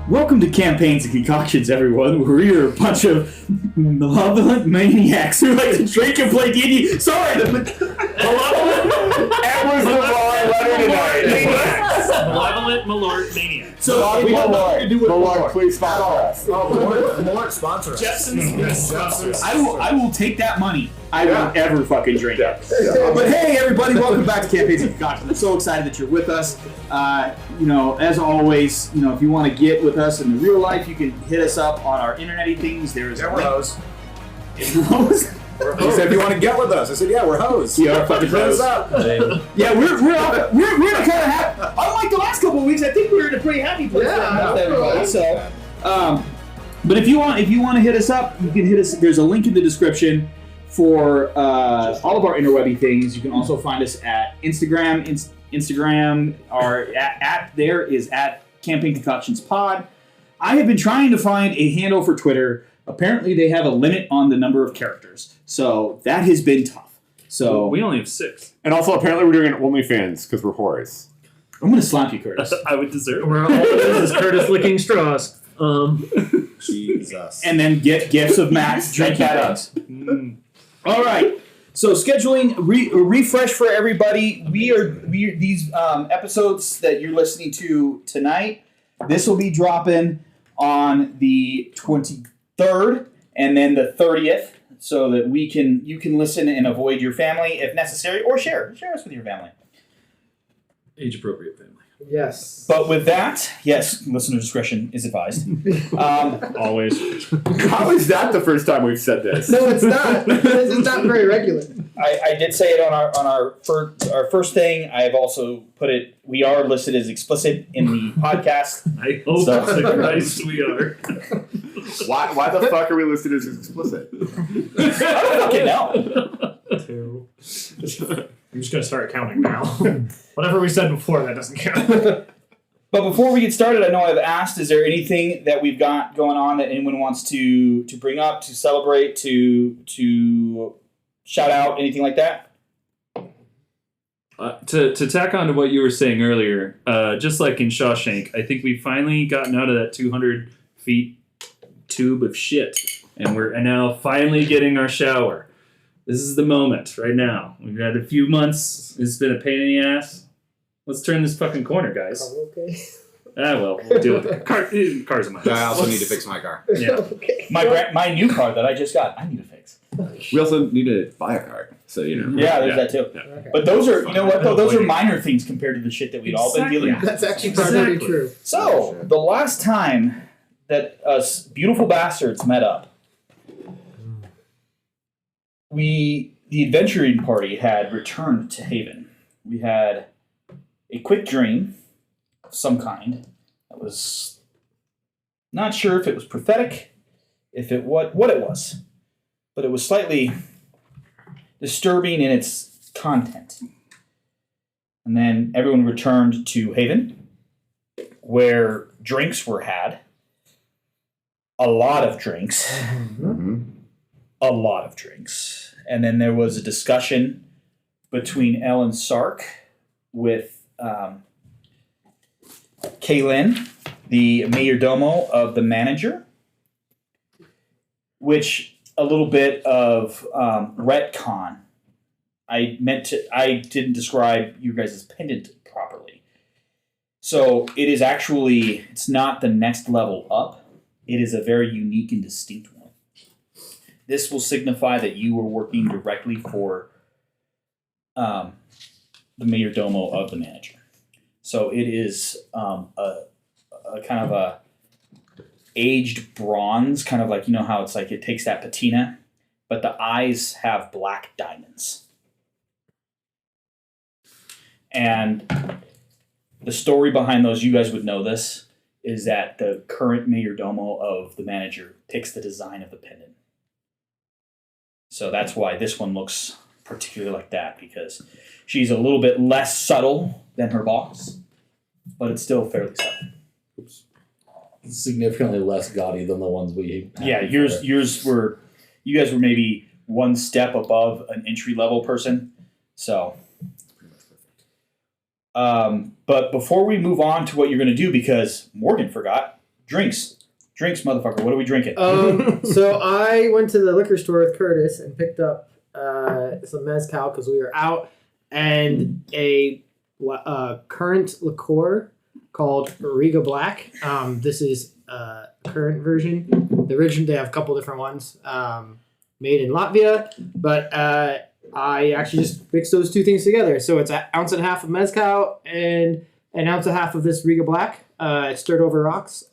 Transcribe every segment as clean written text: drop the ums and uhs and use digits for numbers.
Welcome to Campaigns and Concoctions, everyone, where we are a bunch of malevolent maniacs who like to drink and play D&D. Sorry, the malevolent. That was the wrong letter tonight. Malevolent Malort Maniac. So we have nothing to do with Malort, please sponsor us. Malort sponsor us. Jepson's. I will take that money. I won't ever fucking drink it. Yeah. But hey, everybody, welcome back to Campaigns and Concoctions. I'm so excited that you're with us. As always, if you want to get with us in real life, you can hit us up on our internet-y things. There is Yeah, we're hoes. hoes. You said if you want to get with us. I said, yeah, we're hoes. Yeah, fucking Hit us hoes. up. Yeah, we're in a kind of happy. Unlike the last couple of weeks, I think we're in a pretty happy place right now with everybody. So, but if you want to hit us up, you can hit us. There's a link in the description for all of our interwebby things. You can also find us at Instagram. Instagram, our at there is at Campaign Concoctions Pod. I have been trying to find a handle for Twitter. Apparently, they have a limit on the number of characters, so that has been tough. So we only have 6. And also, apparently, we're doing an OnlyFans because we're whores. I'm gonna slap you, Curtis. I would deserve. We're all this is Curtis licking straws. Jesus. And then get gifts of Max drinking things. All right. So scheduling refresh for everybody. We are these episodes that you're listening to tonight. This will be dropping on the 23rd and then the 30th, so that you can listen and avoid your family if necessary, or share us with your family. Age appropriate family. Yes. But with that, yes, listener discretion is advised. Always. How is that the first time we've said this? No, it's not. It's not very regular. I did say it on our first thing. I have also put it. We are listed as explicit in the podcast. I hope to Christ we are. Why the fuck are we listed as explicit? I don't fucking know. 2. I'm just gonna start counting now. Whatever we said before, that doesn't count. But before we get started, I know I've asked, is there anything that we've got going on that anyone wants to bring up, to celebrate, to shout out, anything like that? To tack on to what you were saying earlier, just like in Shawshank, I think we've finally gotten out of that 200 feet tube of shit, and we're now finally getting our shower. This is the moment right now. We've had a few months. It's been a pain in the ass. Let's turn this fucking corner, guys. Okay. We'll deal with it. Cars in my house. I also need to fix my car. Yeah. Okay. My new car that I just got, I need to fix. We also need to buy a car, so Yeah, there's that too. Yeah. Okay. But those are, those are minor things compared to the shit that we'd all been dealing with. That's actually probably true. So, the last time that us beautiful bastards met up, the adventuring party had returned to Haven. We had a quick dream of some kind that was not sure if it was prophetic, what it was, but it was slightly disturbing in its content. And then everyone returned to Haven, where drinks were had. A lot of drinks. A lot of drinks. And then there was a discussion between Ellen Sark with Kaylin, the mayordomo of the manager, which a little bit of retcon. I didn't describe you guys' pendant properly. So it is actually, it's not the next level up. It is a very unique and distinct one. This will signify that you are working directly for the mayordomo of the manager. So it is a kind of a aged bronze, kind of like, you know how it's like it takes that patina, but the eyes have black diamonds. And the story behind those, you guys would know this, is that the current mayordomo of the manager picks the design of the pendant. So that's why this one looks particularly like that, because she's a little bit less subtle than her boss, but it's still fairly subtle. Oops. Significantly less gaudy than the ones we had. Yeah, you guys were maybe one step above an entry level person. So, but before we move on to what you're going to do, because Morgan forgot, drinks, motherfucker. What are we drinking? So I went to the liquor store with Curtis and picked up some mezcal because we were out, and a current liqueur called Riga Black. This is a current version. The original, they have a couple different ones made in Latvia, but I actually just mixed those two things together. So it's 1.5 ounces of mezcal and 1.5 ounces of this Riga Black. It's stirred over rocks,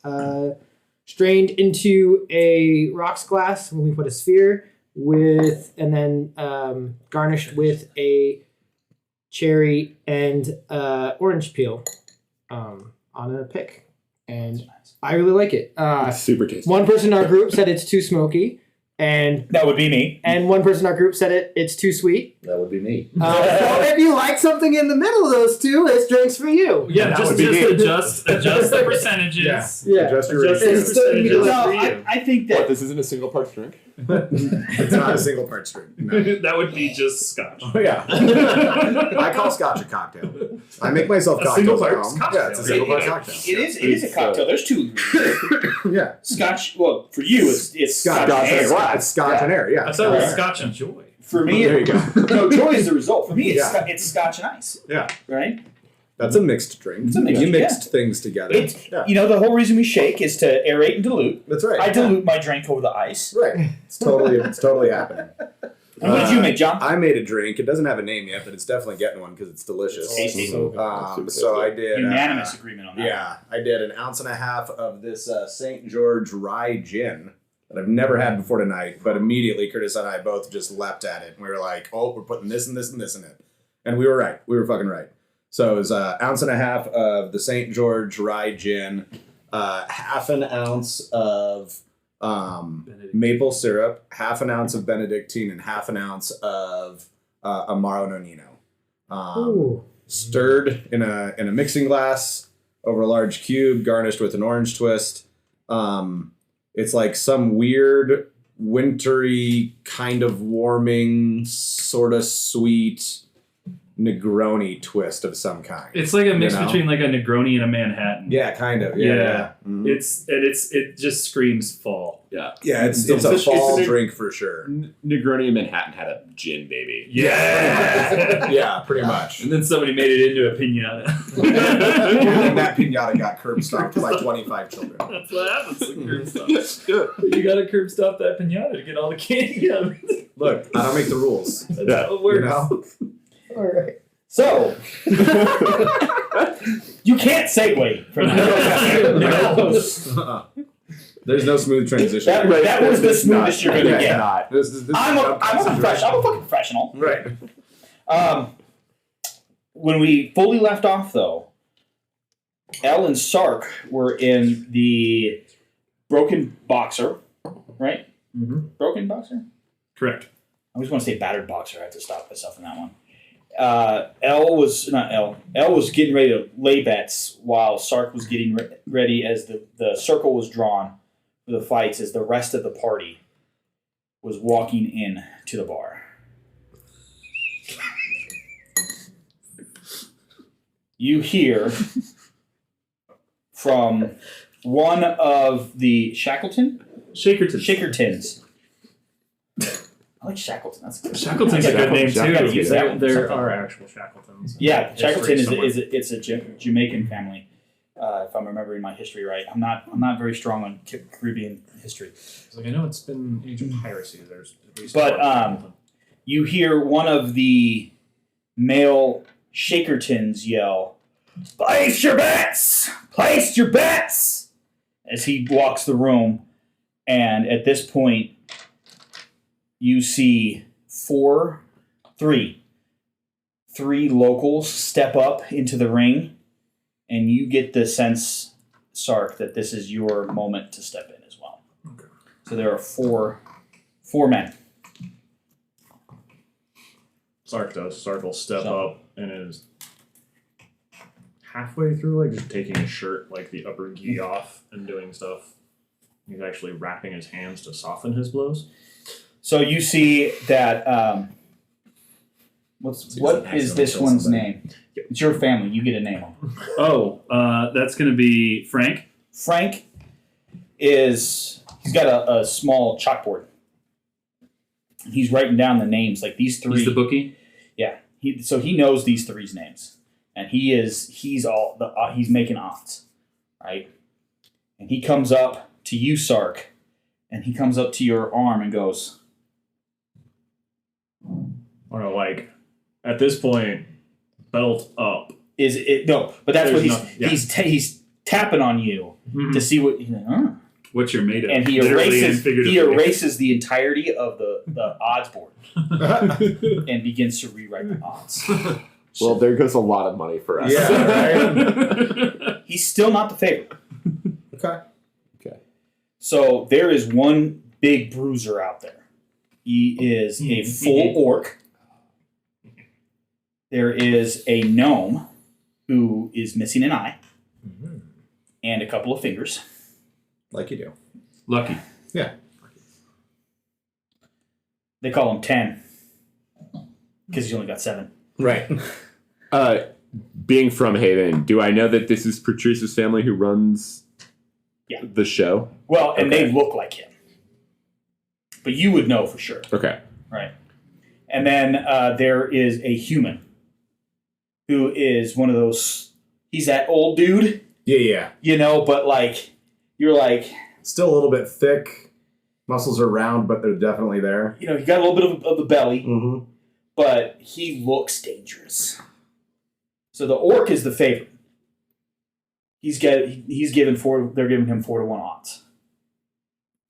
strained into a rocks glass when we put a sphere with, and then garnished with a cherry and orange peel on a pick. And I really like it. It's super tasty. One person in our group said it's too smoky, and That would be me. and one person in our group said it's too sweet. That would be me. So if you like something in the middle of those two, this drink's for you. Yeah, That just would be me. adjust the percentages. Yeah. Yeah. Adjust your Adjust ratio. the It's still- percentages No, for you. I think What, that this isn't a single part drink? It's not a single part drink. No. That would be just scotch. Oh, yeah. I call scotch a cocktail. I make myself A cocktails single at part home. cocktail. Yeah, it's a single part cocktail. it is a cocktail. There's two. Yeah. Scotch. Well, for you, it's Scotch, Scotch and and ale. glass. It's scotch and air. Yeah. I thought it was Yeah. scotch and joy. For me, There you go. no, joy is the result. For me, it's Yeah. it's Scotch and ice. Yeah. Right. That's a mixed drink. It's a mixed You drink, mixed things together. It's Yeah. you know the whole reason we shake is to aerate and dilute. That's right. I dilute my drink over the ice. Right. It's totally happening. And what did you make, John? I made a drink. It doesn't have a name yet, but it's definitely getting one because it's delicious. Tasty. So I did. Unanimous agreement on that. Yeah, I did 1.5 ounces of this St. George rye gin that I've never had before tonight, but immediately Curtis and I both just leapt at it. And we were like, oh, we're putting this and this and this in it. And we were right. We were fucking right. So it was 1.5 ounces of the St. George rye gin, 1/2 ounce of maple syrup, 1/2 ounce of Benedictine, and 1/2 ounce of Amaro Nonino. Ooh. Stirred in a mixing glass over a large cube, garnished with an orange twist. It's like some weird, wintry, kind of warming, sort of sweet Negroni twist of some kind. It's like a mix You know? between like a Negroni and a Manhattan. Yeah, kind of. Yeah. Yeah. Mhm. It just screams fall. Yeah. Yeah, it's It's a a- fall it's a- drink for sure. Negroni in Manhattan had a gin, baby. Yeah. Yeah, pretty much. And then somebody made it into a pinata. And that pinata got curb stomped by 25 children. That's what happens to curb stops. You gotta curb stop that pinata to get all the candy out of it. Look, I don't make the rules. That's Yeah. how it works. You know? All right. So you can't segue from that. Uh-uh. There's no smooth transition. That was the smoothest you're gonna Yeah, get. not. This I'm a fucking professional. Right. When we fully left off, though, Elle and Sark were in the Broken Boxer, right? Mm-hmm. Broken Boxer? Correct. I always want to say Battered Boxer. I have to stop myself in that one. Elle was getting ready to lay bets while Sark was getting ready as the circle was drawn for the fights as the rest of the party was walking in to the bar. You hear from one of the Shackletons. like Shackleton. That's good. Shackleton's a good name Shackleton's too. good. There, there Something. are actual Shackletons. Yeah, History Shackleton somewhere. it's a Jamaican family. If I'm remembering my history right, I'm not very strong on Caribbean history. It's like, I know it's been age of piracy. There's at least But, one Shackleton. You hear one of the male Shakertons yell, "Place your bets! Place your bets!" as he walks the room, and at this point, you see three locals step up into the ring, and you get the sense, Sark, that this is your moment to step in as well. Okay. So there are four men. Sark does. Sark will step So- up and is halfway through, like just taking his shirt, like the upper gi off, and doing stuff. He's actually wrapping his hands to soften his blows. So you see that. What is accidentally this kill one's somebody. name? It's your family. You get a name. Oh, that's going to be Frank. Frank he's got a small chalkboard. He's writing down the names, like these three. He's the bookie. Yeah. So he knows these three's names, and he's making odds, right? And he comes up to you, Sark, and he comes up to your arm and goes, Or like, at this point, belt up. "Is it no?" But that's There's what nothing, yeah. he's tapping on you to see what. He's like, "Oh." What you're made of. And he Literally and figuratively. erases the entirety of the odds board and begins to rewrite the odds. Well, there goes a lot of money for us. Yeah. He's still not the favorite. Okay. So there is one big bruiser out there. He is a full orc. There is a gnome who is missing an eye and a couple of fingers. Like you do. Lucky. Yeah. They call him 10 because he's only got 7. Right. Being from Haven, do I know that this is Patrice's family who runs the show? Well, and Okay. they look like him. But you would know for sure. Okay. Right. And then there is a human who is one of those, he's that old dude, Yeah. but like, you're like, Still a little bit thick. Muscles are round, but they're definitely there. he got a little bit of the belly, Mm-hmm. but he looks dangerous. So the orc is the favorite. They're giving him 4-1 odds.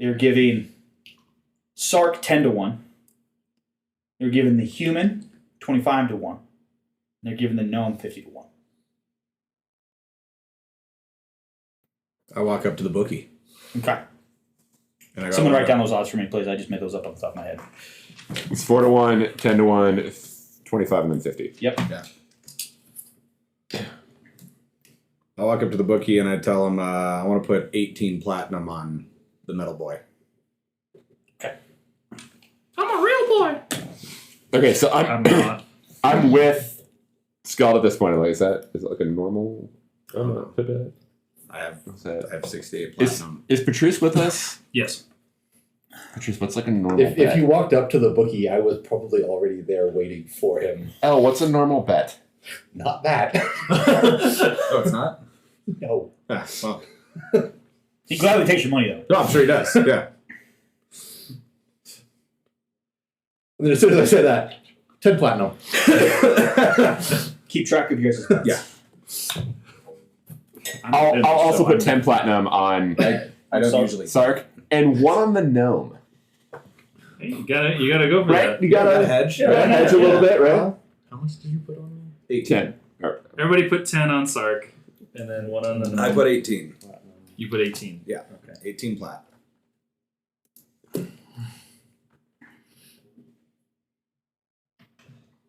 They're giving Sark 10-1. They're giving the human 25-1. And they're giving the gnome 50-1. I walk up to the bookie. Okay. And I go, Someone write down those odds for me, please. I just made those up off the top of my head. It's 4-1, 10-1, 25, and then 50. Yep. I walk up to the bookie and I tell him I want to put 18 platinum on the metal boy. Okay. I'm a real boy. Okay, so I'm not. I'm with Scald at this point. Like, is it like a normal? Pivot? I have What's that? 68 Is platinum. Patrice with us? Yes. Patrice, what's like a normal If bet? you walked up to the bookie, I was probably already there waiting for him. what's a normal bet? Not that. Oh, it's not? No. Ah, well. He gladly takes your money, though. No, I'm sure he does. Yeah. And then as soon as I said that, 10 platinum. Keep track of your guys' bets. Yeah. I'll also put 10 platinum on I don't So- usually. Sark and 1 on the gnome. Hey, you gotta go for Right? that. You gotta hedge. hedge a little bit, right? How much did you put on me? 18. 10. Everybody put 10 on Sark, and then 1 on the gnome. I put 18. You put 18. Yeah. Okay. 18 plat.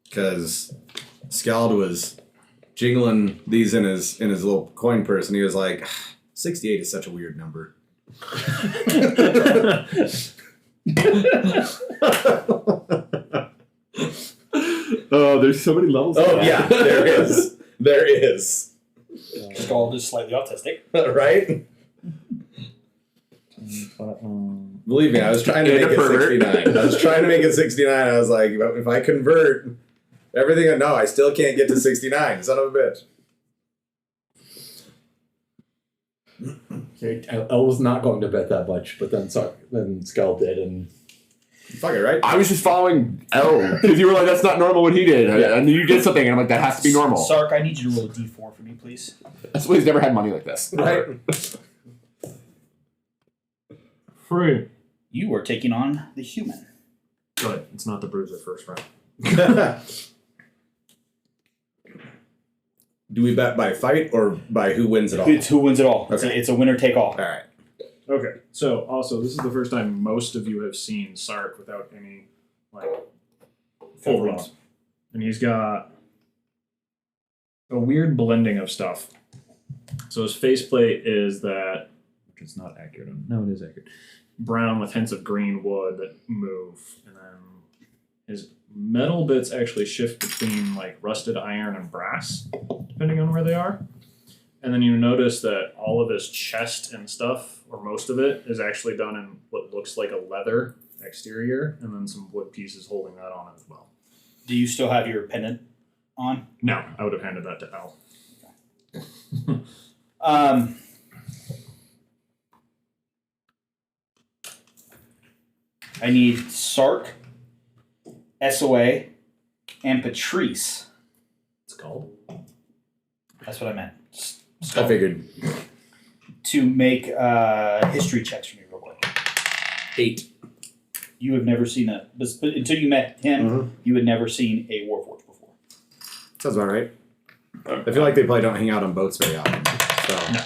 Because Scald was jingling these in his little coin purse, and he was like, 68 is such a weird number. Oh, there's so many levels. Oh, yeah, there is. There is. Scald is slightly autistic. Right? Platinum. Believe me, I was trying to And make a it pervert. 69. I was trying to make it 69. I was like, if I convert everything, no, I still can't get to 69. Son of a bitch. Okay, I was not going to bet that much, but then Skull did, and Fuck it, right? I was just following L because you were like, "That's not normal what he did," and you did something, and I'm like, "That has to be normal." Sark, I need you to roll a d4 for me, please. That's why he's never had money like this. Right? Free. You are taking on the human. Good. It's not the bruiser first round. Do we bet by fight or by who wins it all? It's who wins it all. Okay. It's a winner take all. All right. Okay. So also, this is the first time most of you have seen Sark without any like full Coverings. blown. And he's got a weird blending of stuff. So his faceplate is that, which is not accurate. No, it is accurate. Brown with hints of green wood that move, and then his metal bits actually shift between like rusted iron and brass, depending on where they are. And then you notice that all of his chest and stuff, or most of it, is actually done in what looks like a leather exterior, and then some wood pieces holding that on as well. Do you still have your pendant on? No, I would have handed that to Al. I need Sark, SOA, and Patrice. It's called. That's what I meant. I figured. To make history checks for me real quick. 8. You have never seen but until you met him, you had never seen a Warforged before. Sounds about right. I feel like they probably don't hang out on boats very often. So. No.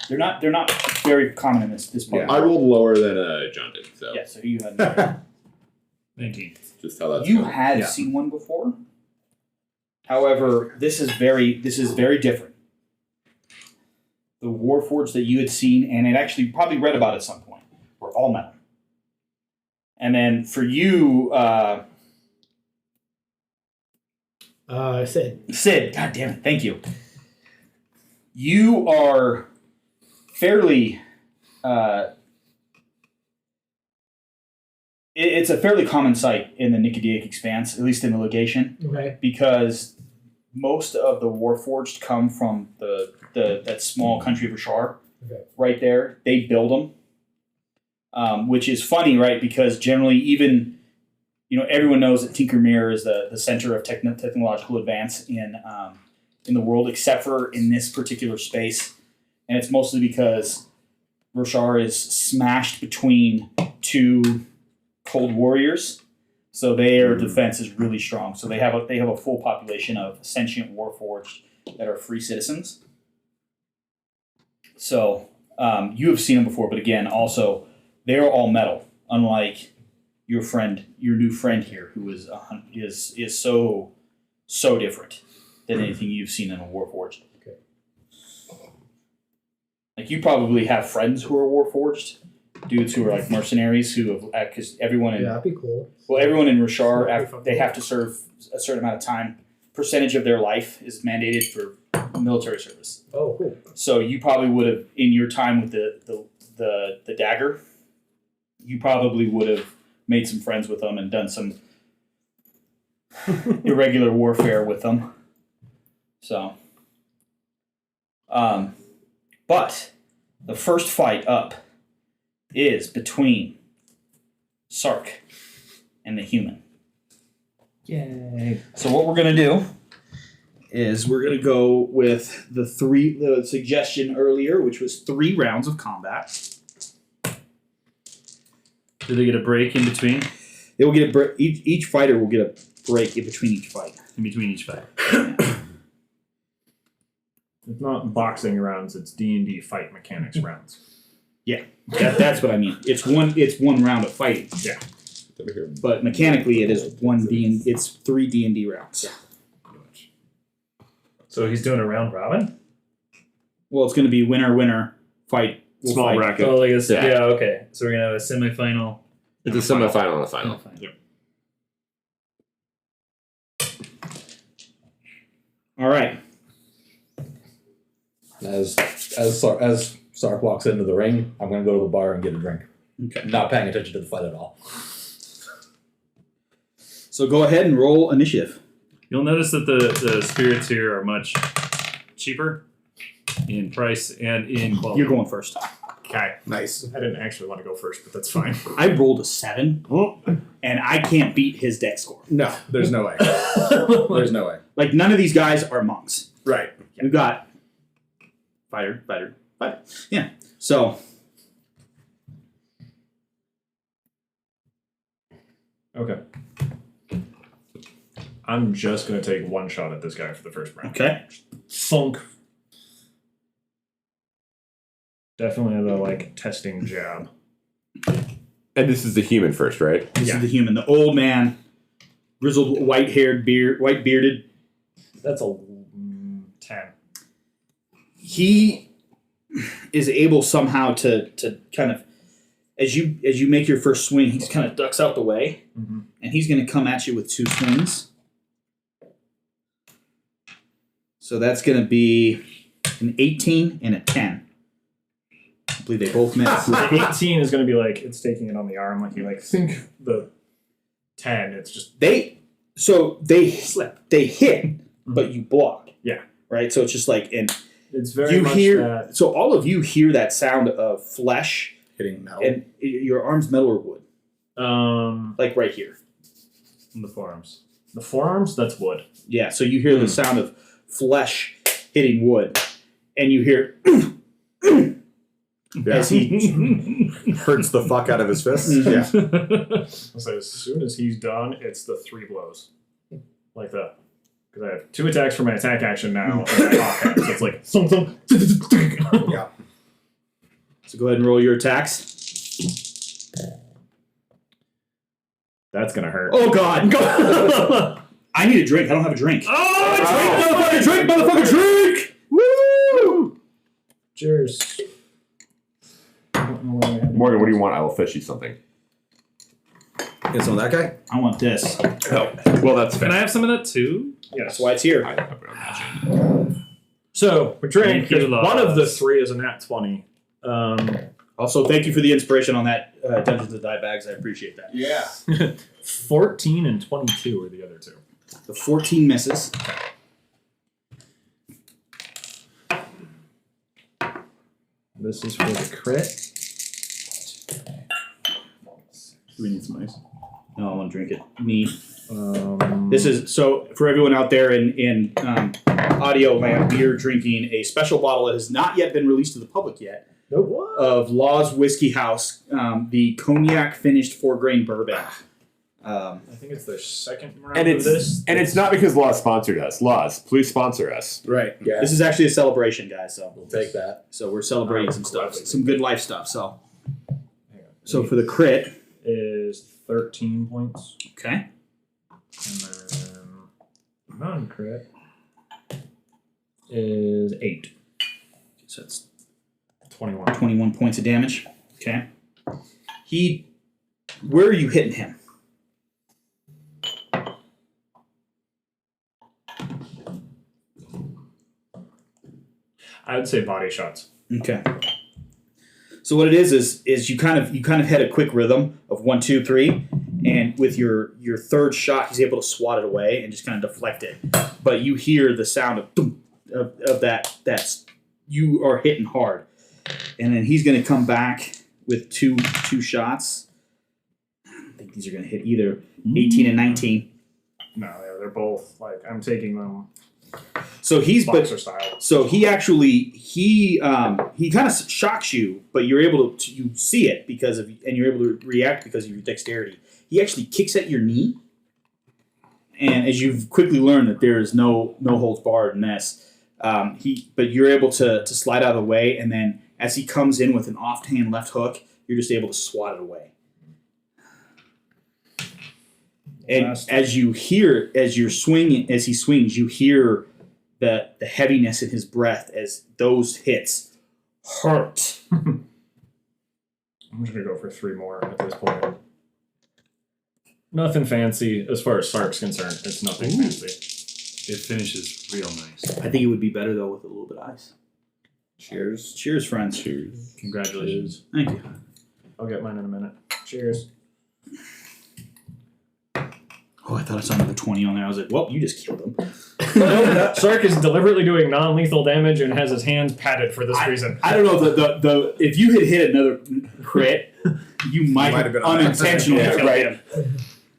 They're not very common in this part. I rolled lower than John did, so Yeah, so you had 19. just how that's you going. had Yeah. seen one before. However, this is very different. The Warforged that you had seen and had actually probably read about at some point were all metal. And then for you, Sid, God damn it, thank you. You are fairly. It's a fairly common sight in the Nicodaic Expanse, at least in the location, Okay. because most of the Warforged come from that small country of Rashar. Okay. Right there. They build them. Which is funny, right? Because generally, even everyone knows that Tinkermere is the center of technological advance in the world, except for in this particular space, and it's mostly because Roshar is smashed between two cold warriors, so their defense is really strong. So they have a full population of sentient Warforged that are free citizens. So you have seen them before, but again, also. They are all metal, unlike your new friend here, who is so different than anything you've seen in a Warforged. Okay. Like you probably have friends who are Warforged, dudes who are like mercenaries who have because everyone in Yeah, that'd be cool. everyone in Rashar That'd be fucking they have to serve a certain amount of time. Percentage of their life is mandated for military service. Oh, cool. So you probably would have in your time with the dagger. You probably would have made some friends with them and done some irregular warfare with them. So, but the first fight up is between Sark and the human. Yay. So what we're gonna do is we're gonna go with the suggestion earlier, which was 3 rounds of combat. Do they get a break in between? They will get each fighter will get a break in between each fight. In between each fight. It's not boxing rounds, it's D&D fight mechanics rounds. That's what I mean. It's one round of fighting. Yeah. Over here. But mechanically, it is it's 3 D&D rounds. So he's doing a round robin? Well, it's going to be winner fight. We'll Small fight. bracket. Oh, like a, Yeah. yeah, okay. So we're going to have a semifinal. It's a semifinal and a final. All right. as Sark walks into the ring, I'm gonna go to the bar and get a drink. Okay. Not paying attention to the fight at all. So go ahead and roll initiative. You'll notice that the spirits here are much cheaper in price and in quality. You're going first. Okay. Nice. I didn't actually want to go first, but that's fine. I rolled a 7, and I can't beat his dex score. No, there's no way. There's no way. Like, none of these guys are monks. Right. We've got fighter. Yeah. So, Okay. I'm just going to take one shot at this guy for the first round. okay. Thunk. Definitely the, like, testing jab. And this is the human first, right? This Yeah. is the human, the old man, grizzled, white-haired, white bearded. That's a 10. He is able somehow to kind of, as you make your first swing, he just kind of ducks out the way, Mm-hmm. and he's going to come at you with 2 swings. So that's going to be an 18 and a 10. I believe they both miss. The 18 is going to be like, it's taking it on the arm. Like, you like think the 10, it's just. They slip. They hit, but you block. Yeah. Right? So it's just like, and It's very you much hear, that. so all of you hear that sound of flesh, Hitting metal. and your arm's metal or wood. Like right here. in the forearms. The forearms, that's wood. Yeah, so you hear the sound of flesh hitting wood, and you hear Yeah. as he Hurts the fuck out of his fists. Mhm. Yeah. So as soon as he's done, it's the 3 blows. Like that. Because I have 2 attacks for my attack action now, and my hawk axe. So it's like thunk, thunk. Yeah. So go ahead and roll your attacks. That's gonna hurt. Oh God! I need a drink. I don't have a drink. Oh, Drink, motherfucker, drink! Woo! Cheers. I don't know why I had Morgan, what do you want? I will fish you something. Get some of that guy? I want this. Oh, well, that's Can I fair. have some of that too? Yes. That's why it's here. I put on that. So we drink. Thank you, One of the Lars. 3 is a nat 20. Also, thank you for the inspiration on that Dungeons and Die bags. I appreciate that. Yeah. 14 and 22 are the other 2. The 14 misses. This is for the crit. Do we need some ice? No, I want to drink it. Me. Um, This is so for everyone out there in audio land. We are drinking a special bottle that has not yet been released to the public yet of Law's Whiskey House, the cognac finished 4-grain bourbon. I think it's their second round And of it's this. it's not because Laws sponsored us. Laws, please sponsor us. Right. Yeah, This is actually a celebration, guys. So we'll take that. we're celebrating some stuff, gladly. some good life stuff. So Hang on. so for the crit, is 13 points. okay. And then non-crit is 8. So that's 21. 21 points of damage. Okay. Where are you hitting him? I would say body shots. Okay. So what it is you kind of had a quick rhythm of 1, 2, 3, and with your third shot, he's able to swat it away and just kind of deflect it. But you hear the sound of thump, of that. That's you are hitting hard, and then he's going to come back with two shots. I don't think these are going to hit either. 18 and 19. No, they're both like I'm taking them So he's boxer style. So he actually he kind of shocks you, but you're able to you see it because of and you're able to react because of your dexterity. He actually kicks at your knee, and as you've quickly learned that there is no holds barred in this, but you're able to slide out of the way, and then as he comes in with an offhand left hook, you're just able to swat it away. And as he swings, you hear the heaviness in his breath as those hits hurt. I'm just gonna go for 3 more at this point. Nothing fancy as far as Sark's concerned. It's nothing fancy. It finishes real nice. I think it would be better though with a little bit of ice. Cheers. Cheers, friends. Cheers. Congratulations. Thank you. I'll get mine in a minute. Cheers. Oh, I thought I saw another 20 on there. I was like, well, you just killed him. Sark is deliberately doing non-lethal damage and has his hands padded for this reason. I don't know the if you had hit another crit, you might have been unintentionally yeah, killed him.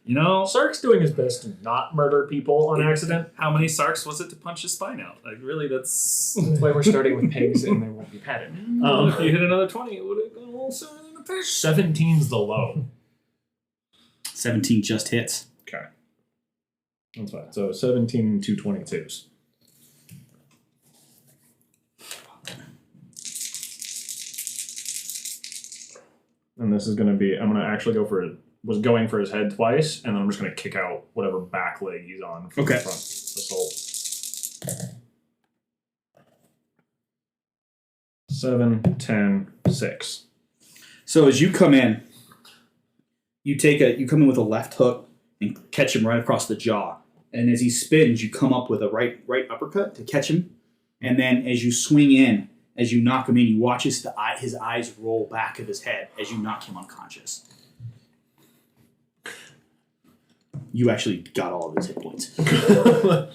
You know, Sark's doing his best to not murder people on accident. how many Sarks was it to punch his spine out? Like, really, that's... That's why we're starting with pigs and they won't be padded. if you hit another 20, it would have gone a little sooner than a pig. 17's the low. 17 just hits. Okay. That's fine. So 17 222s. And this is going to be, I'm going to actually go for it. Was going for his head twice, and then I'm just going to kick out whatever back leg he's on from the front assault. 7, 10, 6. So as you come in, you come in with a left hook and catch him right across the jaw. And as he spins, you come up with a right uppercut to catch him. And then as you swing in, as you knock him in, you watch his eyes roll back of his head as you knock him unconscious. You actually got all of his hit points. I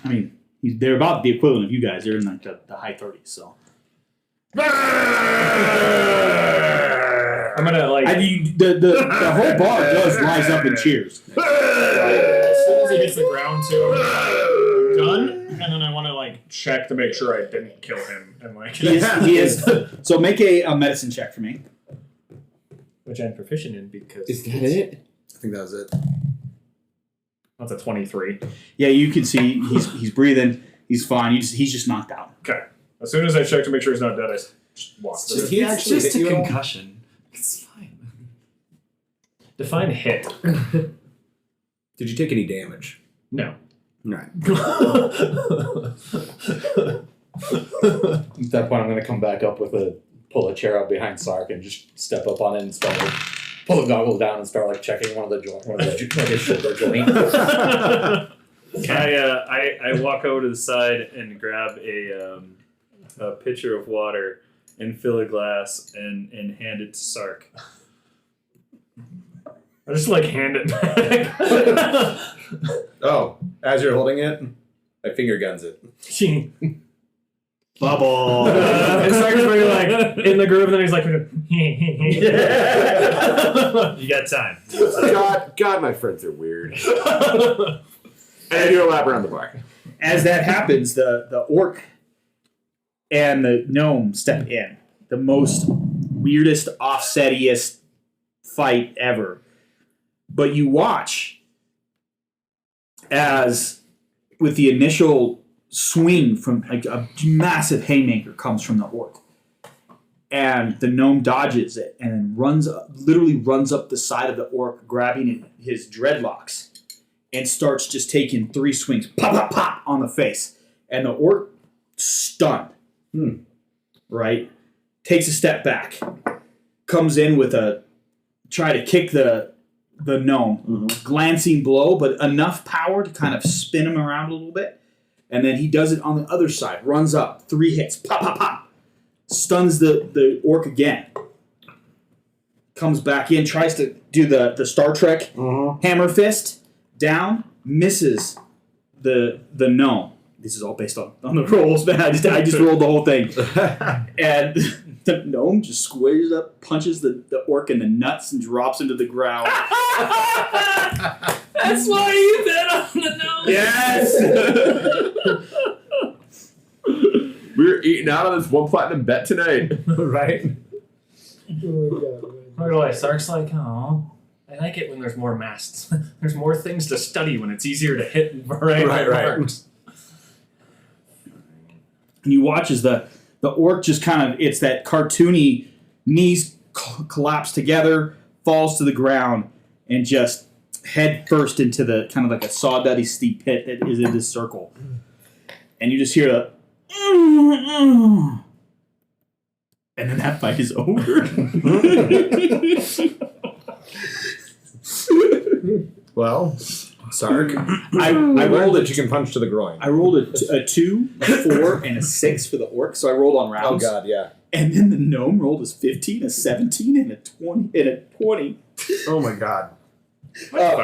mean, they're about the equivalent of you guys. They're in like the high 30s, so. I'm gonna like. The whole bar does rise up in cheers. As soon as he hits the ground, too, I'm done. And then I want to like check to make sure I didn't kill him. And like, He is. So make a medicine check for me. which I'm proficient in because Is that it? I think that was it. That's a 23. Yeah, you can see he's breathing. He's fine. He's just knocked out. Okay. As soon as I check to make sure he's not dead, I just walk through. Did he actually Just hit a you at all? concussion. It's fine. Define hit. Did you take any damage? No. Right. At that point, I'm going to come back up with pull a chair up behind Sark and just step up on it and start like, pull the goggles down and start like checking one of the joints, like his shoulder joint. I walk over to the side and grab a pitcher of water and fill a glass and hand it to Sark. I just like hand it back. Oh, as you're holding it, I finger guns it. Bubble. And Sark's very like in the groove, and then he's like, You got time. God, my friends are weird. And I do a lap around the bar. As that happens, the orc and the gnome step in. The most weirdest, offsetiest fight ever. But you watch as, with the initial swing from like a massive haymaker comes from the orc, and the gnome dodges it and literally runs up the side of the orc, grabbing his dreadlocks, and starts just taking 3 swings, pop, pop, pop, on the face, and the orc stunned. Right, takes a step back, comes in with try to kick the gnome, glancing blow, but enough power to kind of spin him around a little bit. And then he does it on the other side, runs up, 3 hits, pop, pop, pop, stuns the orc again. Comes back in, tries to do the Star Trek hammer fist, down, misses the gnome. This is all based on the rolls, man. I just rolled the whole thing. And the gnome just squares up, punches the orc in the nuts, and drops him to the ground. That's why you bet on the gnome. Yes! We were eating out on this 1 platinum bet tonight. Right? I'm not gonna lie, Sark's like, oh, I like it when there's more masts. There's more things to study when it's easier to hit right. Right. And you watch as the orc just kind of, it's that cartoony, knees collapse together, falls to the ground, and just head first into the kind of like a sawdusty steep pit that is in this circle. And you just hear a and then that fight is over. Well, Sark, I rolled rolled that you can punch to the groin. a 2, a 4, and a 6 for the orc, so I rolled on Oh rounds. God, yeah. And then the gnome rolled a 15, a 17, and a 20. Oh my god.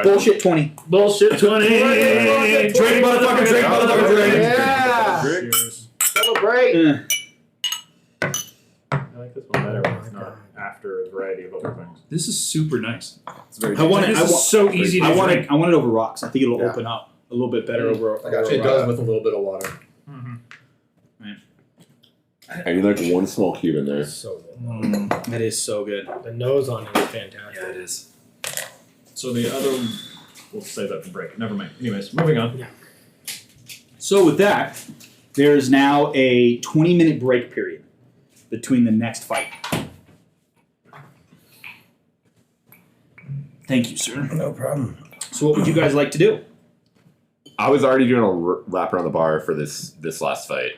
Bullshit 20. Bullshit 20. Drink, motherfucker, drink, motherfucker, drink. Yeah. Cheers. Celebrate. I like this one better when it's not after a variety of other things. This is super nice. It's very I want it. This I is want. so easy to I want drink. it. I want it over rocks. I think it'll Yeah. open up a little bit better over. I got It you. does with a little bit of water. I need like one small cube in there. So good. That is so good. The nose on it is fantastic. Yeah, it is. So the other, we'll save that for break. Never mind. Anyways, moving on. So with that, there's now a 20-minute break period between the next fight. Thank you, sir. No problem. So what would you guys like to do? I was already doing a lap around the bar for this last fight.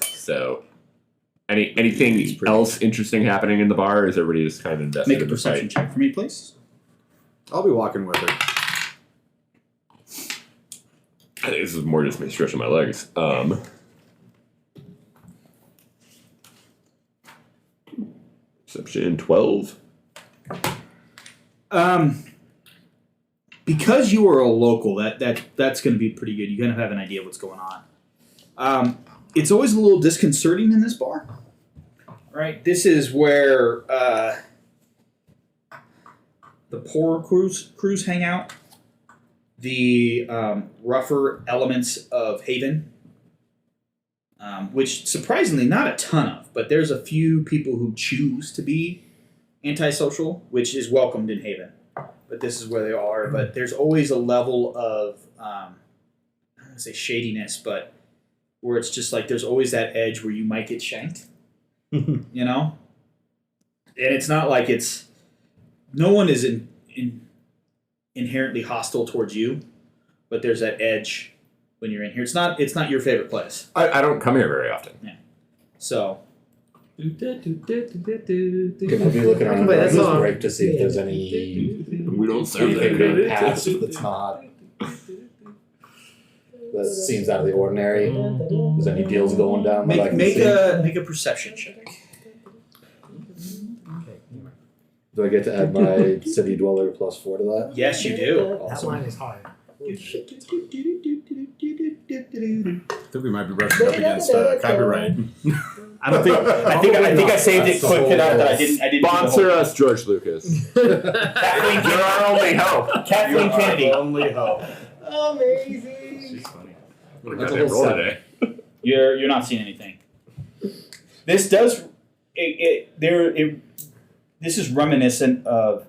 So, anything else interesting happening in the bar? Or is everybody just kind of invested Make a in the perception fight? check for me, please. I'll be walking with her. I think this is more just me stretching my legs. Perception 12. Because you are a local, that's going to be pretty good. You kind of have an idea of what's going on. It's always a little disconcerting in this bar, right? This is where the poorer crews hang out. The rougher elements of Haven, which surprisingly not a ton of, but there's a few people who choose to be antisocial, which is welcomed in Haven. But this is where they are. But there's always a level of, I don't want to say shadiness, but where it's just like there's always that edge where you might get shanked, you know? And it's not like no one is inherently hostile towards you, but there's that edge when you're in here. It's not your favorite place. I don't come here very often. So Can we be looking around Wait, that's this not- break to see if there's any We don't serve anything that. being passed that's not that seems out of the ordinary? Is any deals going down that I make can see? make a perception check. Do I get to add my city dweller +4 to that? Yes, you do. That Awesome. line is hard. Holy shit. I think we might be brushing up against copyright. I don't think. I think I saved it That's the quick whole enough that I goal. didn't. I didn't. do the whole- Sponsor us, George Lucas. Kathleen, You're our only hope. Kathleen Kennedy. Only hope. Amazing. She's funny. What a That's a goddamn whole roll set. today. You're not seeing anything. This does. This is reminiscent of.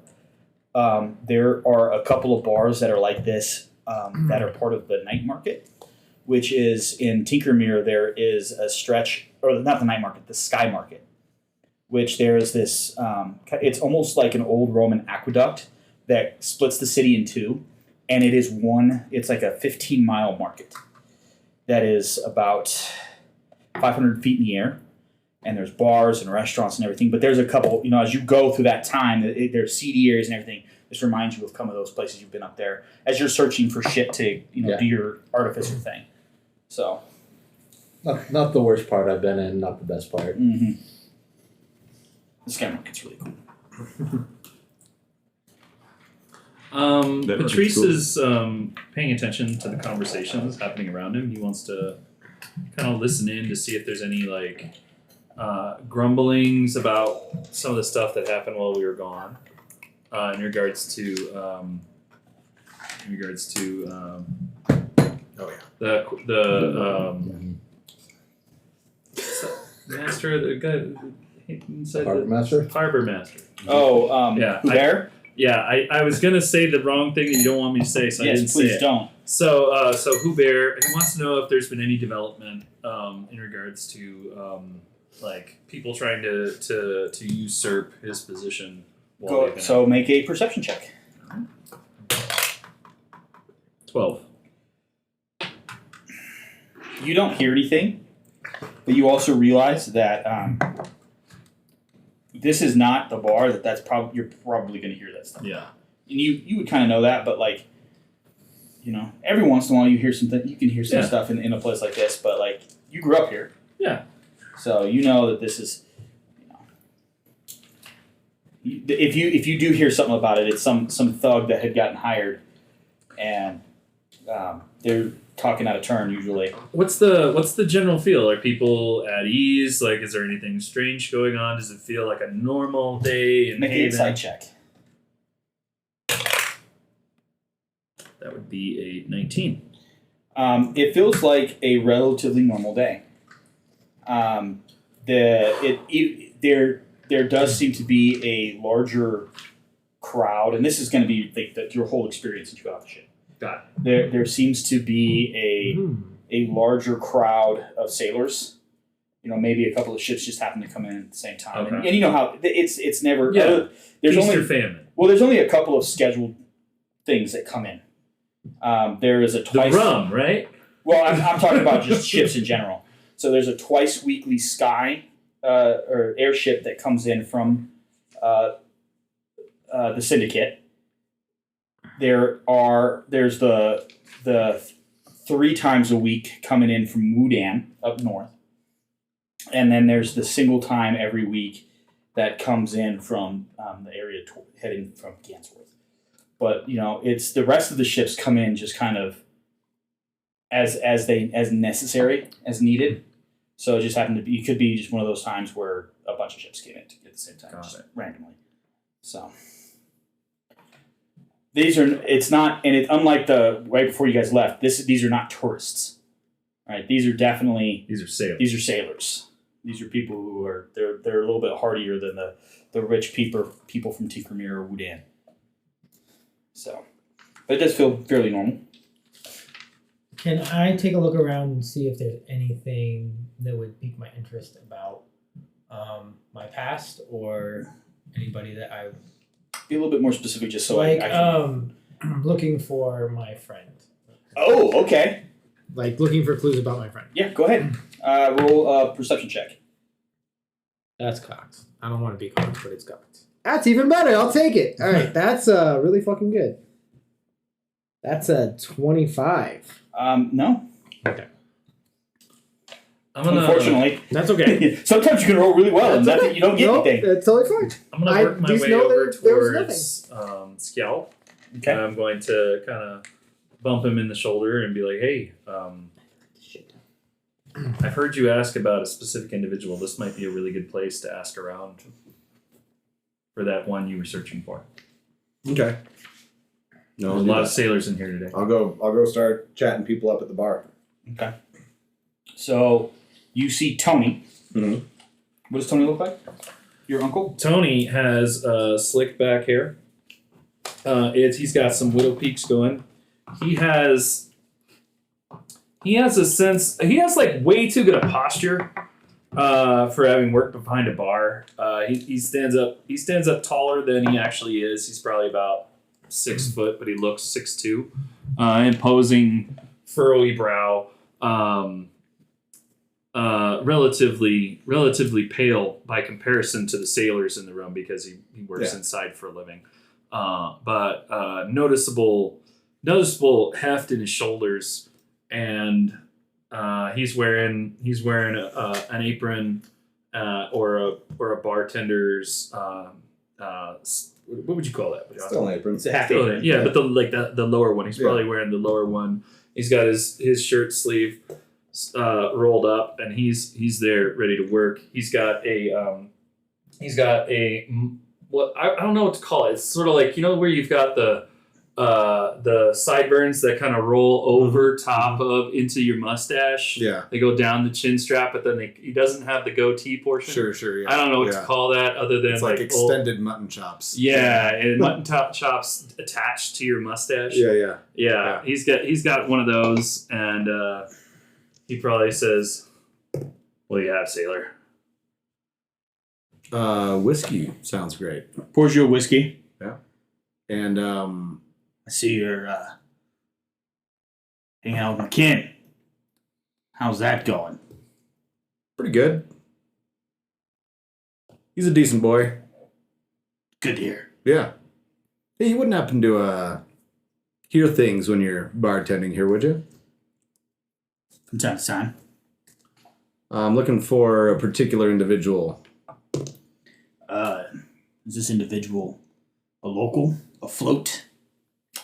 There are a couple of bars that are like this that are part of the night market, which is in Tinkermere. There is a stretch, or not the night market, the sky market, which there is this. It's almost like an old Roman aqueduct that splits the city in two, and it is one. It's like a 15-mile market that is about 500 feet in the air. And there's bars and restaurants and everything. But there's a couple, as you go through that time, there's seedy areas and everything. This reminds you of some of those places you've been up there as you're searching for shit to, do your artificer thing. So. Not the worst part I've been in, not the best part. Mm-hmm. The sky market's really cool. That Patrice market's cool. is paying attention to the conversations happening around him. He wants to kind of listen in to see if there's any grumblings about some of the stuff that happened while we were gone, in regards to Oh yeah. the master, the guy inside Harbor master? harbor master. Oh, Yeah, Hubert? Yeah, I was gonna say the wrong thing that you don't want me to say, so I didn't Yes, say please it. don't. So Hubert, he wants to know if there's been any development in regards to people trying to usurp his position while they've been So make a perception check. 12. You don't hear anything, but you also realize that this is not the bar you're probably going to hear that stuff. Yeah. And you would kind of know that, but every once in a while you can hear some Yeah. stuff in a place like this, but you grew up here. Yeah. So you know that this is if you do hear something about it, it's some thug that had gotten hired, and they're talking out of turn usually. What's the general feel? Are people at ease? Like, is there anything strange going on? Does it feel like a normal day in Make an Haven? insight check. That would be a 19. It feels like a relatively normal day. There does seem to be a larger crowd, and this is going to be like your whole experience since you got off the ship. Got There seems to be a larger crowd of sailors. You know, maybe a couple of ships just happen to come in at the same time, Okay. and you know how it's never. Yeah. There's Feast only or famine. there's only a couple of scheduled things that come in. There is a twice. The rum, right? Well, I'm talking about just ships in general. So there's a twice weekly sky or airship that comes in from the Syndicate. There's the 3 times a week coming in from Wudan up north, and then there's the single time every week that comes in from the area heading from Gansworth. But you know, it's the rest of the ships come in just kind of as necessary, as needed. So it just happened to be. It could be just one of those times where a bunch of ships came in at the same time, Got just it. randomly. So it's not, and it's unlike the right before you guys left. These are not tourists, right? These are definitely These are sailors. these are sailors. These are people who are they're a little bit hardier than the rich people from Tikramir or Wudan. So, but it does feel fairly normal. Can I take a look around and see if there's anything that would pique my interest about my past or anybody that I Be a little bit more specific, just so like? I can. Looking for my friend. Oh, okay. Like looking for clues about my friend. Yeah, go ahead. Roll a perception check. That's cocked. I don't want to be cocked, but it's cocked. That's even better. I'll take it. All right, that's really fucking good. That's a 25. No. Okay. Unfortunately, That's okay. sometimes you can roll really well and That's nothing, you don't get Nope, anything. it's totally fine. I'm going to work my just way know over there was towards Scalp. Okay. And I'm going to kind of bump him in the shoulder and be like, hey, I've heard you ask about a specific individual. This might be a really good place to ask around for that one you were searching for. Okay. No, There's a lot of sailors in here today. I'll go start chatting people up at the bar. Okay. So you see Tony. Mhm. What does Tony look like? Your uncle? Tony has slick back hair. He's got some widow peaks going. He has a sense. He has like way too good a posture for having worked behind a bar. He stands up. He stands up taller than he actually is. He's probably about 6 foot, but he looks 6'2". Imposing, furrowy brow. Relatively pale by comparison to the sailors in the room because he works inside for a living. But noticeable heft in his shoulders, and he's wearing an apron or a bartender's what would you call that? Still an apron. It's a half Still, apron. yeah, but the lower one. He's Yeah. probably wearing the lower one. He's got his shirt sleeve rolled up, and he's there ready to work. He's got a what I don't know what to call it. It's sort of like, you know, where you've got the sideburns that kind of roll over top of into your mustache. Yeah. They go down the chin strap, but then he doesn't have the goatee portion. Sure. Yeah. I don't know what to call that other than It's like extended mutton chops. Yeah, and mutton chops attached to your mustache. Yeah. Yeah, he's got one of those, and he probably says, "What do you have, sailor?" Whiskey sounds great. Pours you a whiskey. And I see you're hanging out with McKin. How's that going? pretty good. He's a decent boy. Good to hear. Yeah. Hey, you wouldn't happen to hear things when you're bartending here, would you? From time to time. I'm looking for a particular individual. Is this individual a local, afloat?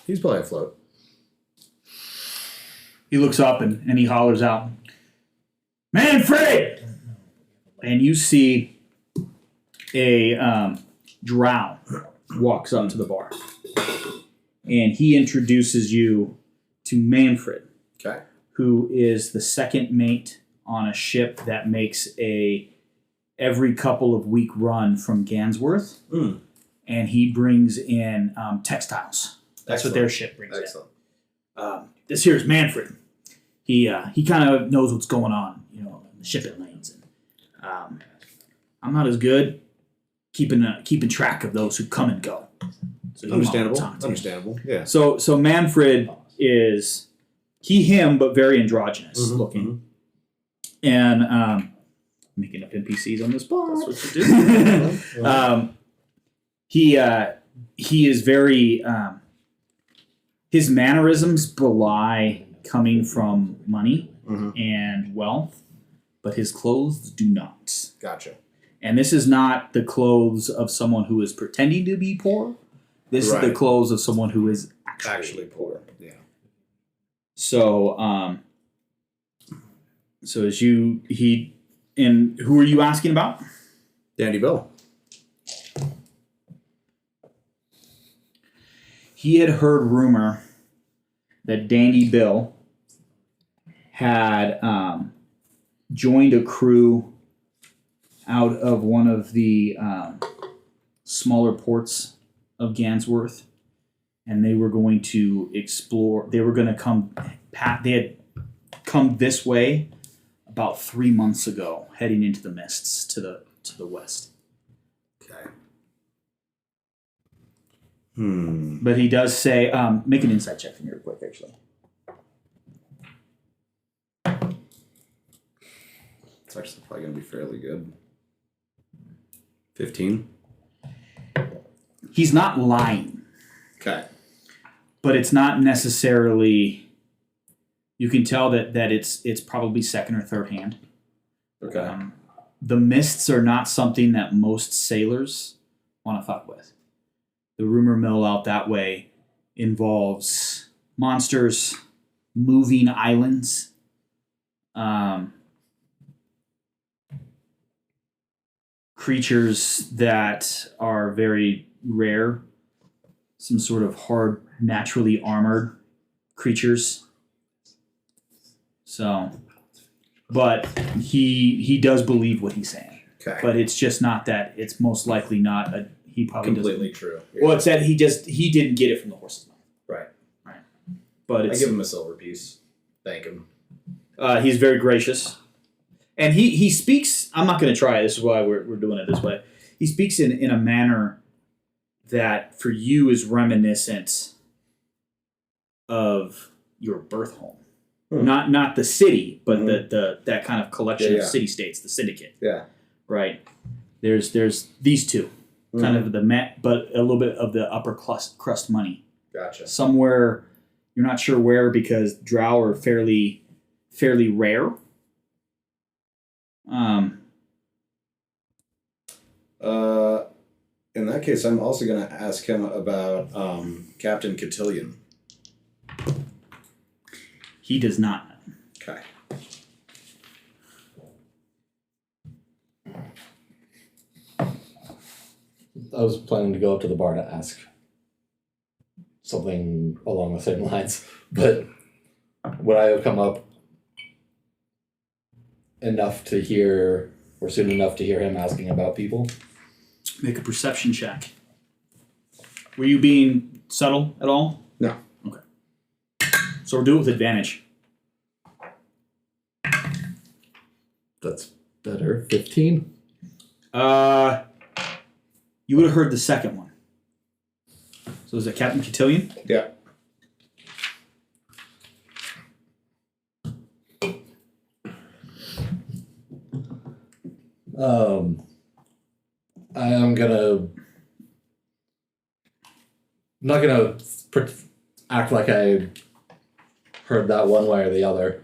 He's probably afloat. He looks up and he hollers out, Manfred! And you see a drow walks up to the bar. And he introduces you to Manfred, Okay. who is the second mate on a ship that makes a every couple of week run from Gansworth. Mm. And he brings in textiles. That's what their ship brings Excellent. in. This here is Manfred. He kind of knows what's going on, in the shipping lanes. And, I'm not as good keeping track of those who come and go. So Understandable. Understandable. Yeah. So Manfred is him, but very androgynous looking. And making up NPCs on the spot. That's what you do. He is very his mannerisms belie coming from money and wealth, but his clothes do not. Gotcha. And this is not the clothes of someone who is pretending to be poor. This is the clothes of someone who is actually poor. Yeah. So and who are you asking about? Dandy Bill. He had heard rumor that Dandy Bill had joined a crew out of one of the smaller ports of Gansworth, and they were going to explore. They were going to come. They had come this way about 3 months ago, heading into the mists to the west. Okay. Hmm. But he does say, make an insight check for me real quick, actually. It's actually probably going to be fairly good. 15. He's not lying. Okay. But it's not necessarily. You can tell that it's probably second or third hand. Okay. The mists are not something that most sailors want to fuck with. The rumor mill out that way involves monsters, moving islands, creatures that are very rare, some sort of hard, naturally armored creatures. So, but he does believe what he's saying. Okay. But it's just not that. It's most likely not a. He probably Completely doesn't. true. Well, it's that he didn't get it from the horse's mouth. Right. But I it's, give him a silver piece. Thank him. he's very gracious, and he speaks. I'm not going to try it. This is why we're doing it this way. He speaks in a manner that for you is reminiscent of your birth home. Not the city, but the that kind of collection of city states, the syndicate. Yeah. Right. There's these two, kind of but a little bit of the upper crust money. Gotcha. Somewhere you're not sure where because drow are fairly rare. In that case, I'm also going to ask him about Captain Cotillion. He does not know. Okay. I was planning to go up to the bar to ask something along the same lines, but would I have come up enough to hear, or soon enough to hear him asking about people? Make a perception check. Were you being subtle at all? No. Okay. So we'll do it with advantage. That's better. 15? You would have heard the second one. So is it Captain Cotillion? Yeah. I'm not gonna act like I heard that one way or the other,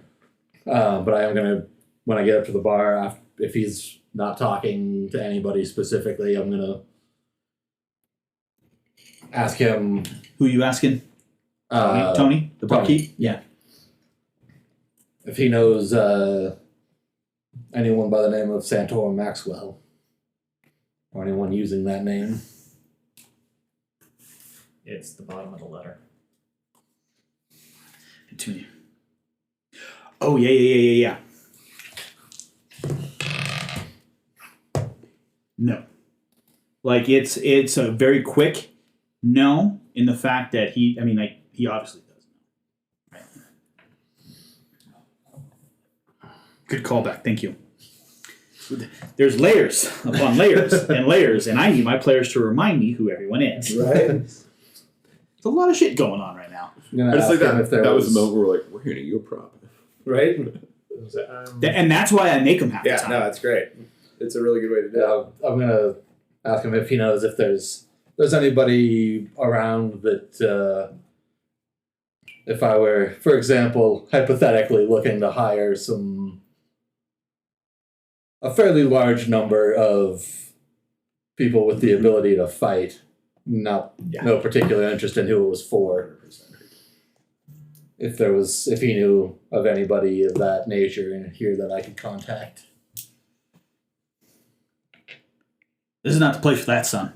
but I am gonna, when I get up to the bar, if he's not talking to anybody specifically, I'm gonna ask him. Who you asking? Tony, the barkeep. Yeah. If he knows anyone by the name of Santor Maxwell, or anyone using that name. It's the bottom of the letter. Tony. Oh yeah. No. Like it's a very quick no in the fact that he obviously does know. Right. Good callback, thank you. There's layers upon layers and layers, and I need my players to remind me who everyone is. Right. There's a lot of shit going on right now. I just like that. That was the moment where we're like, we're handing you a prop. Right? And that's why I make them half the Yeah, time. no, that's great. It's a really good way to do it. I'm gonna ask him if he knows if there's anybody around that if I were, for example, hypothetically looking to hire a fairly large number of people with the ability to fight, no particular interest in who it was for. If he knew of anybody of that nature in here that I could contact. This is not the place for that, son.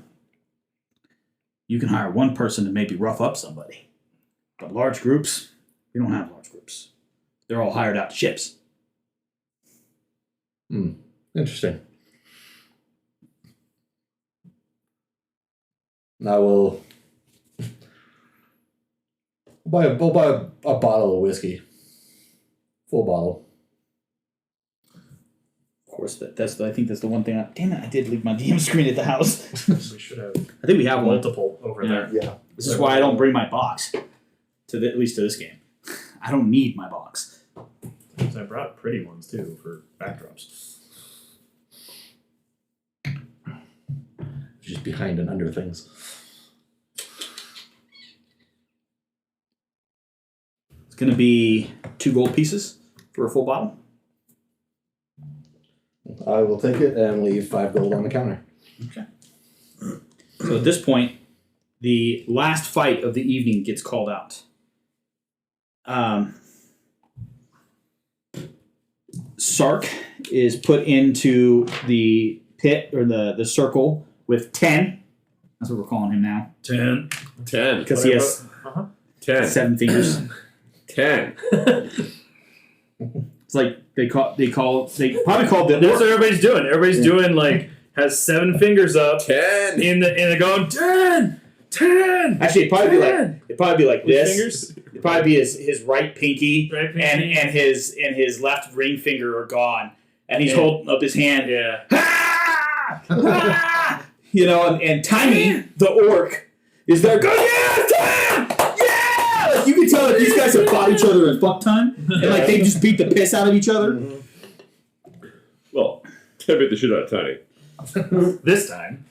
You can hire one person to maybe rough up somebody. But large groups, we don't have large groups. They're all hired out to ships. Interesting. I will buy a bottle of whiskey. Full bottle. Of course, I think that's the one thing. Damn it, I did leave my DM screen at the house. We should have I think we have one. multiple over there. Yeah. This is why I don't bring my box. At least to this game. I don't need my box. I brought pretty ones too for backdrops. Just behind and under things. It's going to be 2 gold pieces for a full bottle. I will take it and leave 5 gold on the counter. Okay. So at this point, the last fight of the evening gets called out. Sark is put into the pit or the circle with 10. That's what we're calling him now. 10. 10. Because he has 10. 7 fingers. 10. It's like they probably called the That's what everybody's doing. Everybody's doing like has 7 fingers up 10. in the going 10. 10. Actually, it'd probably be like With this. fingers? It'd probably be his right pinky, Right pinky. and his left ring finger are gone, and he's Yeah. holding up his hand. Yeah. Ah! Ah! And Tiny, the orc, is there going, yeah, Tim! Yeah! Like, you can tell that these guys have fought each other in fuck time, and like they just beat the piss out of each other. Well, I bit the shit out of Tiny. This time,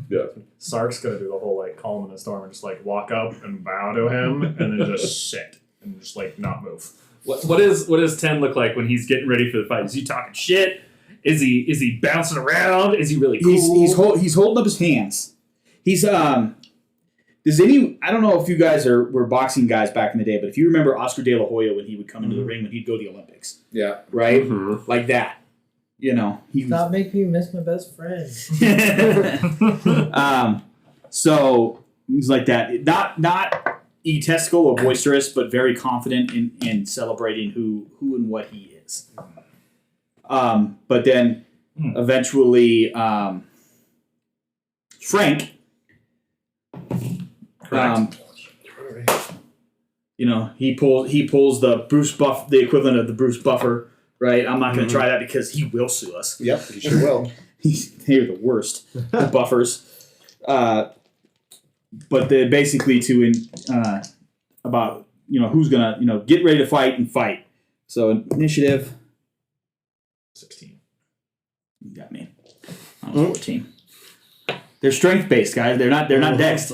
Yeah. Sark's gonna do the whole like calm in the storm and just like walk up and bow to him and then just sit and just like not move. What does 10 look like when he's getting ready for the fight? Is he talking shit? Is he bouncing around? Is he really cool? He's holding up his hands. He's I don't know if you guys were boxing guys back in the day, but if you remember Oscar De La Hoya when he would come into the ring when he'd go to the Olympics, Yeah. right? Mm-hmm. Like that. He Stop making me miss my best friend. So he's like that. Not egotistical or boisterous, but very confident in celebrating who and what he is. But then eventually Frank, he pulls the equivalent of the Bruce Buffer, right? I'm not going to try that because he will sue us. Yep, you sure will. They're the worst, the buffers. But they're basically about who's gonna get ready to fight and fight. So initiative 16. You got me. I was 14. They're strength based, guys. They're not dex.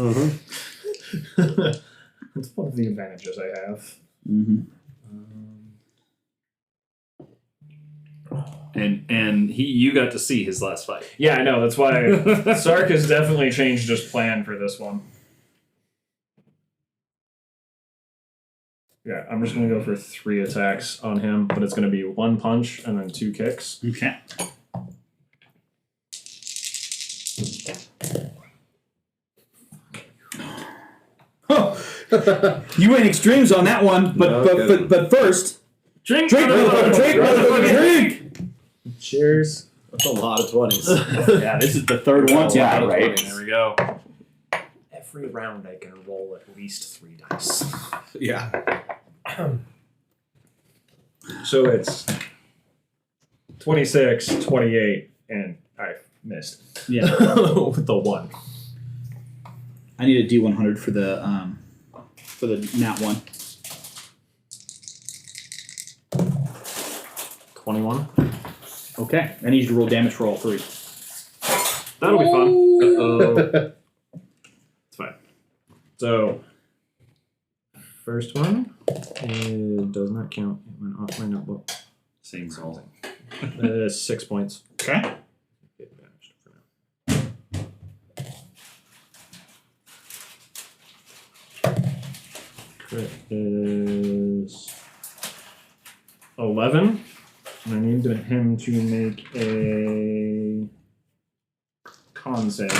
It's one of the advantages I have. Mm-hmm. And you got to see his last fight. Yeah, I know. That's why Sark has definitely changed his plan for this one. Yeah, I'm just gonna go for 3 attacks on him, but it's gonna be 1 punch and then 2 kicks. Okay. Oh, you went extremes on that one, but first, Drink, drink. Cheers. That's a lot of 20s. Yeah, this is the third one. Yeah, right. There we go. Every round I can roll at least 3 dice. Yeah. So it's 26, 28, and I missed. Yeah. With the 1. I need a D100 for the nat one. 21. Okay. I need you to roll damage for all 3. That'll be fun. Uh-oh. It's fine. So, first one, it does not count. It went off my notebook. Same result. 6 points. Okay. Get banished for now. Crit is 11. And I need him to make a con save.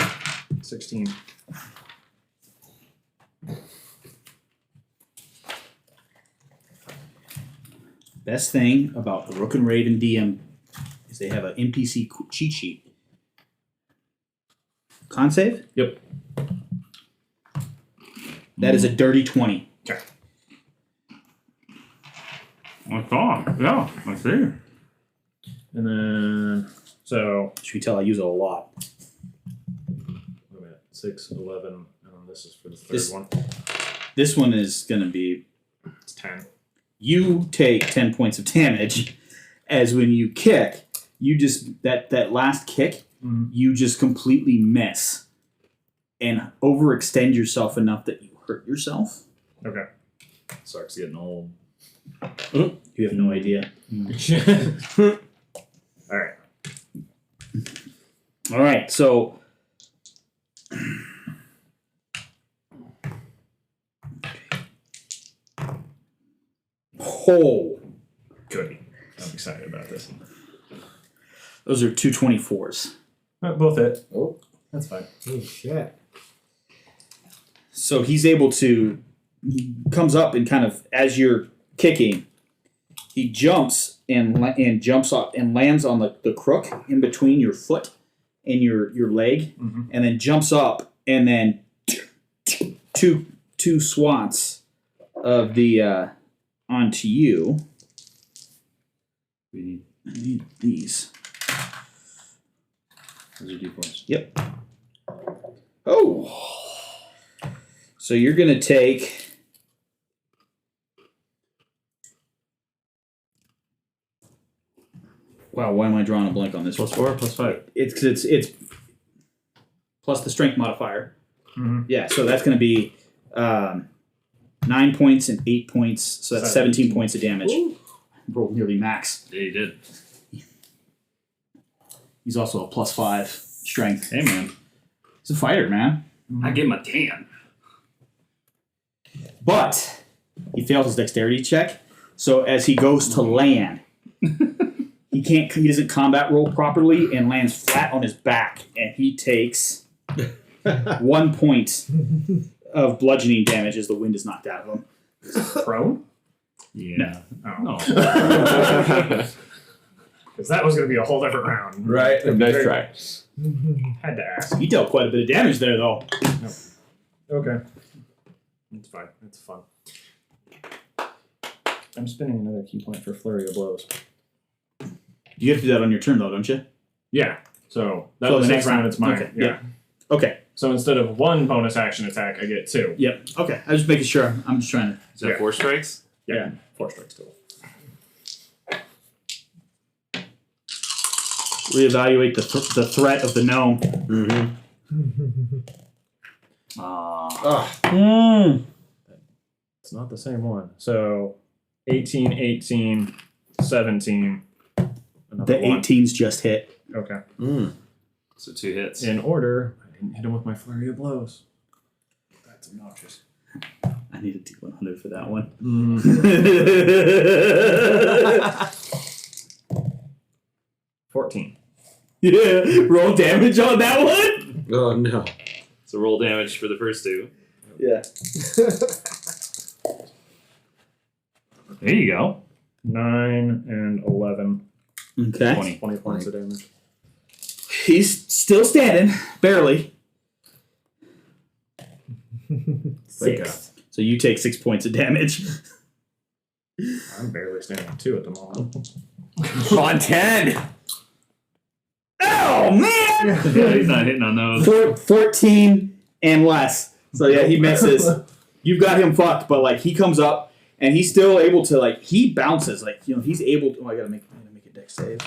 16. Best thing about the Rook and Raven DM is they have an NPC cheat sheet. Con save? Yep. That is a dirty 20. Okay. I thought. Yeah, I see. And then, so, Should we tell I use it a lot? wait a minute, 6, 11, and then this is for the third This- one. This one is going to be... It's 10. You take 10 points of damage, as when you kick, you just... That last kick, you just completely miss and overextend yourself enough that you hurt yourself. Okay. Sucks getting old. You have no idea. Alright. All right, so... Oh, Goody. I'm excited about this. those are 2 24s. Both hit. Oh. That's fine. Oh shit. So he's able to... He comes up and kind of, as you're kicking, he jumps and jumps up and lands on the crook in between your foot and your leg, and then jumps up and then two swats of the onto you. I need these. Those are D4s. Yep. Oh. So you're gonna take. Wow, why am I drawing a blank on this? +4, +5. It's plus the strength modifier. Mhm. Yeah, so that's going to be 9 points and 8 points, so that's 17 points of damage. Rolled nearly max. Yeah, you did. He's also a +5 strength. Hey, man. He's a fighter, man. I get my tan. But he fails his dexterity check, so as he goes to land, he doesn't combat roll properly and lands flat on his back, and he takes 1 point of bludgeoning damage as the wind is knocked out of him. Prone? Yeah. Oh. No. Because that was going to be a whole different round. Right. Nice try. Had to ask. He dealt quite a bit of damage there, though. Okay. It's fine. It's fun. I'm spending another key point for Flurry of Blows. You have to do that on your turn, though, don't you? Yeah. So that So was the next round. It's mine. Okay, Yeah. Okay. So instead of 1 bonus action attack, I get 2. Yep. Okay. I was just making sure. I'm just trying to. Is that Yeah. 4 strikes? Yeah. 4 strikes total. Reevaluate the threat of the gnome. It's not the same one. So 18, 18, 17. Another The 1. 18s just hit. Okay. So 2 hits. In order, I didn't hit him with my Flurry of Blows. That's obnoxious. I I need a D100 for that one. 14. Yeah, roll damage on that one. Oh no. So roll damage for the first two. Yeah. There you go. 9 and 11. Okay. 20 points of damage. He's still standing, barely. 6. So you take 6 points of damage. I'm barely standing 2 at the moment. On 10. Oh man! Yeah, he's not hitting on those. 14 and less. So yeah, he misses. You've got him fucked, but like he comes up and he's still able to like he bounces like he's able to. Oh, I gotta make a dex save.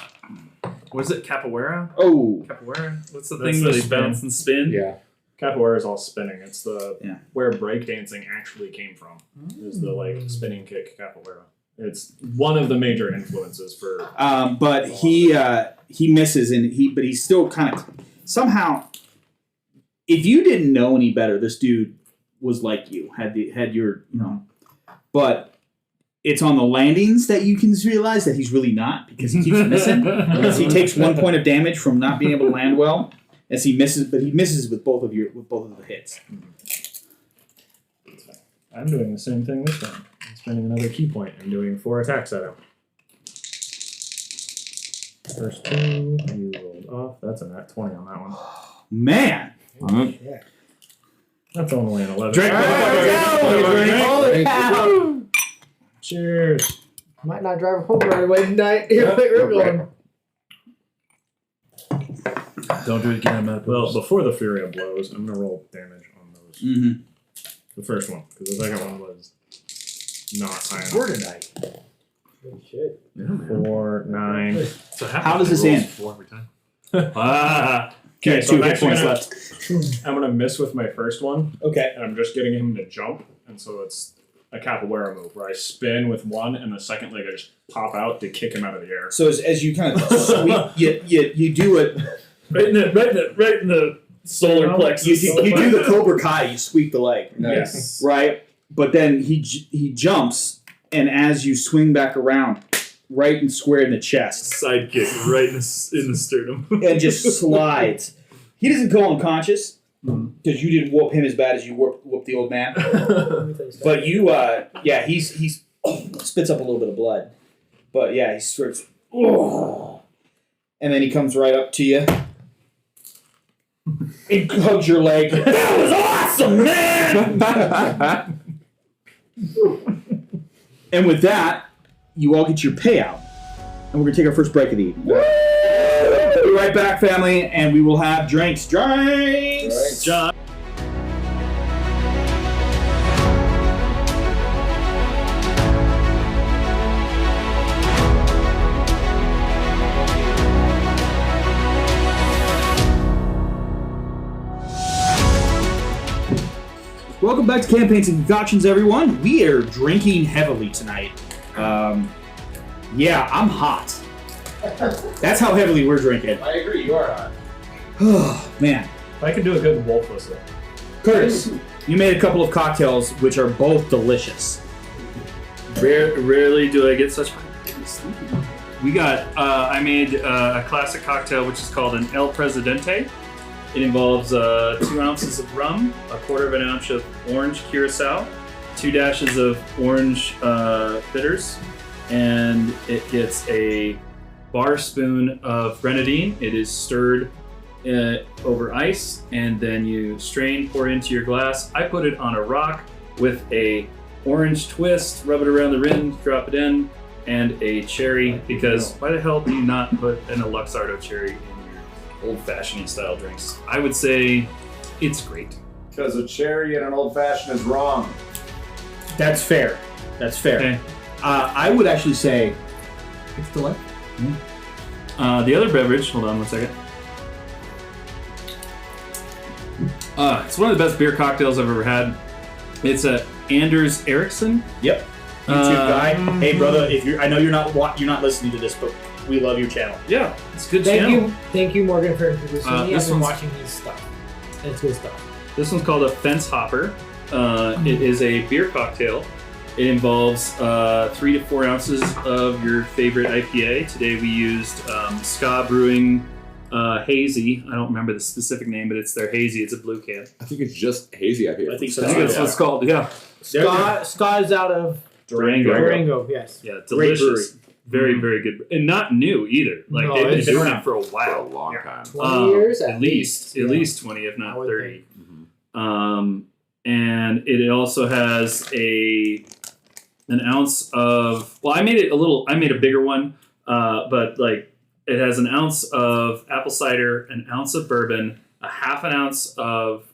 Was it capoeira? Oh, Capoeira? What's the That's thing where the they spin. bounce and spin? Yeah. Capoeira is all spinning. It's the Yeah. where breakdancing actually came from. Is the like spinning kick capoeira. It's one of the major influences for. but he misses and he's still kind of somehow. If you didn't know any better, this dude was like you had your but. It's on the landings that you can realize that he's really not because he keeps missing. Because he takes 1 point of damage from not being able to land well as he misses, but he misses with both of the hits. I'm doing the same thing this time. I'm spending another key point and doing 4 attacks at him. First 2, you rolled off. That's a nat 20 on that one. Man, That's only an 11. Drink. Holy cow! Cheers. Might not drive home right away tonight. We're going. Don't do it again. I'm not Well, before the Furia blows, I'm going to roll damage on those. Mm-hmm. The first one, because the second one was not high enough. Where did I? Good shit. 4, 9. So How does this end? 4 every time. Ah. Okay, so 2 I'm hit actually points gonna, left. I'm gonna miss with my first one, Okay. and I'm just getting him to jump, and so it's a capoeira move where I spin with one, and the second leg I just pop out to kick him out of the air. So as you kind of sweep, you do it. Right in the solar plexus. You do the Cobra Kai. You sweep the leg. Nice. Right, but then he jumps, and as you swing back around, right and square in the chest, Sidekick right in the sternum. and just slides. He doesn't go unconscious because you didn't whoop him as bad as you whooped the old man. But you, he's spits up a little bit of blood. But yeah, he starts, and then he comes right up to you. He hugs your leg. That was awesome, man! And with that, you all get your payout. And we're going to take our first break of the evening. We'll be right back, family, and we will have drinks. Drinks! John. Welcome back to Campaigns and Concoctions, everyone. We are drinking heavily tonight. Yeah, I'm hot. That's how heavily we're drinking. I agree. You are hot. Oh, man. If I could do a good wolf whistle. Curtis, you made a couple of cocktails which are both delicious. Rarely do I get such. We got. I made a classic cocktail which is called an El Presidente. It involves 2 ounces of rum, a quarter of an ounce of orange curacao, 2 dashes of orange bitters, and it gets a bar spoon of grenadine. It is stirred over ice, and then you strain, pour it into your glass. I put it on a rock with a orange twist, rub it around the rim, drop it in, and a cherry, because why the hell do you not put a Luxardo cherry in your old-fashioned style drinks? I would say it's great. Because a cherry in an old fashioned is wrong. That's fair. That's fair. Okay. I would actually say it's delightful. The other beverage, hold on one second. It's one of the best beer cocktails I've ever had. It's a Anders Ericsson. Yep. YouTube guy. Hey, brother, if I know you're not listening to this, but we love your channel. Yeah, it's a good channel. Thank you, Morgan, for introducing me. I've this been one's- watching his stuff. It's good stuff. This one's called a Fence Hopper. It is a beer cocktail. It involves 3 to 4 ounces of your favorite IPA. Today we used Ska Brewing Hazy. I don't remember the specific name, but it's their Hazy. It's a blue can. I think it's just hazy IPA. I think so. I think that's what it's called. Yeah. Ska is out of Durango. Durango, yes. Yeah, Great delicious. Very, very good. And not new either. Like, No, they've been it's doing around it for a For a while. long time. 20 years At least. At Yeah. least 20, if I not would 30. Mhm. And it also has an ounce of, well, I made a bigger one, but like it has an ounce of apple cider, an ounce of bourbon, a half an ounce of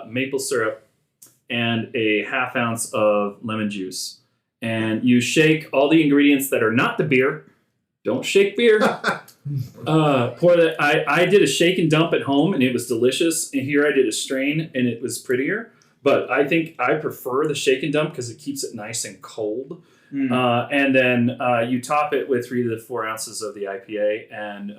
maple syrup, and a half ounce of lemon juice. And you shake all the ingredients that are not the beer. Don't shake beer. Pour that. I did a shake and dump at home, and it was delicious. And here I did a strain, and it was prettier. But I think I prefer the shake and dump because it keeps it nice and cold. And then you top it with 3 to 4 ounces of the IPA. And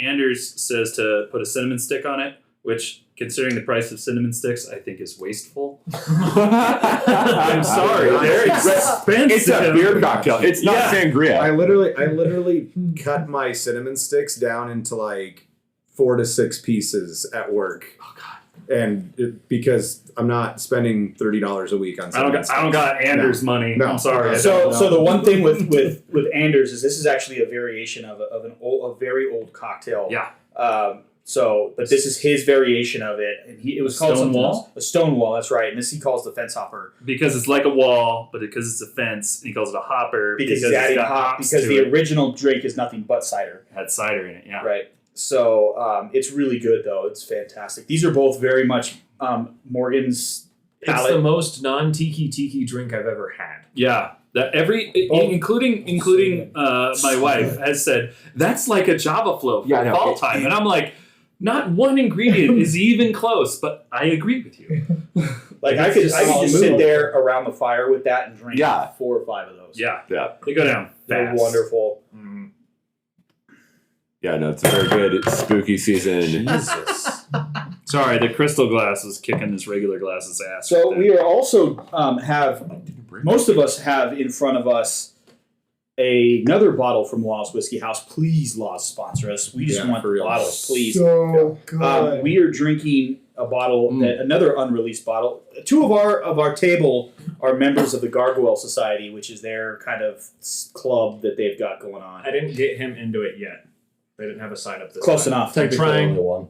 Anders says to put a cinnamon stick on it, which, considering the price of cinnamon sticks, I think is wasteful. I'm sorry, they're expensive. It's a beer cocktail. It's not sangria. I literally cut my cinnamon sticks down into like 4 to 6 pieces at work. Oh God. And because I'm not spending $30 a week on cinnamon sticks. I don't got Anders' money. No. I'm sorry. So the one thing with Anders is this is actually a variation of a very old cocktail. Yeah. But this is his variation of it, and it was called something Stonewall? else. A Stonewall. That's right. And this he calls the fence hopper Because it's like a wall, but because it's a fence, and he calls it a hopper because he's it's adding got hops to because the it. original drink is nothing but cider. It had cider in it. Yeah. Right. So it's really good though. It's fantastic. These are both very much Morgan's It's palate. the most non-tiki drink I've ever had. Yeah. That including my wife has said that's like a Java flow for Yeah, I know. fall time, and I'm like, not one ingredient is even close, but I agree with you. Like I It's could just just smooth. sit there around the fire with that and drink Yeah. 4 or 5 of those. Yeah, Yeah. they go down They're fast. wonderful. Yeah, no, it's a very good spooky season. Jesus. Sorry, the crystal glass was kicking this regular glass's ass. So right we are also most of us have in front of us another bottle from Law's Whiskey House. Please, Law, sponsor us. We just Yeah, want for real. bottles, please. So good. We are drinking a bottle, another unreleased bottle. 2 of our table are members of the Gargoyle Society, which is their kind of club that they've got going on. I didn't get him into it yet. They didn't have a sign up this Close time. enough. Technically trying. only one.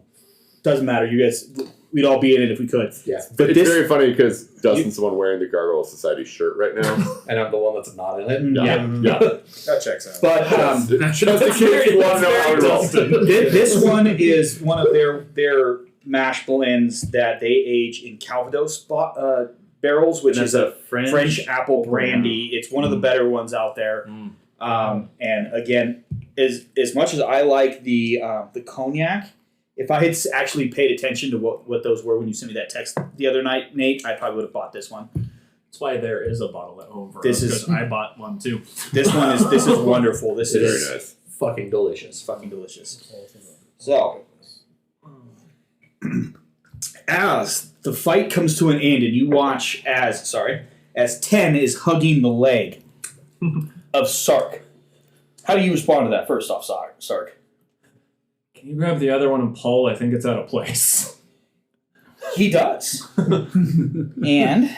Doesn't matter. You guys, we'd all be in it if we could. Yeah. But It's this, very funny because Dustin's the one wearing the Gargoyle Society shirt right now. And I'm the one that's not in it. Yeah. That checks out. but Just in case you want to know how it rolls. this one is one of their mash blends that they age in Calvados barrels, which is a French apple brandy. It's one of the better ones out there. And again, as much as I like the cognac, if I had actually paid attention to what those were when you sent me that text the other night, Nate, I probably would have bought this one. That's why there is a bottle at home for This us, is- because I bought one too. This is wonderful. This Very is nice. Fucking delicious. fucking delicious. So, as the fight comes to an end, and you watch as 10 is hugging the leg of Sark. How do you respond to that? First off, Sark. Can you grab the other one and pull? I think it's out of place. He does, and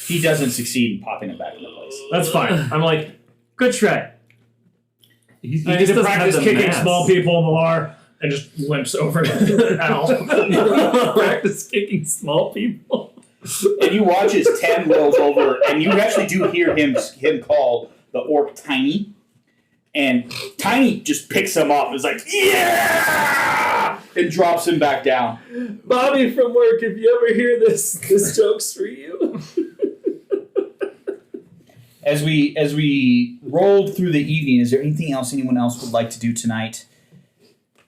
he doesn't succeed in popping it back into place. That's fine. I'm like, good try. He I need just to doesn't have practice the kicking mass. small people in the bar and just limps over to Al. Practice kicking small people. And you watch as 10 rolls over, and you actually do hear him call the orc Tiny. And Tiny just picks him up and is like, yeah! And drops him back down. Bobby from work, if you ever hear this joke's for you. As we rolled through the evening, is there anything else anyone else would like to do tonight,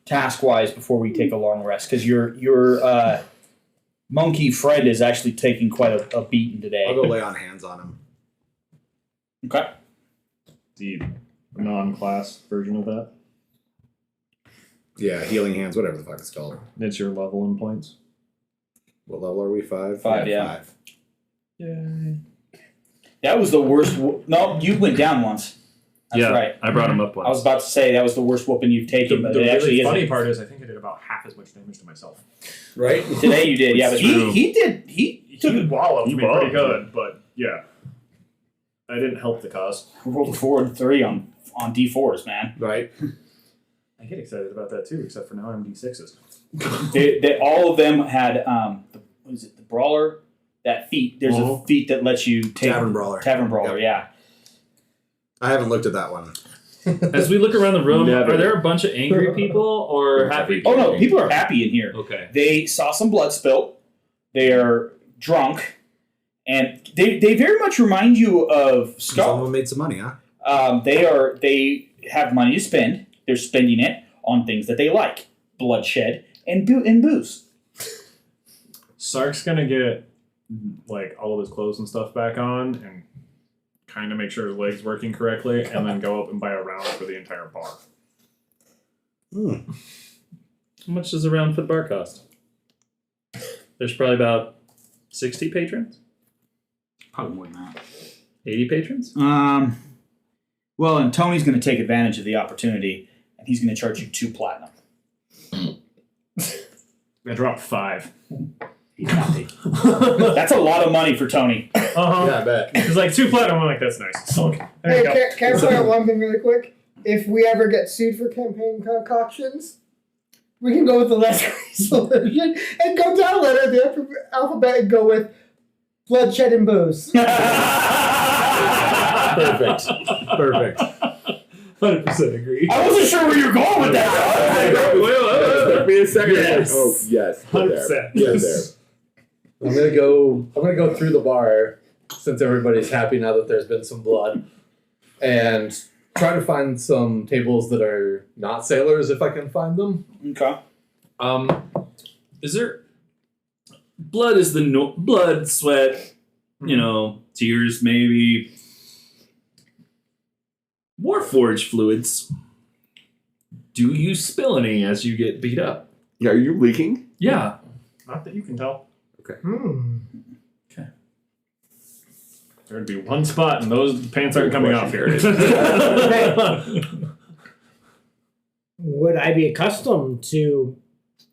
task-wise, before we take a long rest? Because your monkey friend is actually taking quite a beating today. I'll go lay on hands on him. Okay. The non-class version of that. Yeah, healing hands, whatever the fuck it's called. It's your level and points. What level are we? 5? 5, yeah. 5. Yay. That was the worst. No, you went down once. That's yeah, right. I brought him up once. I was about to say that was the worst whooping you've taken, but The it actually really funny isn't. part is I think I did about half as much damage to myself. Right? Today you did, yeah, but It's true. he did. He took He wallowed He me wallowed pretty good, but yeah. I didn't help the cause. rolled a 4 and 3 on D4s, man. Right? I get excited about that too, except for now I'm D6s. They all of them had what is it? The brawler. That feat. There's a feat that lets you take Tavern Brawler. Tavern Brawler, yeah. I haven't looked at that one. As we look around the room, Never. are there a bunch of angry people or happy? Oh no, people are happy in here. Okay. They saw some blood spilt. They are drunk, and they very much remind you of Skull. Someone made some money, huh? They have money to spend. They're spending it on things that they like: bloodshed and booze. Sark's gonna get like all of his clothes and stuff back on and kind of make sure his leg's working correctly, and then go up and buy a round for the entire bar. How much does a round for the bar cost? There's probably about 60 patrons? Probably more than that. 80 patrons? Well, and Tony's going to take advantage of the opportunity, and he's going to charge you 2 platinum. I dropped 5. He's not taking. That's a lot of money for Tony. Uh-huh. Yeah, I bet. It's like 2 platinum. I'm like, that's nice. So, there Hey, you go. can I point out one thing really quick? If we ever get sued for campaign concoctions, we can go with the less graceful version and go down letter of the alphabet and go with bloodshed and booze. Perfect. Perfect. 100% agree. I wasn't sure where you were going with that. Took me a second. Yes. Oh, yes. Get there. 100%. Get there. I'm gonna go through the bar since everybody's happy now that there's been some blood, and try to find some tables that are not sailors if I can find them. Okay. Is there blood? Is the blood, sweat, tears, maybe Warforged fluids? Do you spill any as you get beat up? Yeah, are you leaking? Yeah. Not that you can tell. Hmm. There'd be one spot, and those pants aren't coming off here. Would I be accustomed to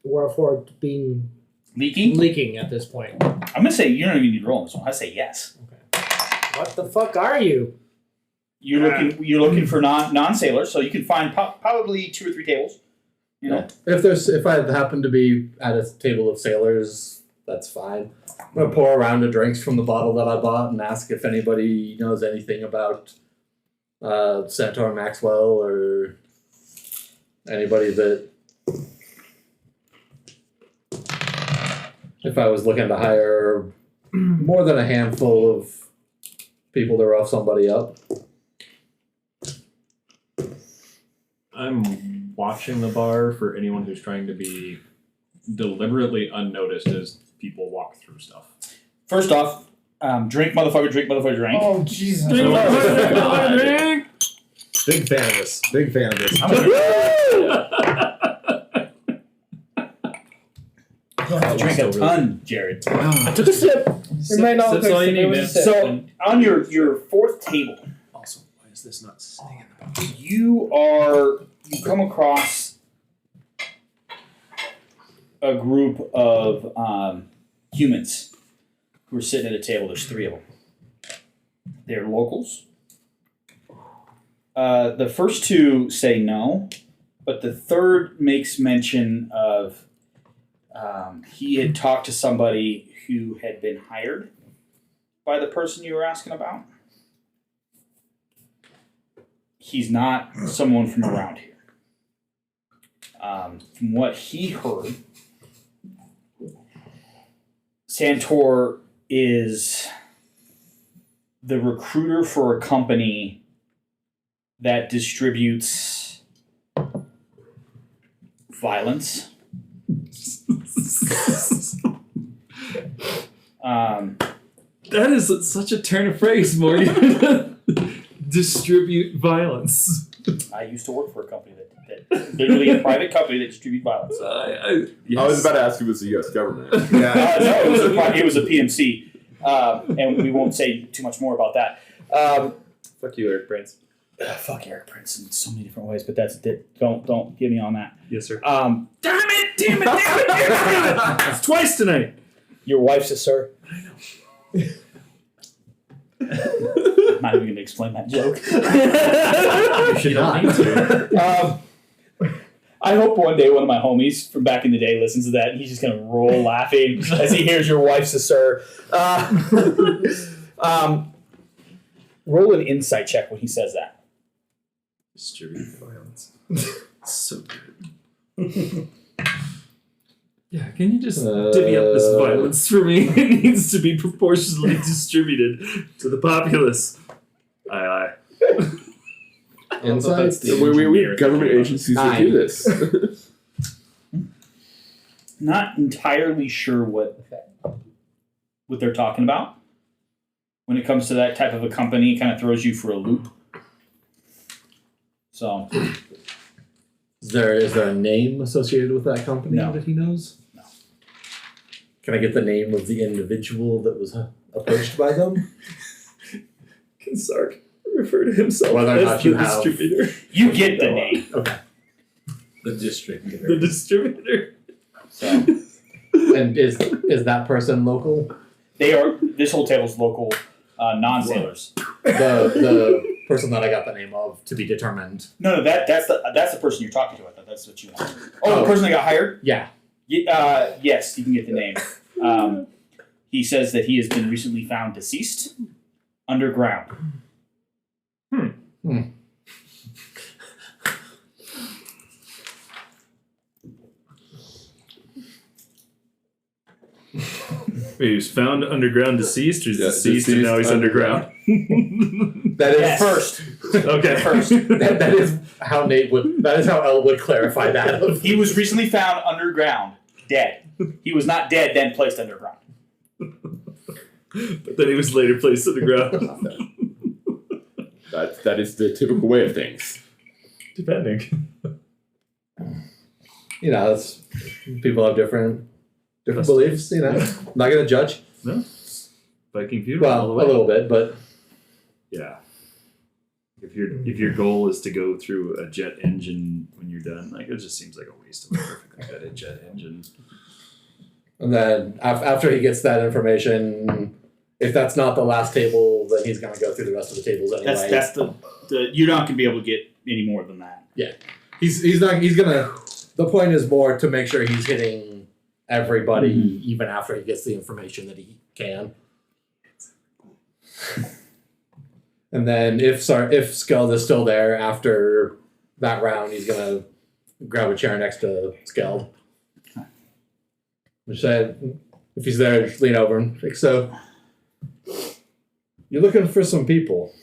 Warforged being Leaking? leaking at this point? I'm going to say you don't even need to roll on this one. I say yes. What the fuck are you? You're looking for non-sailors, so you can find probably 2 or 3 tables. You know? If I happen to be at a table of sailors, that's fine. I'm gonna pour a round of drinks from the bottle that I bought and ask if anybody knows anything about Centaur Maxwell or anybody that, if I was looking to hire more than a handful of people to rough somebody up. I'm watching the bar for anyone who's trying to be deliberately unnoticed as people walk through stuff. First off, drink, motherfucker, drink, motherfucker, drink. Oh, Jesus. Big fan of this. Big fan of this. You have to drink a ton, Jared. I took a sip. It might not Sip's taste all you it, need, it was man. a sip. So, on your 4th table, Also, why is this not sitting in the box? you come across a group of humans who are sitting at a table. There's 3 of them. They're locals. The first 2 say no, but the third makes mention of he had talked to somebody who had been hired by the person you were asking about. He's not someone from around here. From what he heard, Santor is the recruiter for a company that distributes violence. That is such a turn of phrase, Morgan. Distribute violence. I used to work for a company that Literally a private company that distributes violence. I was about to ask if it was the U.S. government. Yeah. No, it was a PMC, and we won't say too much more about that. Fuck you, Eric Prince. Fuck Eric Prince in so many different ways, but that's it. Don't get me on that. Yes, sir. Damn it! It's twice tonight. Your wife's a sir. I know. I'm not even going to explain that joke. You should not. I hope one day one of my homies from back in the day listens to that and he's just going to roll laughing as he hears your wife's a sir. Roll an insight check when he says that. Distribute violence. So good. Yeah, can you just divvy up this violence for me? It needs to be proportionally distributed to the populace. Aye. Insights? We government agencies that do this. Not entirely sure what they're talking about. When it comes to that type of a company, it kind of throws you for a loop. So, Is there a name associated with that company No. that he knows? No. Can I get the name of the individual that was approached by them? Can Sark refer to himself Whether or as not the you have- distributor? you get the name. Okay. The district. The distributor. So, And is that person local? they are. This whole table's local non-sailors. The person that I got the name of to be determined. No, that's the person you're talking to. I thought that's what you want. Oh, the person that got hired. Yeah. Yes, you can get the name. He says that he has been recently found deceased underground. He was found underground deceased, or is Yeah, deceased and now he's underground? That is Yes. first. Okay. First, That is how Elle would clarify that. he was recently found underground, dead. He was not dead, then placed underground. But then he was later placed underground. That is the typical way of things. Depending. That's people have different beliefs. I'm not gonna judge. No. Viking funeral all Well, the a way. little bit, but Yeah. If your goal is to go through a jet engine when you're done, it just seems like a waste of a perfectly gutted jet engine. and then after he gets that information, if that's not the last table, then he's gonna go through the rest of the tables anyway. That's the you're not gonna be able to get any more than that. He's gonna. The point is more to make sure he's hitting everybody, even after he gets the information that he can. And then if Skeld is still there after that round, he's gonna grab a chair next to Skeld. Which said, if he's there, just lean over and like, so you're looking for some people.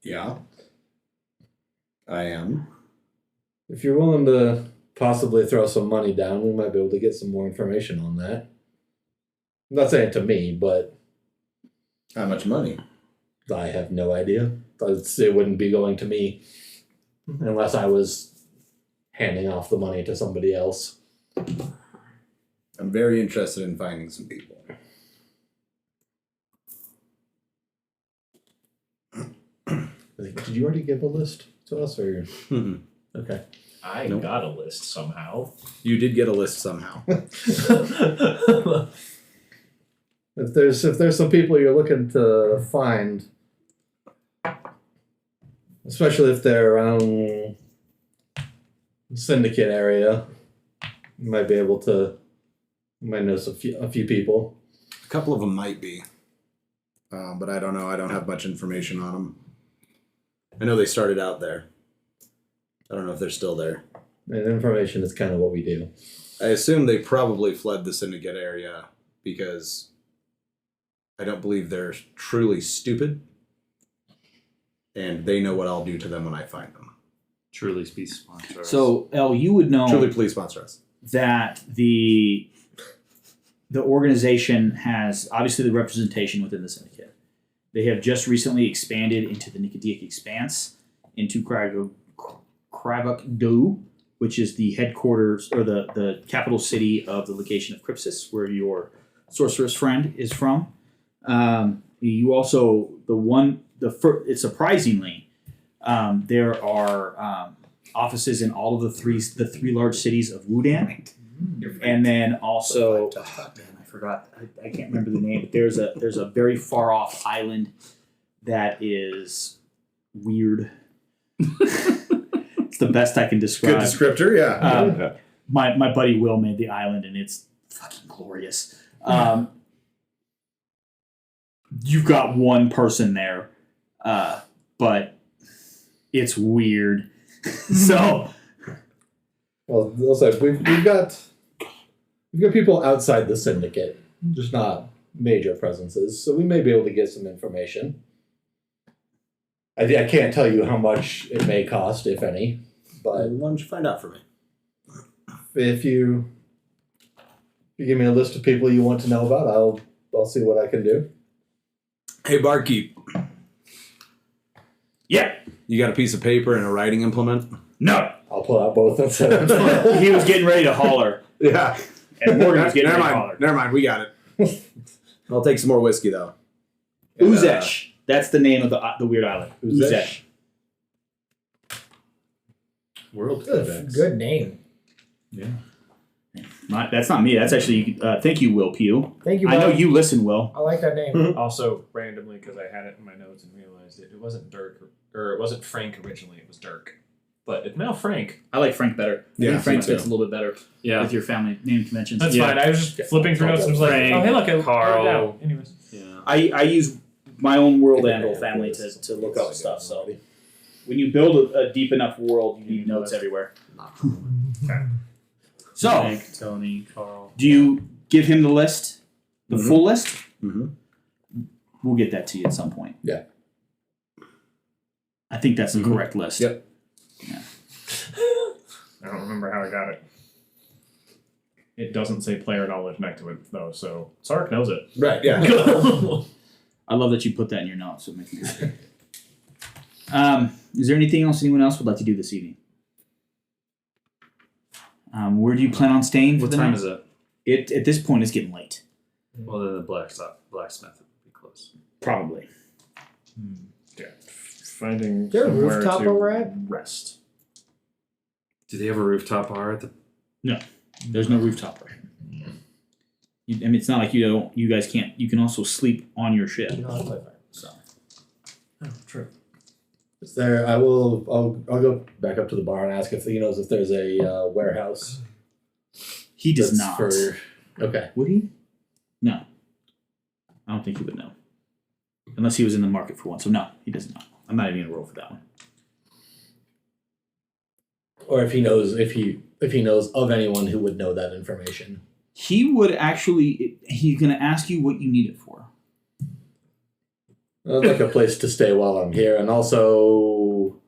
Yeah. I am. If you're willing to possibly throw some money down, we might be able to get some more information on that. I'm not saying to me, but How much money? I have no idea. It wouldn't be going to me unless I was handing off the money to somebody else. I'm very interested in finding some people. Did you already give a list to us, or Mhm. okay? I Nope. got a list somehow. You did get a list somehow. If there's some people you're looking to find, especially if they're around Syndicate area, you might be able to. You might know a few people. A couple of them might be. But I don't know. I don't have much information on them. I know they started out there. I don't know if they're still there. And information is kind of what we do. I assume they probably fled the Syndicate area because I don't believe they're truly stupid. And they know what I'll do to them when I find them. Truly speaks sponsor us. So, El, you would know Truly, please sponsor us. that the organization has obviously the representation within the syndicate. They have just recently expanded into the Nicodic Expanse into Kravok-Do, which is the headquarters or the capital city of the legation of Crypsis, where your sorceress friend is from. You also surprisingly, there are offices in all of the three large cities of Wudan, and then also I forgot. I can't remember the name. But there's a very far off island that is weird. It's the best I can describe. Good descriptor, yeah. My buddy Will made the island, and it's fucking glorious. You've got one person there, but it's weird. So, Well, also we've got people outside the syndicate, just not major presences, so we may be able to get some information. I can't tell you how much it may cost, if any, but Why don't you find out for me? if you give me a list of people you want to know about, I'll see what I can do. Hey, barkeep, yeah, you got a piece of paper and a writing implement? no, I'll pull out both and send them. he was getting ready to holler, Yeah. and Morgan was getting Never ready to mind. holler. Never mind. We got it. I'll take some more whiskey though. Uzesh. That's the name of the weird island. Uzesh. Uzesh. World Good name. That's not me. That's actually. Thank you, Will Pugh. Thank you, I know bud. you listen, Will. I like that name. Also, randomly, because I had it in my notes and realized it wasn't Dirk, or it wasn't Frank originally, it was Dirk. But it's now Frank. I like Frank better. I Yeah, think Frank me too. fits a little bit better with your family name conventions. That's fine. I was just flipping through notes and was like, Frank, oh, hey, look, I Carl. wrote it down. Anyways. Yeah. I use my own world anvil family to look up stuff. So when you build a deep enough world, you need notes everywhere. So, Frank, Tony, Carl. do you give him the list, the full list? Mm-hmm. We'll get that to you at some point. Yeah. I think that's the correct list. Yep. I don't remember how I got it. It doesn't say player knowledge next to it, though, so Sark knows it. Right. Yeah. I love that you put that in your notes. It makes me happy. Is there anything else anyone else would like to do this evening? Where do you plan on staying for What the time night? is it? It at this point it's getting late. Well, then the blacksmith would be close. Probably. Yeah. Finding there a somewhere rooftop to where we're at? rest. Do they have a rooftop bar at the? There's no rooftop right. I mean, it's not like you guys can't. You can also sleep on your ship. You know how to play fire. So Oh, true. Is there? I'll go back up to the bar and ask if he knows if there's a warehouse. he does that's not. Okay. Would he? No. I don't think he would know. Unless he was in the market for one. So no, he does not. I'm not even gonna roll for that one. Or if he knows if he knows of anyone who would know that information. He would actually. He's gonna ask you what you need it for. I'd like a place to stay while I'm here, and also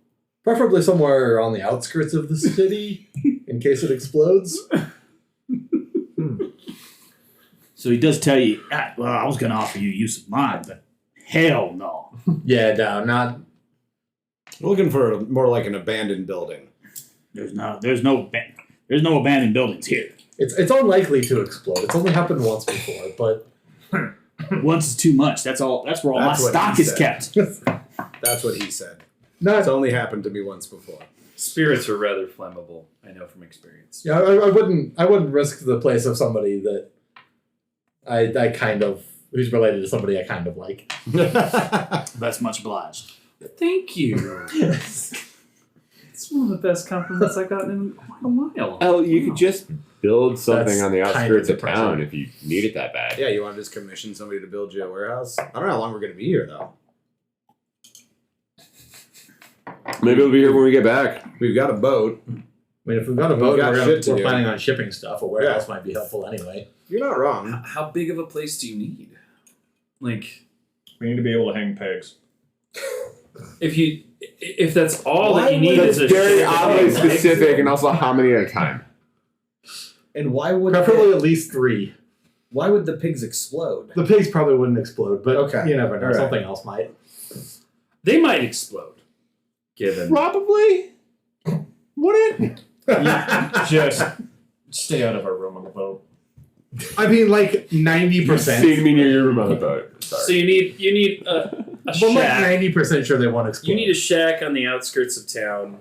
preferably somewhere on the outskirts of the city in case it explodes. So he does tell you. Well, I was gonna offer you use of mine, but hell no. Yeah, no, not. Looking for more like an abandoned building. There's no abandoned buildings here. It's unlikely to explode. It's only happened once before, but Once is too much. That's all. That's where all That's my what stock he is said. kept. That's what he said. not. It's only happened to me once before. Spirits are rather flammable. I know from experience. Yeah, I wouldn't risk the place of somebody that I kind of who's related to somebody I kind of like. That's much obliged. Thank you. It's one of the best compliments I've gotten in quite a while. Oh, you could just build something That's on the kind of outskirts of depressing. town if you need it that bad. Yeah, you want to just commission somebody to build you a warehouse? I don't know how long we're going to be here, though. Maybe it'll be here when we get back. We've got a boat. I mean, if we've got a We've boat, got and shit to we're do. planning on shipping stuff. A warehouse might be helpful anyway. You're not wrong. How big of a place do you need? Like, We need to be able to hang pegs. if that's all that you need That's is a very ship oddly that can specific, and also how many at a time. And why would Preferably at least 3. why would the pigs explode? The pigs probably wouldn't explode, but Okay. you never know. All right. Something else might. They might explode. Given Probably. Wouldn't. Just stay out of our room on the boat. I mean, like You 90%. see me near your room on the boat. So Sorry. you need a I'm like shack. 90% sure they won't explode. You need a shack on the outskirts of town.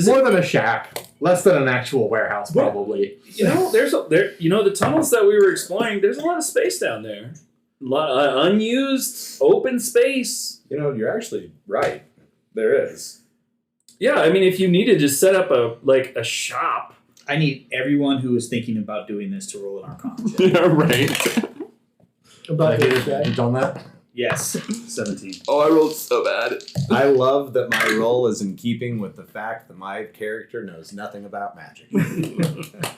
More than a shack. Less than an actual warehouse, What? probably. The tunnels that we were exploring. There's a lot of space down there. A lot of unused open space. You know, you're actually right. There is. Yeah, I mean, if you needed to set up a shop. I need everyone who is thinking about doing this to roll an Arcana check. Yeah, right. About Have this guy. you done that? Yes. 17. Oh, I rolled so bad. I love that my role is in keeping with the fact that my character knows nothing about magic.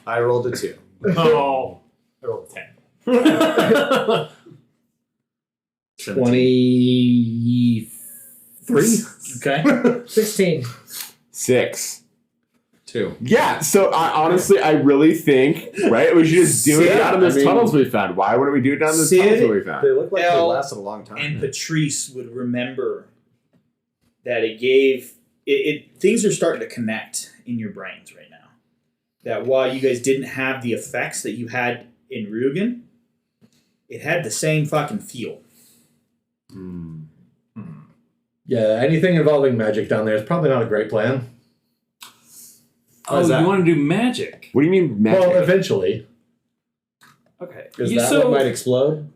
I rolled a 2. Oh, I rolled a 10. 23? Okay. 16. 6. 2. Yeah, so I really think, right, we should just do it Yeah, down in those I mean- tunnels we found. Why wouldn't we do it down in those Sid, tunnels that we found? They look like they Elle lasted a long time. And Patrice would remember that things are starting to connect in your brains right now. That while you guys didn't have the effects that you had in Rugen, it had the same fucking feel. Yeah, anything involving magic down there is probably not a great plan. Oh, you want to do magic? What do you mean magic? Well, eventually. Okay. Is that what might explode?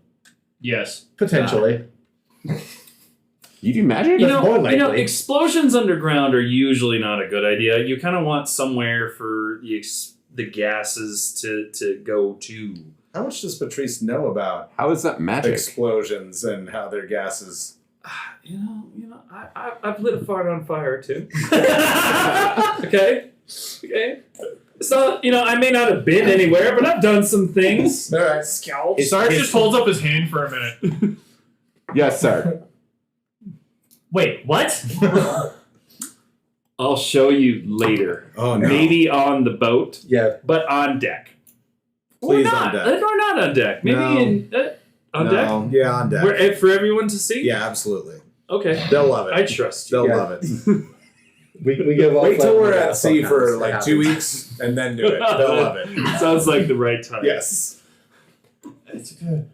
Yes. Potentially. You do magic? You That's more know, likely. explosions underground are usually not a good idea. You kind of want somewhere for the gases to go to. How much does Patrice know about How is that magic? explosions and how their gases? I've lit a fart on fire too. Okay. It's not, I may not have been anywhere, but I've done some things. All right. Scalps. Sarge just holds up his hand for a minute. Yes, sir. Wait, what? I'll show you later. Oh no! Maybe on the boat, Yeah. but on deck. Please or not. on deck. Or not on deck. Maybe No. on deck. No. Yeah, on deck. For everyone to see? Yeah, absolutely. Okay. They'll love it. I trust you. They'll Yeah. love it. We give all Wait till fun we're to at that sea fuck for house. It like happens. 2 weeks and then do it. They'll love it. Sounds like the right time. Yes.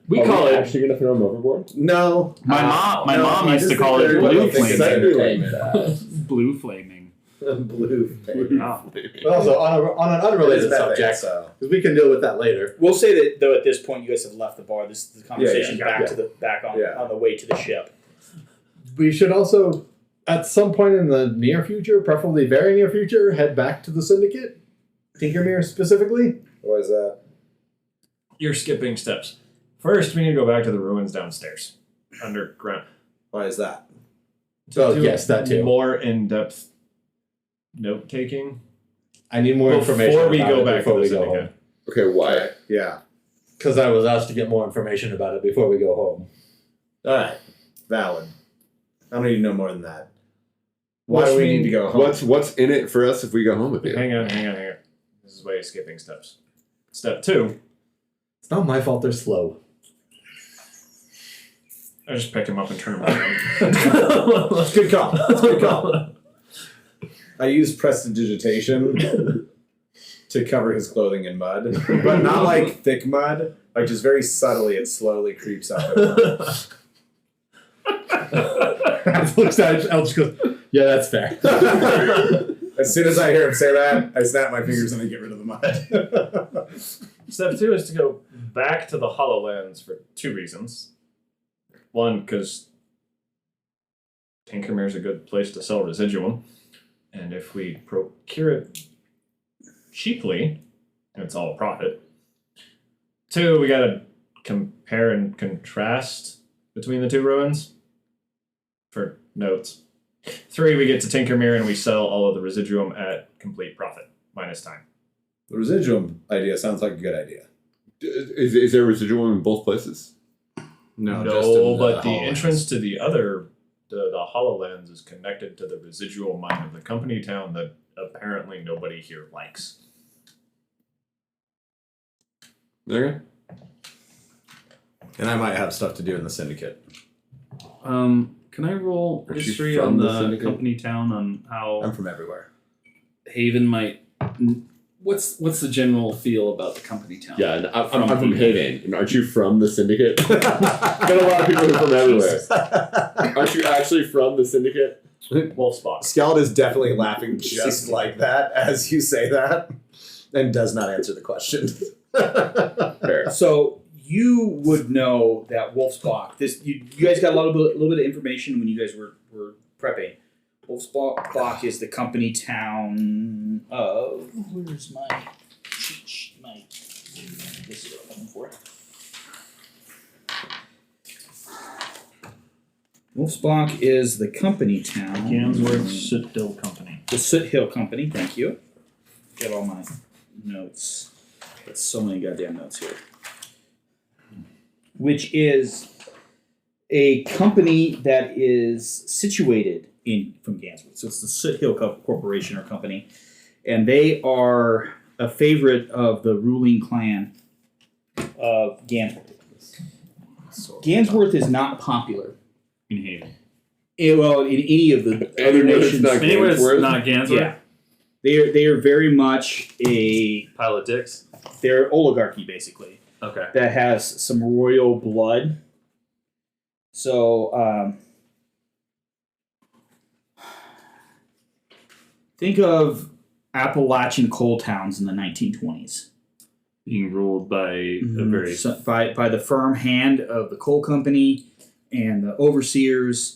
We call it. actually going to throw him overboard? No. My mom I used to just call think it they're blue like flaming. entertainment. Blue flaming. Blue. Oh. But also, on an unrelated It's methane, subject, so. because we can deal with that later. We'll say that though at this point you guys have left the bar. This is the conversation yeah, back on Yeah. on the way to the ship. We should also, at some point in the near future, preferably very near future, head back to the Syndicate. Tinkermere specifically. Why is that? You're skipping steps. First, we need to go back to the ruins downstairs, underground. Why is that? Oh, Do yes, that too. More in-depth note taking I need more information before we about go it back before to we the go syndicate. home. Okay, why? Yeah. Because I was asked to get more information about it before we go home. All right. Valid. I don't need to know more than that. Why do we need to go home? What's in it for us if we go home with you? Hang on. This is why you're skipping steps. Step 2. It's not my fault they're slow. I just pick him up and turn him around. Good call. Good call. I use prestidigitation to cover his clothing in mud, but not like thick mud. Like just very subtly, it slowly creeps up. Looks at it, Elch goes, yeah, that's fair. As soon as I hear him say that, I snap my fingers and I get rid of the mud. Step 2 is to go back to the HoloLens for 2 reasons. One, because Tinkermere is a good place to sell residuum, and if we procure it cheaply, it's all profit. 2, we gotta compare and contrast between the 2 ruins for notes. 3, we get to Tinkermere and we sell all of the residuum at complete profit, minus time. The residuum idea sounds like a good idea. Is there residual in both places? No, But the entrance to the HoloLens is connected to the residual mine of the company town that apparently nobody here likes. Okay. And I might have stuff to do in the syndicate. Can I roll Are you history from on the the syndicate? company town on how I'm from everywhere. Haven might. What's the general feel about the company town? Yeah, and I'm from Haven. And aren't you from the Syndicate? Got a lot of people who are from everywhere. Aren't you actually from the Syndicate? Wolfsbach. Scout is definitely laughing just like that as you say that, and does not answer the question. Fair. So you would know that Wolfsbach. You guys got a little bit of information when you guys were prepping. Wolfsbach is the company town of. Where's my this is what I'm looking for. Wolfsbach is the company town. Gansworth Soot Hill Company. The Soot Hill Company. Thank you. Get all my notes. That's so many goddamn notes here. Which is a company that is situated from Gansworth. So it's the Soot Hill Corporation or company. And they are a favorite of the ruling clan of Gansworth. Gansworth is not popular. In Haven. In any of the other Anywhere that's nations. not Anywhere it's Gansworth? not Gansworth. Yeah. They are very much Pile of dicks. they're oligarchy basically. Okay. That has some royal blood. So think of Appalachian coal towns in the 1920s. Being ruled by a very. So, by the firm hand of the coal company and the overseers.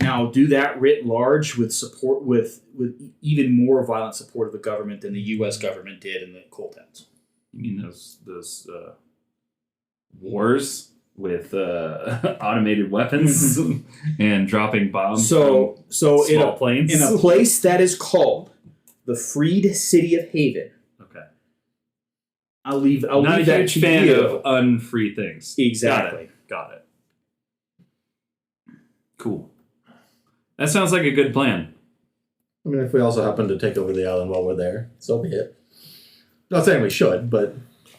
Now do that writ large with support with even more violent support of the government than the U.S. government did in the coal towns. You mean those wars with automated weapons and dropping bombs? So from in small planes. in a place that is called the Freed City of Haven. Okay. I'll leave Not a that huge to fan you. of unfree things. Exactly. Got it. Cool. That sounds like a good plan. I mean, if we also happen to take over the island while we're there, so be it. Not saying we should, but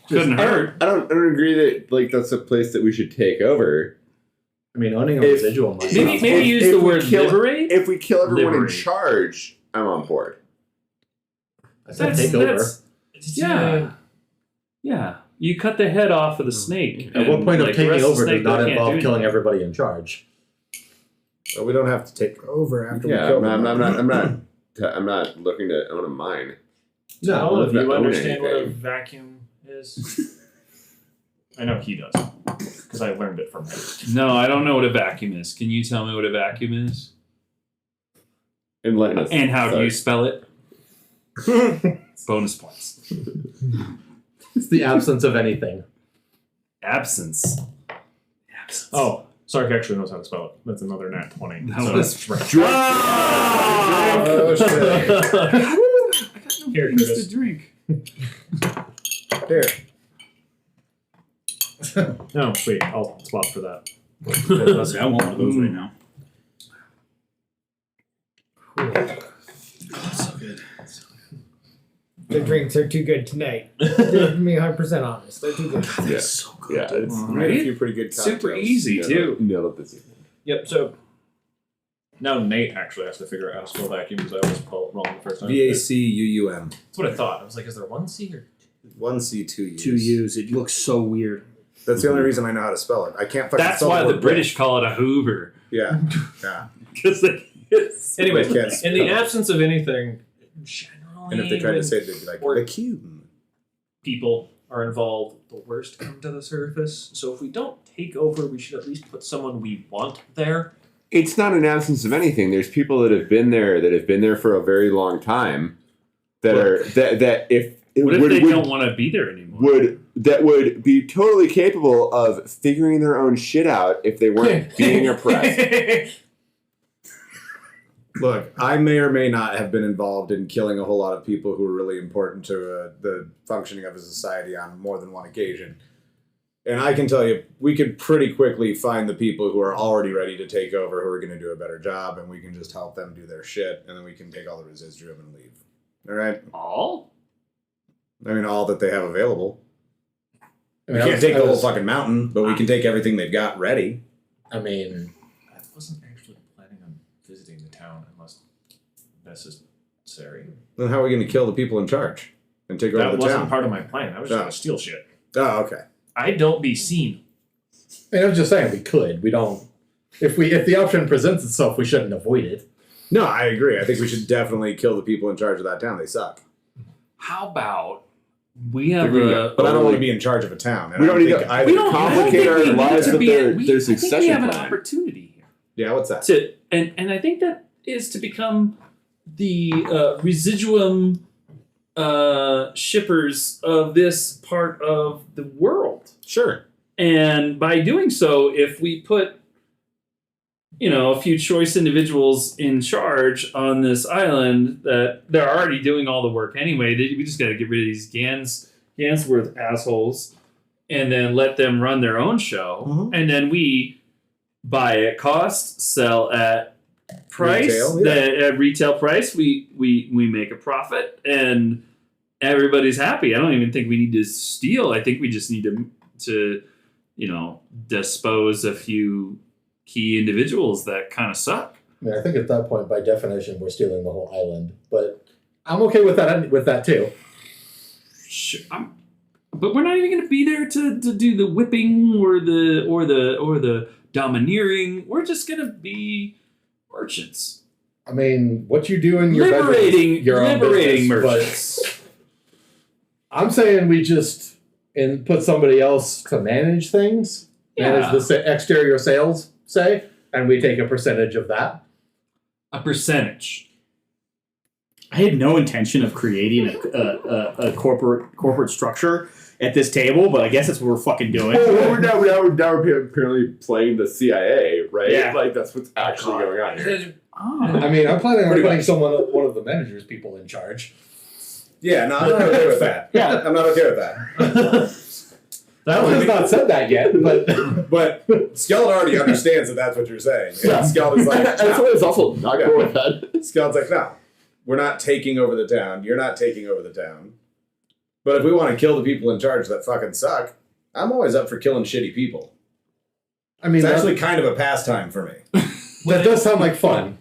Couldn't hurt. I don't agree that that's a place that we should take over. I mean, owning a If- residual might. Maybe If- use if the we word kill- liberate. If we kill everyone Liberate. in charge, I'm on board. I said take over. Yeah. Yeah. You cut the head off of the snake. At what and, point of the taking rest of over the snake does not can't involve do killing anything. everybody in charge? Well, we don't have to take over after we Yeah, kill I'm them. not looking to own a mine. Do all of not you own understand what a anything. vacuum is? I know he does, because I learned it from him. No, I don't know what a vacuum is. Can you tell me what a vacuum is? Enlighten us. And how do Sorry. you spell it? Bonus points. It's the absence of anything. Absence. Oh, Sark actually knows how to spell it. That's another nat 20. That So- was right. Oh, shit. Here, Curtis. drink. Here. No, wait, I'll swap for that. I want one of those right now. So good. The drinks are too good tonight. To be 100% honest, they're too good. Yeah. So good. Yeah, it's We had a few pretty good cocktails. Super easy, too. Nailed it this evening. Yep, so now Nate actually has to figure out how to spell vacuum because I always spell it wrong the first time. VACUUM. That's what I thought. I was like, is there one C or 1C, 2 U's. 2 U's. It looks so weird. That's the only reason I know how to spell it. I can't fucking That's spell why the the word British call it a Hoover. Yeah. Yeah. Because it's Anyway, They can't in the spell. absence of anything, generally, And if they tried to when say it, they'd be like, or- vacuum. people are involved, the worst come to the surface. So if we don't take over, we should at least put someone we want there. It's not an absence of anything. There's people that have been there for a very long time that are that if what if would, they would, don't want to be there anymore? would be totally capable of figuring their own shit out if they weren't being oppressed. Look, I may or may not have been involved in killing a whole lot of people who are really important to the functioning of a society on more than one occasion. And I can tell you, we could pretty quickly find the people who are already ready to take over, who are going to do a better job, and we can just help them do their shit, and then we can take all the residuum and leave. All right? All? I mean, all that they have available. I We mean, can't take the whole fucking mountain, but we can take everything they've got ready. I mean, I wasn't actually planning on visiting the town unless this is necessary. Then how are we going to kill the people in charge and take over That the wasn't town? part of my plan. I was just Oh. going to steal shit. Oh, okay. I don't be seen. I mean, I'm just saying we could. We don't. If the option presents itself, we shouldn't avoid it. No, I agree. I think we should definitely kill the people in charge of that town. They suck. How about we have But I don't want to be in charge of a town. And We I don't need think to either- we don't complicate our lives with their I think succession we have an plan. opportunity here. Yeah, what's that? And I think that is to become the residuum shippers of this part of the world. Sure. And by doing so, if we put, a few choice individuals in charge on this island that they're already doing all the work anyway, we just got to get rid of these Gansworth assholes and then let them run their own show. Mhm. And then we buy at cost, sell at price, Retail, yeah. at retail price. We make a profit and everybody's happy. I don't even think we need to steal. I think we just need to dispose a few key individuals that kind of suck. I mean, I think at that point, by definition, we're stealing the whole island. But I'm okay with that too. Sure, but we're not even going to be there to do the whipping or the domineering. We're just going to be merchants. I mean, what you do in your bedroom is your own liberating business, merchants. but I'm saying we just put somebody else to manage things, manage the exterior sales, say, and we take a percentage of that. A percentage. I had no intention of creating a corporate structure at this table, but I guess that's what we're fucking doing. Now we're apparently playing the CIA, right? Yeah. Like that's what's actually going on here. I mean, I'm planning on Pretty putting much. one of the managers' people in charge. Yeah, no, I'm not okay with that. Yeah. I'm not okay with that. That one's not said that yet, but But Skeleton already understands that that's what you're saying. Yeah. And Skeleton's like, That's no. what it's also not cool with that. Skeleton's like, no, we're not taking over the town. You're not taking over the town. But if we want to kill the people in charge that fucking suck, I'm always up for killing shitty people. I mean, It's actually kind of a pastime for me. that does sound like fun.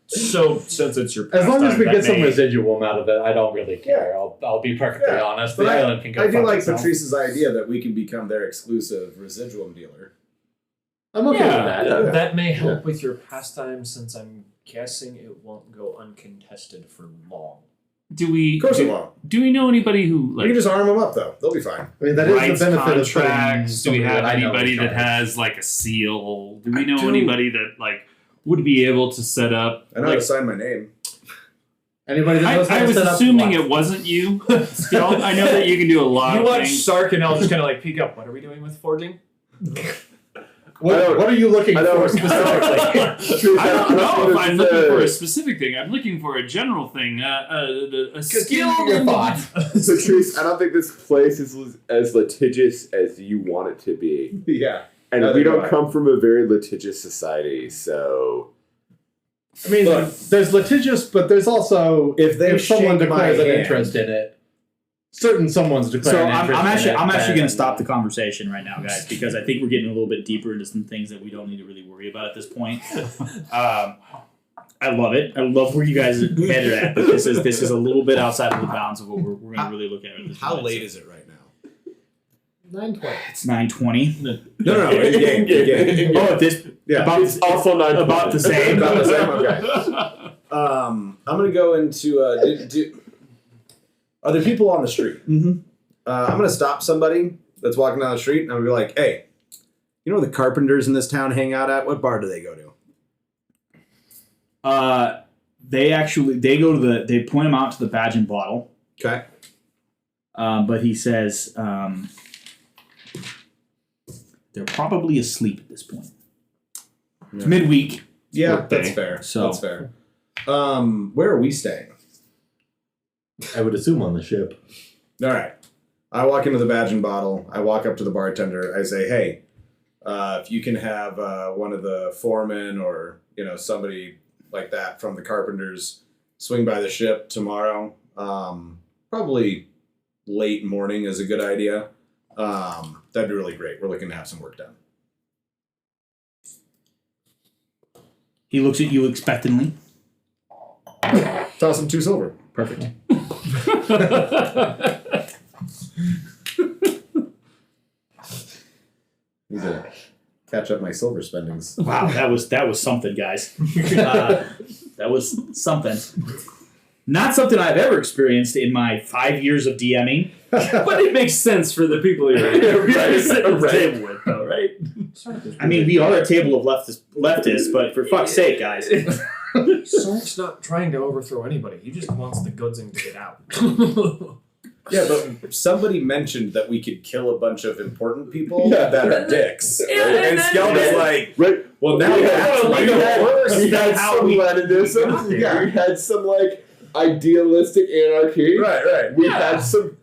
So, since it's your As long as pastime, we that get some may- residuum out of it, I don't really care. I'll be perfectly Yeah. honest. But The I- island can go I do fuck like itself. Patrice's idea that we can become their exclusive residuum dealer. I'm okay Yeah, with that. yeah. That may help with your pastime, since I'm guessing it won't go uncontested for long. Do we? Of course it won't. Do we know anybody who You can just arm them up, though. They'll be fine. I mean, that writes is the benefit of putting contracts? Do we somebody have that I know in anybody that charge. has like a seal? Do we I know do. anybody that would be able to set up? I know how to sign my name. Anybody that knows how I to was set up assuming what? it wasn't you. Skill. I know that you can do a lot You of watch things. Sark and I'll just kind of peek up. What are we doing with forging? What are you looking I don't- for specifically? I don't know if I'm looking for a Patrice, specific thing. I'm looking for a general thing. A Give skill. me your thought. I don't think this place is as litigious as you want it to be. Yeah. And Neither we do don't I. come from a very litigious society, so I mean, Look. there's litigious, but there's also If they someone shake my declares an hand- interest in it, someone's declared So an interest I'm actually in it, going to then- stop the conversation right now, guys, because I think we're getting a little bit deeper into some things that we don't need to really worry about at this point. I love it. I love where you guys are headed at. But this is a little bit outside of the bounds of what we're going to really look at. At this How point. late is it right now? 9:20. It's 9:20. No. In game. Oh, this Yeah. about it's also not about the same. About the same, okay. I'm gonna go into. Are there people on the street? Mhm. I'm gonna stop somebody that's walking down the street, and I'm gonna be like, "Hey, you know where the carpenters in this town hang out at? What bar do they go to?" They go to they point him out to the badge and bottle. Okay. But he says they're probably asleep at this point. It's Yeah. midweek. Yeah, Work day. that's fair. So- That's fair. Where are we staying? I would assume on the ship. All right. I walk into the badge and bottle. I walk up to the bartender. I say, "Hey, if you can have one of the foremen or somebody like that from the carpenters swing by the ship tomorrow. Probably late morning is a good idea. That'd be really great. We're looking to have some work done." He looks at you expectantly. Toss him 2 silver. Perfect. Need to catch up my silver spendings. Wow, that was something, guys. That was something. Not something I've ever experienced in my 5 years of DMing. But it makes sense for the people you're sitting at the table with, though, right? I mean, we are a table of leftists, but for fuck's sake, guys. Sark's not trying to overthrow anybody. He just wants the goodsing to get out. Yeah, but somebody mentioned that we could kill a bunch of important people that are dicks. Yeah, Right? And and Skelm is like, Right. well, now that's well, my we got goal. worse. We had how some we Leninism. got there. We had some like idealistic anarchy. Right. We had some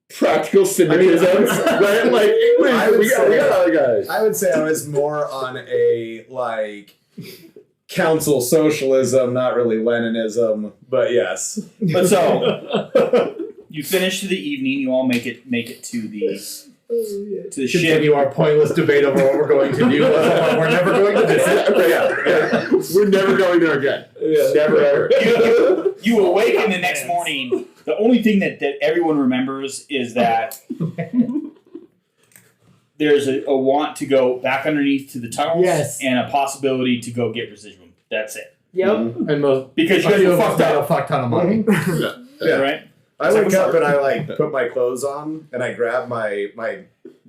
practical cynicism. Right? Like I would we got other guys. I would say I was more on a like council socialism, not really Leninism, but yes. But so you finish the evening. You all make it to the ship. Continue our pointless debate over what we're going to do. We're never going to visit. Yeah. We're never going there again. Never ever. You awaken the next morning. The only thing that everyone remembers is that there's a want to go back underneath to the tunnels, Yes. and a possibility to go get residuum. That's it. Yep. And most Because you a guys few were of us fucked got a up, fuck ton of money. Yeah. right? I wake up and I like put my clothes on and I grab my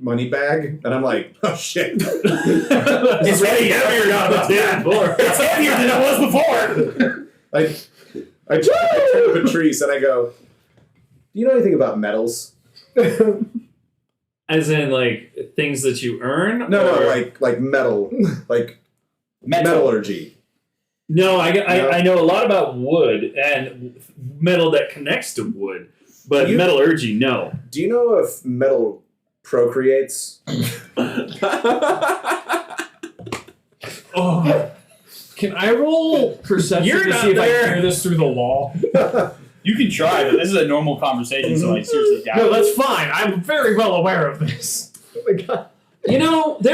money bag and I'm like, oh shit. It's way heavier now than before. It's heavier than it was before. I turn to Patrice and I go, do you know anything about metals? As in, like, things that you earn? No, or- like metal, like metallurgy. No, I know a lot about wood and metal that connects to wood, but metallurgy, no. Do you know if metal procreates? Oh. Can I roll perception You're to not see if I there. hear this through the wall? You can try, but this is a normal conversation, so I seriously doubt No, it. that's fine. I'm very well aware of this. Oh my god. You know, I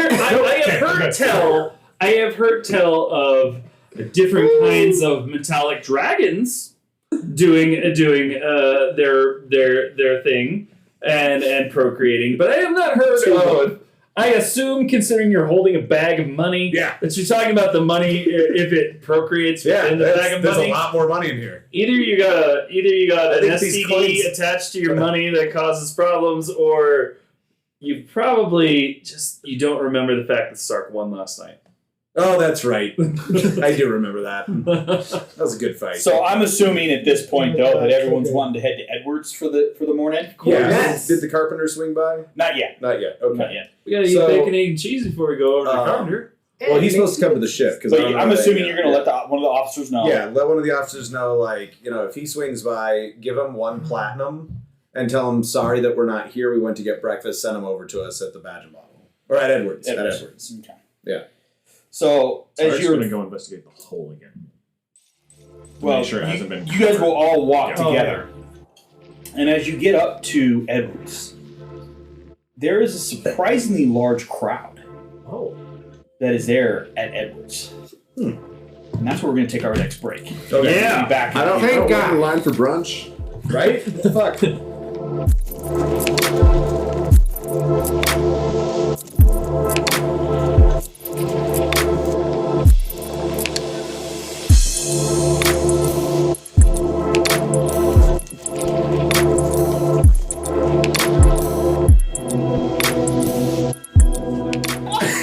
have heard tell of different kinds of metallic dragons doing their thing and procreating, but I have not heard of. I assume, considering you're holding a bag of money, that you're talking about the money if it procreates within the bag of there's money. a lot more money in here. Either you got I an think these STD coins- attached to your money that causes problems, or you probably you don't remember the fact that Sark won last night. Oh, that's right. I do remember that. That was a good fight. So I'm assuming at this point, though, that everyone's wanting to head to Edwards for the morning. yeah. Yes. Did the carpenter swing by? Not yet. Not yet. Okay. Not yet. We gotta eat So- bacon, egg, and cheese before we go over to the carpenter. Well, he's supposed to come to the ship because But I'm assuming you're going to let one of the officers know. Yeah, let one of the officers know. Like, if he swings by, give him 1 platinum and tell him sorry that we're not here. We went to get breakfast. Send him over to us at the Badge and Bottle or at Edwards. At Edwards. Okay. Yeah. So Sark's as you're going to go investigate the hole again. well, Make sure it hasn't been you guys will all walk Yeah. together, and as you get up to Edwards, there is a surprisingly large crowd. Oh. That is there at Edwards. And that's where we're going to take our next break. Okay. We'll be back. I don't Thank want God. in line for brunch. Right? What the fuck?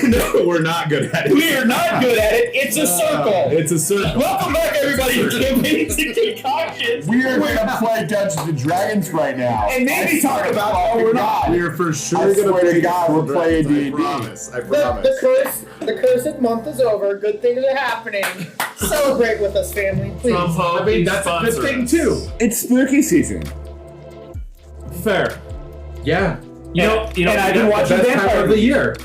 No, we're not good at it. We are not good at it. It's a circle. It's a circle. Welcome back, everybody, to the Basic Concoctions. We are going to play Dungeons and Dragons right now. And maybe talk about how we're not. We are for sure I going to swear play to God, we're playing I D&D. promise. I The promise. cursed month is over. Good things are happening. Celebrate with us, family, please. I mean, that's a good thing too. It's spooky season. Fair. Yeah. You know, And I've been The watching best time Vampire of the year.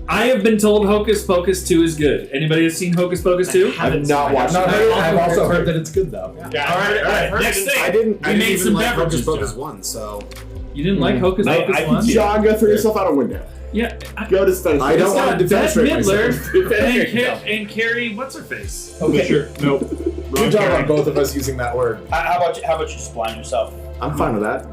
I have been told Hocus Pocus 2 is good. Anybody has seen Hocus Pocus 2? I've not watched I've it. I've also heard that it's good though. Yeah. All right. Next thing. I didn't We made even some like beverages, Hocus Pocus John. 1, so You didn't like Hocus I Pocus can 1? see John, go throw yourself out a window. Yeah. Go to Spencer. I don't It's want got to Bette demonstrate Midler myself. and Carrie, what's her face? Okay. Sure. Nope. Good job on both of us using that word. How about you just blind yourself? I'm fine with that.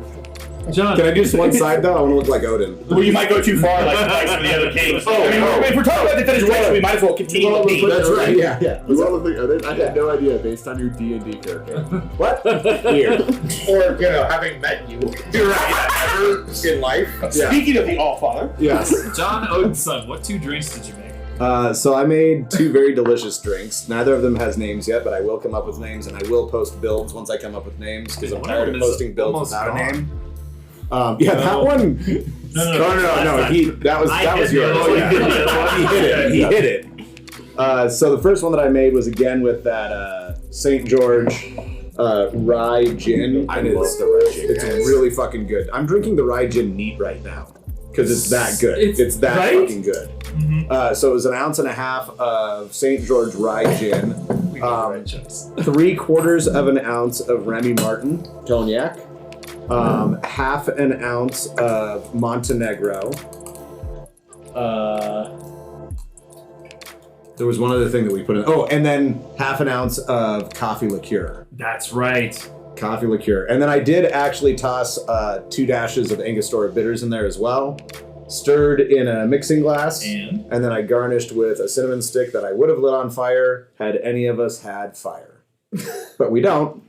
John, Can I do just one side though? I want to look like Odin. Well, you might go too far, like some of the other kings. I mean, if we're talking about the finished drinks, we might as well continue with me. That's right. Yeah. Was all the thing? I had no idea based on your D&D character. What? Weird. Or having met you. You're right. Ever in life. Yeah. Speaking of the Allfather, Yes. John Odin's son, what 2 drinks did you make? So I made 2 very delicious drinks. Neither of them has names yet, but I will come up with names, and I will post builds once I come up with names because I'm One tired of of them is posting builds almost without a gone. name. That one. No. That was yours. Oh, Yeah. you did the other one? He hit it. So the first one that I made was again with that St. George rye gin. I and love it's, the rye gin, It's guys. really fucking good. I'm drinking the rye gin neat right now because it's that good. It's that right? fucking good. So it was 1.5 ounces of St. George rye gin, 3/4 of an ounce of Remy Martin cognac, 1/2 ounce of Montenegro. There was one other thing that we put in. Oh, and then 1/2 ounce of coffee liqueur. That's right. Coffee liqueur. And then I did actually toss 2 dashes of Angostura bitters in there as well. Stirred in a mixing glass. And? Then I garnished with a cinnamon stick that I would have lit on fire had any of us had fire. But we don't.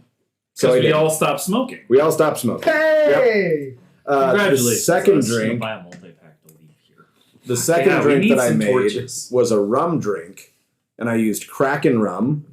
So Because I we did. all stopped smoking. We all stopped smoking. Hey! The Congratulations. second So drink. buy a multi-pack to leave here. The second Yeah, we drink need that I some made torches. was a rum drink, and I used Kraken rum,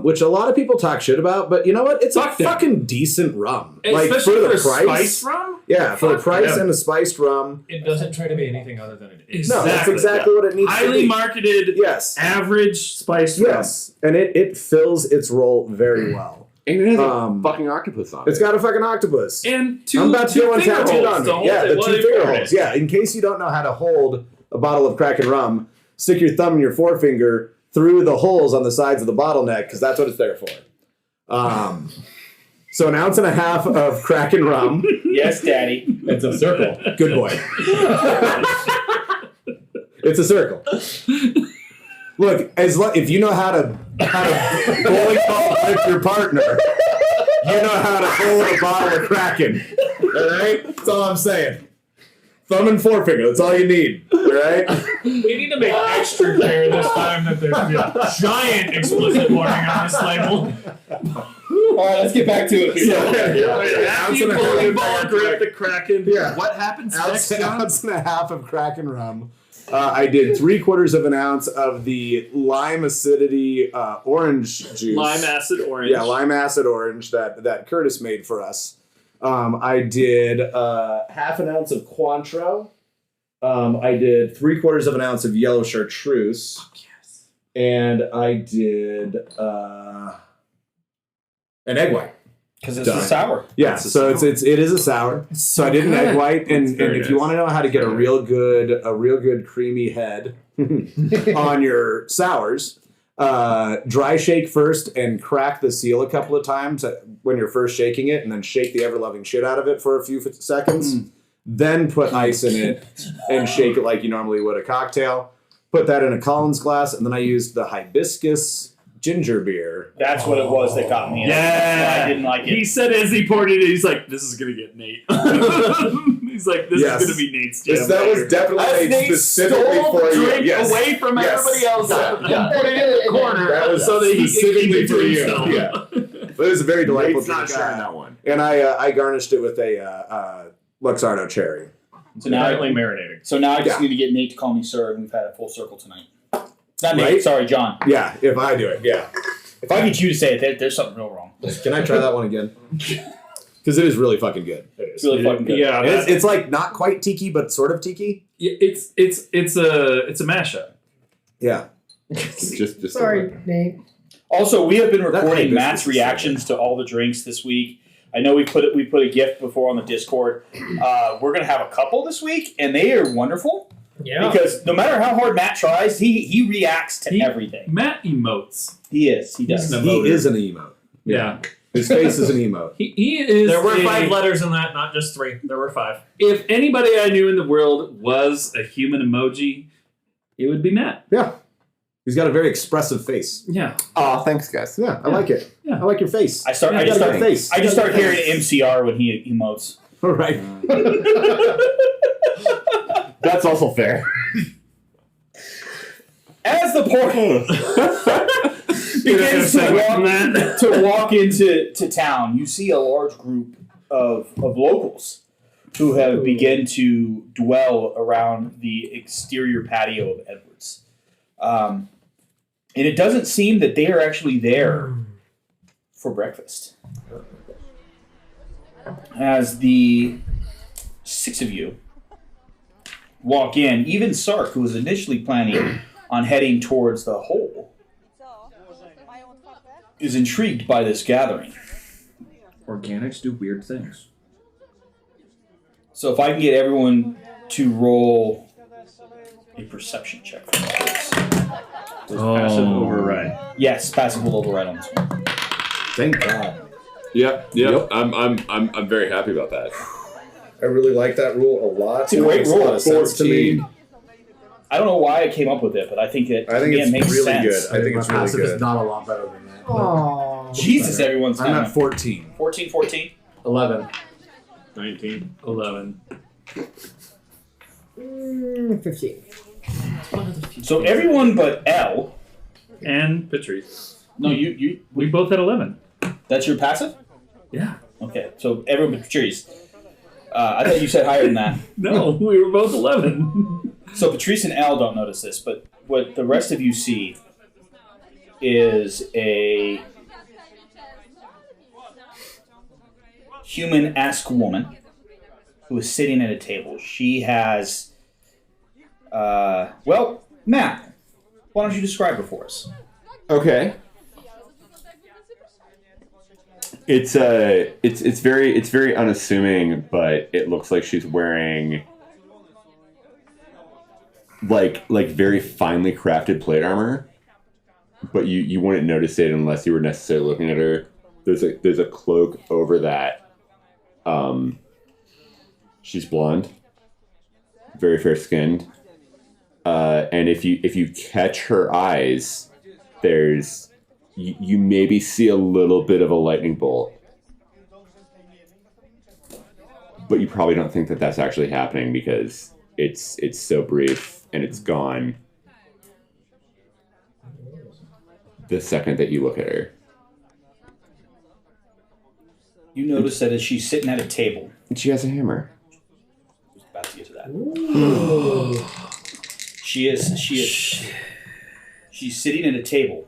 which a lot of people talk shit about. But you know what? It's Fuck a them. fucking decent rum. Especially for the for price. spice rum? Yeah, for the Fuck price them. and the spiced rum. It doesn't try to be anything other than it is. No, that's exactly what it needs to Highly be. marketed, Yes. average spice rum. Yes, and it fills its role very well. And it has Um, a fucking octopus on it. It's got a fucking octopus. And two, I'm about to two get one finger tattooed holes on to me. hold Yeah, it the while 2 you finger pour it. holes. Yeah, in case you don't know how to hold a bottle of Kraken rum, stick your thumb and your forefinger through the holes on the sides of the bottleneck because that's what it's there for. So 1.5 ounces of Kraken rum. yes, Daddy. It's a circle. Good boy. It's a circle. Look, if you know how to bowling ball with your partner, you know how to hold a bottle of Kraken. All right? That's all I'm saying. Thumb and forefinger. That's all you need. All right? We need to make extra clear this time that there's a giant explicit warning on this label. All right, let's get back to it. After you bowling ball grip the Kraken, Yeah. what happens next, John? 1.5 ounces of Kraken rum. I did 3/4 of an ounce of the lime acidity orange juice. Lime acid orange. Yeah, lime acid orange that Curtis made for us. I did 1/2 ounce of Cointreau. I did 3/4 of an ounce of yellow chartreuse. Yes. And I did an egg white. Because it's Done. a sour. Yeah, so it is a sour. So I did an egg white, and very if you nice. want to know how to get a real good creamy head on your sours, dry shake first and crack the seal a couple of times when you're first shaking it, and then shake the ever loving shit out of it for a few seconds. Then put ice in it and shake it like you normally would a cocktail. Put that in a Collins glass, and then I used the hibiscus ginger beer. That's what it was that got me. Yeah. I didn't like it. He said as he poured it in, he's like, this is going to get Nate. He's like, this Yes. is going to be Nate's jam. That was later. definitely As made Nate specifically stole for the you. drink Yes. away from Yes. everybody else Yeah. and put it in the corner That was so that he could keep specifically it to for you. himself. Yeah. But it was a very delightful Nate's not drink. sharing that one. And I garnished it with a Luxardo cherry. So now, Apparently marinating. so now I just Yeah. need to get Nate to call me sir, and we've had a full circle tonight. Not Nate, Right? sorry, John. Yeah, if I do it, yeah. If I get you to say it, there's something real wrong. Can I try that one again? Because it is really fucking good. It's really fucking good. Yeah, It's like not quite tiki, but sort of tiki. it's a mashup. Yeah. Just Sorry, Nate. Also, we have been recording hibiscus Matt's is so reactions to all the drinks this week. I know we put a gift before on the Discord. We're gonna have a couple this week, and they are wonderful Yeah. because no matter how hard Matt tries, he reacts to everything. Matt emotes. He is. He does. He's an He emoter. is an emote. Yeah. His face is an emote. He is. There were a- 5 letters in that, not just 3. There were 5. If anybody I knew in the world was a human emoji, it would be Matt. Yeah. He's got a very expressive face. Yeah. Oh, thanks, guys. Yeah, I like it. Yeah. I like your face. I got a good face. I just You got a start good hearing face. MCR when he emotes. All right. That's also fair. As the portal begins to walk into town, you see a large group of locals who have begun to dwell around the exterior patio of Edwards. And it doesn't seem that they are actually there for breakfast. As the 6 of you walk in, even Sark, who was initially planning on heading towards the hole, is intrigued by this gathering. Organics do weird things. So if I can get everyone to roll a perception check for me, please. Passive override. Yes, passive will override on this one. Thank God. Yep. I'm very happy about that. I really like that rule a lot. It's a great Makes rule. A lot of sense to me. I don't know why I came up with it, but I think it, I think to me, it's it makes really sense. good. I think My it's really passive is good. not a lot better than that. Aww. Jesus, everyone's I'm kind at 14. 14, 14. 11. 19. 11. 15. So everyone but L. And Patrice. No, you. We both had 11. That's your passive? Yeah. Okay, so everyone but Patrice. I thought you said higher than that. No, we were both 11. So Patrice and Al don't notice this, but what the rest of you see is a human-esque woman who is sitting at a table. She has, well, Matt, why don't you describe her for us? Okay. It's very unassuming, but it looks like she's wearing like very finely crafted plate armor. But you wouldn't notice it unless you were necessarily looking at her. There's a cloak over that. She's blonde, very fair skinned, and if you catch her eyes, you maybe see a little bit of a lightning bolt, but you probably don't think that that's actually happening because it's so brief and it's gone the second that you look at her. You notice that as she's sitting at a table. And she has a hammer. I was about to get to that. She's sitting at a table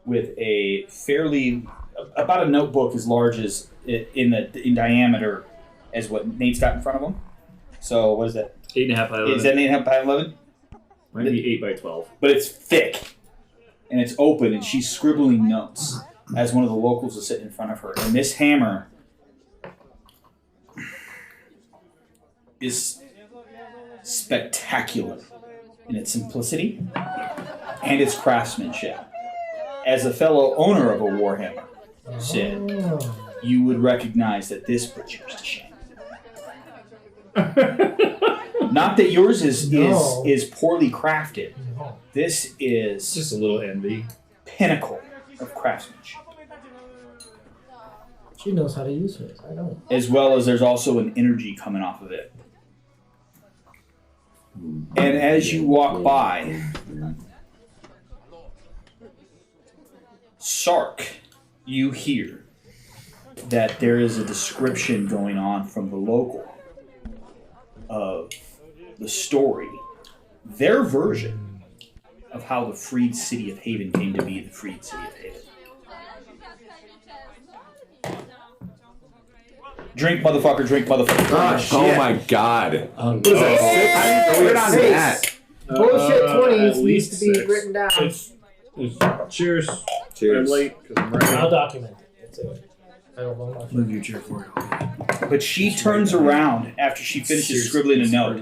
with a fairly, about a notebook as large as in diameter as what Nate's got in front of him. So what is that? 8.5 by 11. Is that 8.5 by 11? Might be 8 by 12. But it's thick and it's open, and she's scribbling notes as one of the locals is sitting in front of her. And this hammer is spectacular in its simplicity and its craftsmanship. As a fellow owner of a warhammer, Sid, you would recognize that this puts yours to shame. Not that yours is poorly crafted. This is Just a little envy. pinnacle of craftsmanship. She knows how to use hers. I don't. As well as there's also an energy coming off of it. And as you walk by, Sark, you hear that there is a description going on from the local of the story, their version of how the freed city of Haven came to be the freed city of Haven. Drink, motherfucker, drink, motherfucker. Oh my god. What is that? I didn't know that. Bullshit 20s at needs least to be 6. written down. Cheers. Cheers. I'm late because I'm running. I'll document it. That's it. I don't know much. Move your chair forward. But she turns around after she finishes scribbling a note,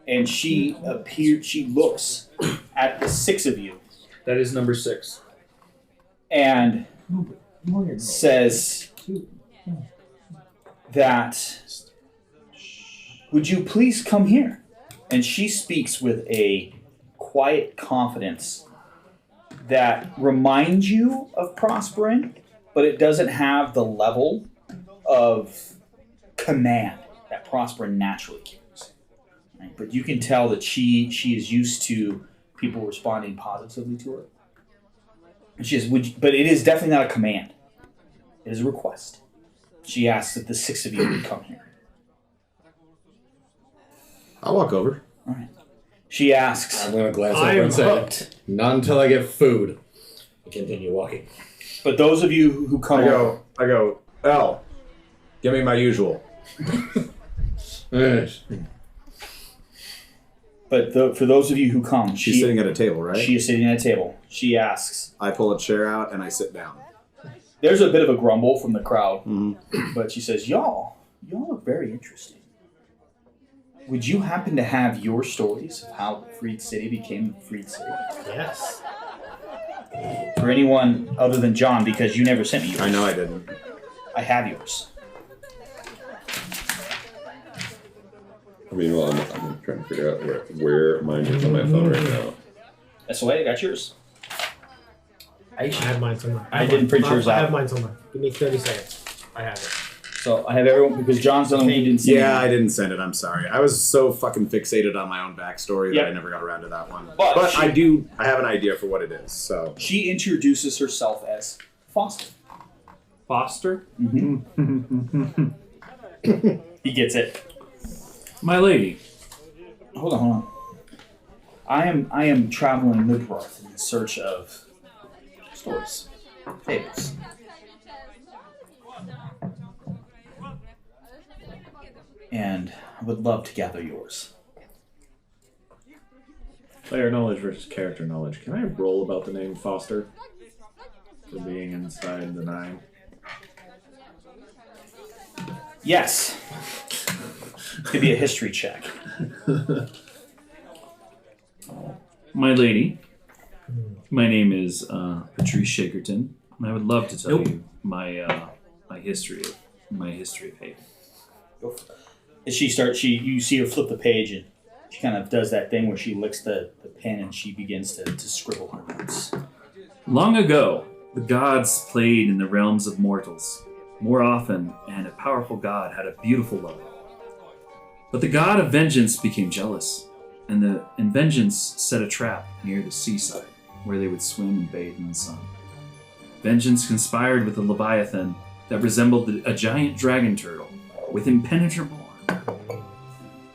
and she looks at the 6 of you That is number 6. and says that, would you please come here? And she speaks with a quiet confidence that reminds you of Prospering, but it doesn't have the level of command that Prospering naturally carries. Right? But you can tell that she is used to people responding positively to her. And she is, but it is definitely not a command. It is a request. She asks that the 6 of you would come here. I'll walk over. All right. She asks. I'm gonna glance I over am and say, hooked. "Not until I get food." I continue walking. But those of you who come over, I go, L, give me my usual. but for those of you who come, She's sitting at a table, right? She is sitting at a table. She asks. I pull a chair out and I sit down. There's a bit of a grumble from the crowd, Mm-hmm. but she says, "Y'all look very interesting. Would you happen to have your stories of how Freed City became Freed City? Yes. For anyone other than John, because you never sent me yours. I know I didn't. I have yours." I mean, well, I'm trying to figure out where mine is on my phone right now. That's the way I got yours. I have mine somewhere. I didn't print yours I out. have mine somewhere. Give me 30 seconds. I have it. So I have everyone, because John's the one who didn't see Yeah, I me. didn't send it. I'm sorry. I was so fucking fixated on my own backstory that Yep. I never got around to that one. But But she- I have an idea for what it is. So She introduces herself as Foster. Foster? He gets it. My lady. Hold on. I am traveling Midworth in search of stories, fables. And I would love to gather yours. Player knowledge versus character knowledge. Can I roll about the name Foster for being inside the 9? Yes. Could be a history check. My lady. My name is Patrice Shakerton, and I would love to tell you my history of Haven. Go for it. As you see her flip the page, and she kind of does that thing where she licks the pen and she begins to scribble her notes. Long ago, the gods played in the realms of mortals more often, and a powerful god had a beautiful lover. But the god of vengeance became jealous, and vengeance set a trap near the seaside where they would swim and bathe in the sun. Vengeance conspired with a leviathan that resembled a giant dragon turtle with impenetrable armor.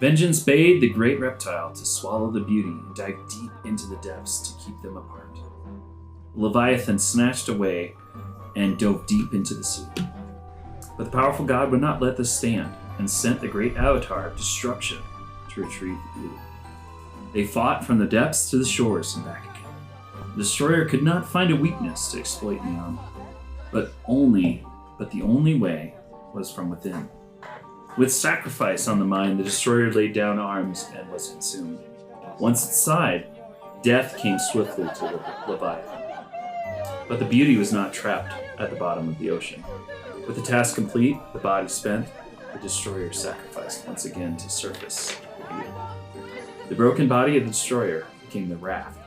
Vengeance bade the great reptile to swallow the beauty and dive deep into the depths to keep them apart. Leviathan snatched away and dove deep into the sea. But the powerful god would not let this stand and sent the great avatar of destruction to retrieve the beauty. They fought from the depths to the shores and back again. The destroyer could not find a weakness to exploit in the armor, but the only way was from within. With sacrifice on the mind, the destroyer laid down arms and was consumed. Once inside, death came swiftly to the Leviathan. But the beauty was not trapped at the bottom of the ocean. With the task complete, the body spent, the destroyer sacrificed once again to surface the beauty. The broken body of the destroyer became the raft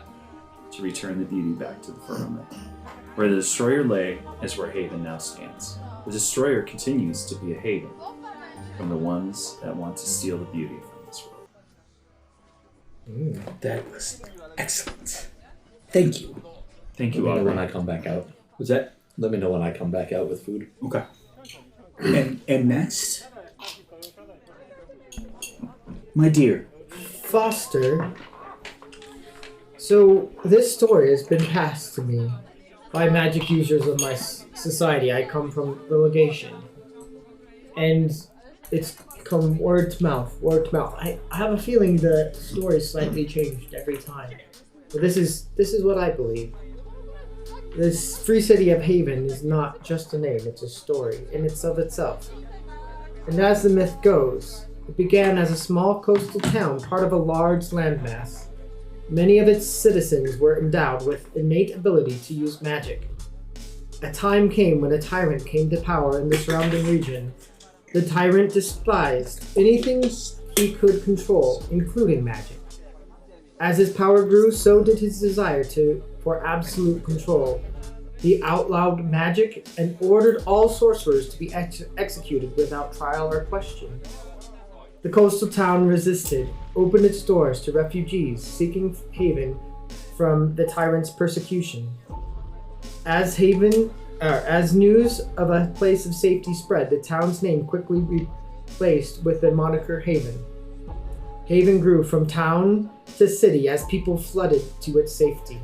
to return the beauty back to the firmament. Where the destroyer lay is where Haven now stands. The destroyer continues to be a haven from the ones that want to steal the beauty from this world. That was excellent. Thank you. Thank Let you, me know when Aubrey. I come back out. Was that Let me know when I come back out with food. okay? And next, my dear, Foster. So this story has been passed to me by magic users of my society. I come from the legation, and it's come word to mouth, word to mouth. I have a feeling the story is slightly changed every time, but this is what I believe. This free city of Haven is not just a name; it's a story in itself. And as the myth goes, it began as a small coastal town, part of a large landmass. Many of its citizens were endowed with innate ability to use magic. A time came when a tyrant came to power in the surrounding region. The tyrant despised anything he could control, including magic. As his power grew, so did his desire for for absolute control. He outlawed magic and ordered all sorcerers to be executed without trial or question. The coastal town resisted, opened its doors to refugees seeking haven from the tyrant's persecution. As news of a place of safety spread, the town's name quickly replaced with the moniker Haven. Haven grew from town to city as people flooded to its safety.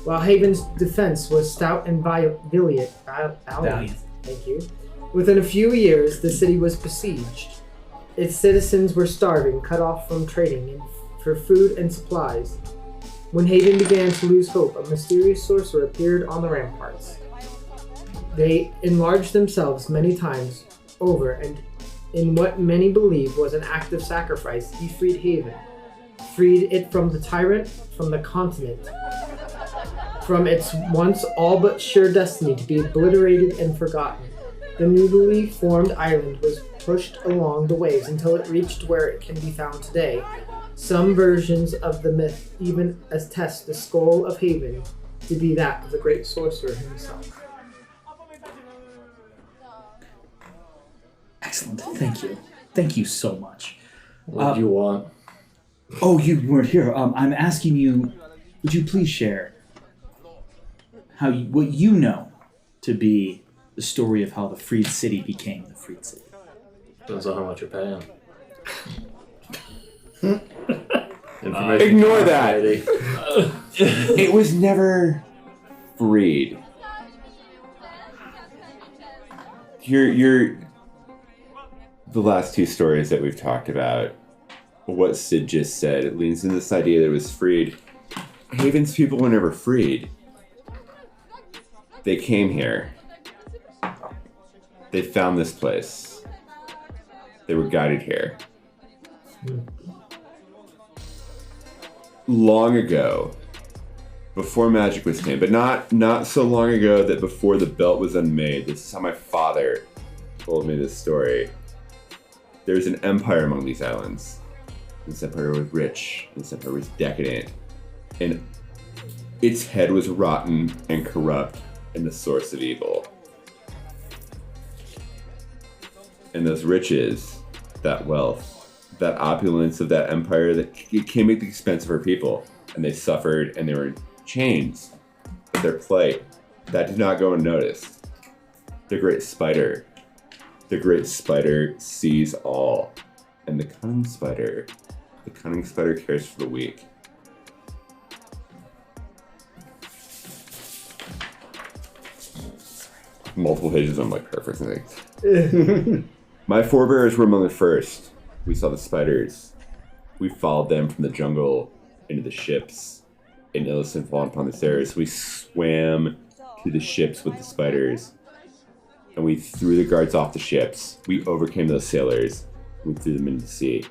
While Haven's defense was stout and valiant. Thank you. Within a few years, the city was besieged. Its citizens were starving, cut off from trading for food and supplies. When Haven began to lose hope, a mysterious sorcerer appeared on the ramparts. They enlarged themselves many times over, and in what many believe was an act of sacrifice, he freed Haven. Freed it from the tyrant, from the continent, from its once all but sure destiny to be obliterated and forgotten. The newly formed island was pushed along the waves until it reached where it can be found today. Some versions of the myth even attest the skull of Haven to be that of the great sorcerer himself. Excellent. Thank you. Thank you so much. What do you want? Oh, you weren't here. I'm asking you, would you please share what you know to be the story of how the freed city became the freed city? Depends on how much you're paying. Ignore that. It was never freed. The last two stories that we've talked about, what Sid just said, it leans into this idea that it was freed. Haven's people were never freed. They came here. They found this place. They were guided here. Long ago, before magic was tamed, but not so long ago that before the belt was unmade. This is how my father told me this story. There's an empire among these islands. This empire was rich. This empire was decadent. And its head was rotten and corrupt and the source of evil. And those riches, that wealth, that opulence of that empire, that came at the expense of our people. And they suffered and they were in chains. But their plight, that did not go unnoticed. The great spider sees all. And the cunning spider cares for the weak. Multiple pages, I'm like paraphrasing things. My forebears were among the first. We saw the spiders. We followed them from the jungle into the ships. An innocent fallen upon the stairs. We swam to the ships with the spiders. And we threw the guards off the ships. We overcame those sailors. We threw them into the sea.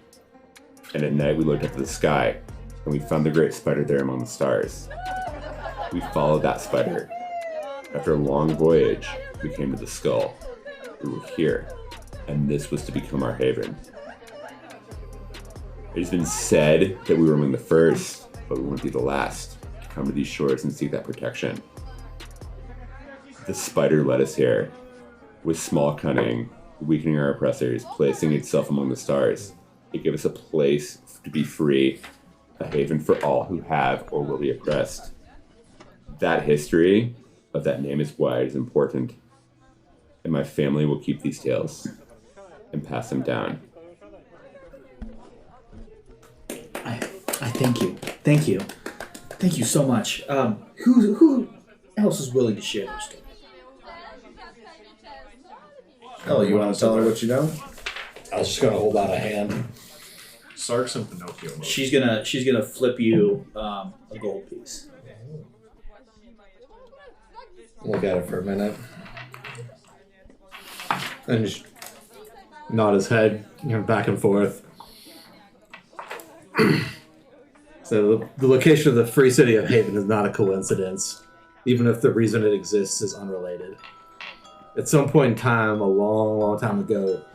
And at night we looked up to the sky. And we found the great spider there among the stars. We followed that spider. After a long voyage, we came to the skull. We were here. And this was to become our haven. It has been said that we were among the first, but we won't be the last to come to these shores and seek that protection. The spider led us here, with small cunning, weakening our oppressors, placing itself among the stars. It gave us a place to be free, a haven for all who have or will be oppressed. That history of that name is why it is important, and my family will keep these tales and pass them down. I thank you. Thank you. Thank you so much. Who else is willing to share their story? Oh, you want to tell her what you know? I was just gonna hold out a hand. Sark's and Pinocchio. Mode. She's gonna flip you a gold piece. Look at it for a minute. And just nod his head, back and forth. So the location of the free city of Haven is not a coincidence, even if the reason it exists is unrelated. At some point in time, a long, long time ago, there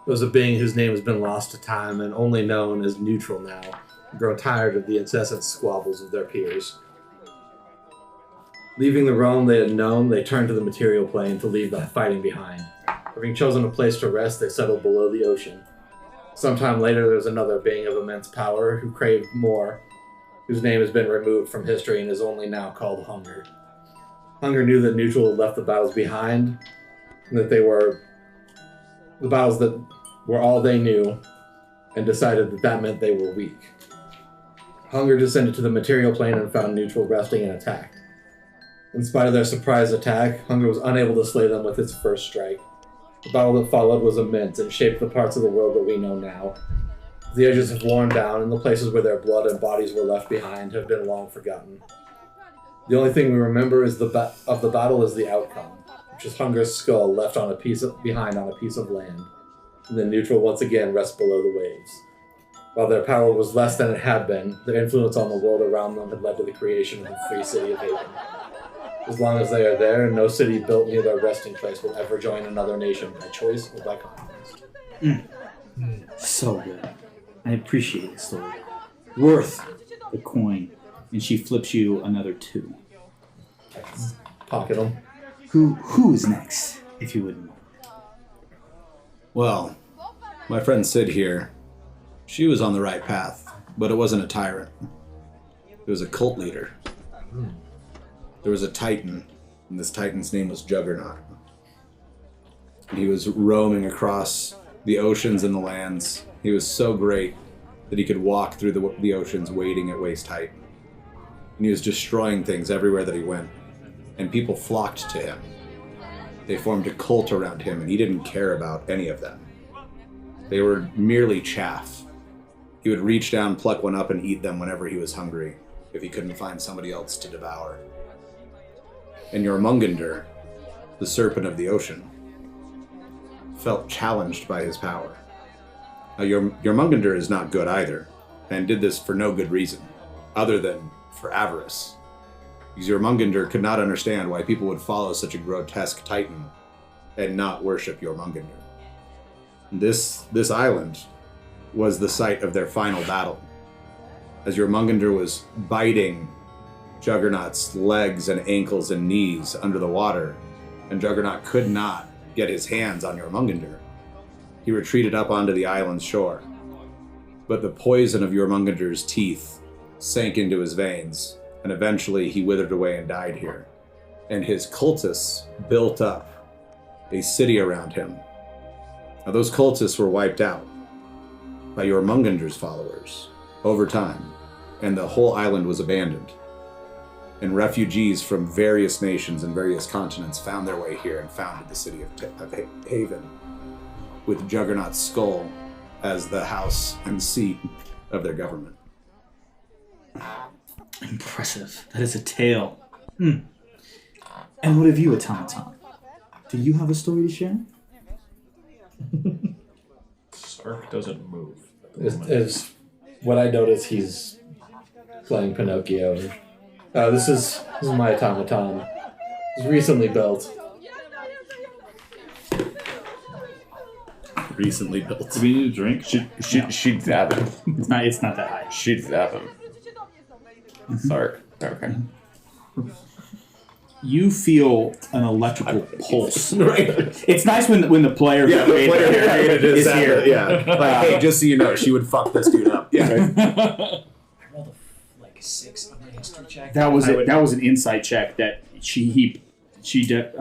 was a being whose name has been lost to time and only known as neutral now, grown tired of the incessant squabbles of their peers. Leaving the realm they had known, they turned to the material plane to leave the fighting behind. Having chosen a place to rest, they settled below the ocean. Sometime later, there was another being of immense power who craved more, whose name has been removed from history and is only now called Hunger. Hunger knew that Neutral had left the battles behind, and that they were the battles that were all they knew, and decided that that meant they were weak. Hunger descended to the material plane and found Neutral resting and attacked. In spite of their surprise attack, Hunger was unable to slay them with its first strike. The battle that followed was immense and shaped the parts of the world that we know now. The edges have worn down, and the places where their blood and bodies were left behind have been long forgotten. The only thing we remember of the battle is the outcome, which is Hunger's skull left behind on a piece of land, and then Neutral once again rests below the waves. While their power was less than it had been, their influence on the world around them had led to the creation of the free city of Haven. As long as they are there, no city built near their resting place will ever join another nation by choice or by conquest. So good. I appreciate the story. Worth the coin. And she flips you another 2. Pocket them. Who is next, if you wouldn't mind? Well, my friend Sid here, she was on the right path, but it wasn't a tyrant. It was a cult leader. There was a titan, and this titan's name was Juggernaut. And he was roaming across the oceans and the lands. He was so great that he could walk through the oceans wading at waist height. And he was destroying things everywhere that he went. And people flocked to him. They formed a cult around him, and he didn't care about any of them. They were merely chaff. He would reach down, pluck one up, and eat them whenever he was hungry, if he couldn't find somebody else to devour. And Jormungandr, the serpent of the ocean, felt challenged by his power. Now, Jormungandr is not good either, and did this for no good reason, other than for avarice. Because Jormungandr could not understand why people would follow such a grotesque titan and not worship Jormungandr. This island was the site of their final battle. As Jormungandr was biting Juggernaut's legs and ankles and knees under the water, and Juggernaut could not get his hands on Jormungandr, he retreated up onto the island's shore. But the poison of Jormungandr's teeth sank into his veins, and eventually he withered away and died here. And his cultists built up a city around him. Now, those cultists were wiped out by Jormungandr's followers over time, and the whole island was abandoned. And refugees from various nations and various continents found their way here and founded the city of Haven, with Juggernaut's skull as the house and seat of their government. Impressive. That is a tale. And what of you, Automaton? Do you have a story to share? Sark doesn't move. Is what I notice he's playing Pinocchio. This is my automaton. It's recently built. Recently built. Do we need a drink? She'd zap him. It's not that high. She'd zap him. Sark. Okay. You feel an electrical pulse. Right. It's nice when the player Yeah, the player here is is here. Yeah. Like, hey, just so you know, she would fuck this dude up. Yeah. I rolled a 6 on my history check. That was an insight check that she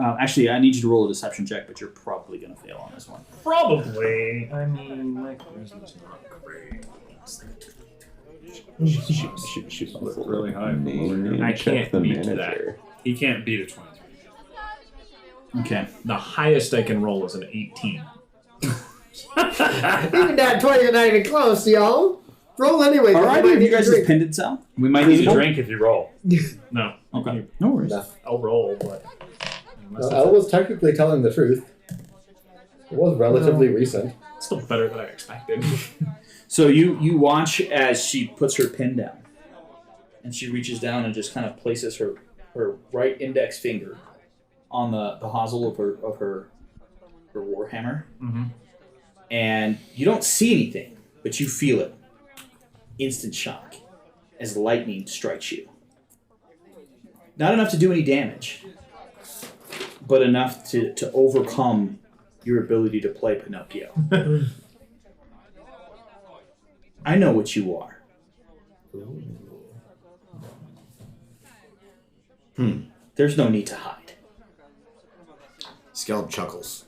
actually, I need you to roll a deception check, but you're probably gonna fail on this one. Probably. I mean, my charisma's not great. She's really high. I can't beat that. He can't beat a 23. Okay. The highest I can roll is an 18. Even that 20 is not even close, y'all. Roll anyway. All right, might have you need a guys' drink. pendants out? We might need a drink if you roll. No. Okay. No worries. I'll roll, but... I was technically telling the truth. It was relatively recent. It's still better than I expected. So you watch as she puts her pen down, and she reaches down and just kind of places her right index finger on the hosel of her warhammer, and you don't see anything, but you feel it. Instant shock as lightning strikes you. Not enough to do any damage, but enough to overcome your ability to play Pinocchio. I know what you are. There's no need to hide. Skeld chuckles.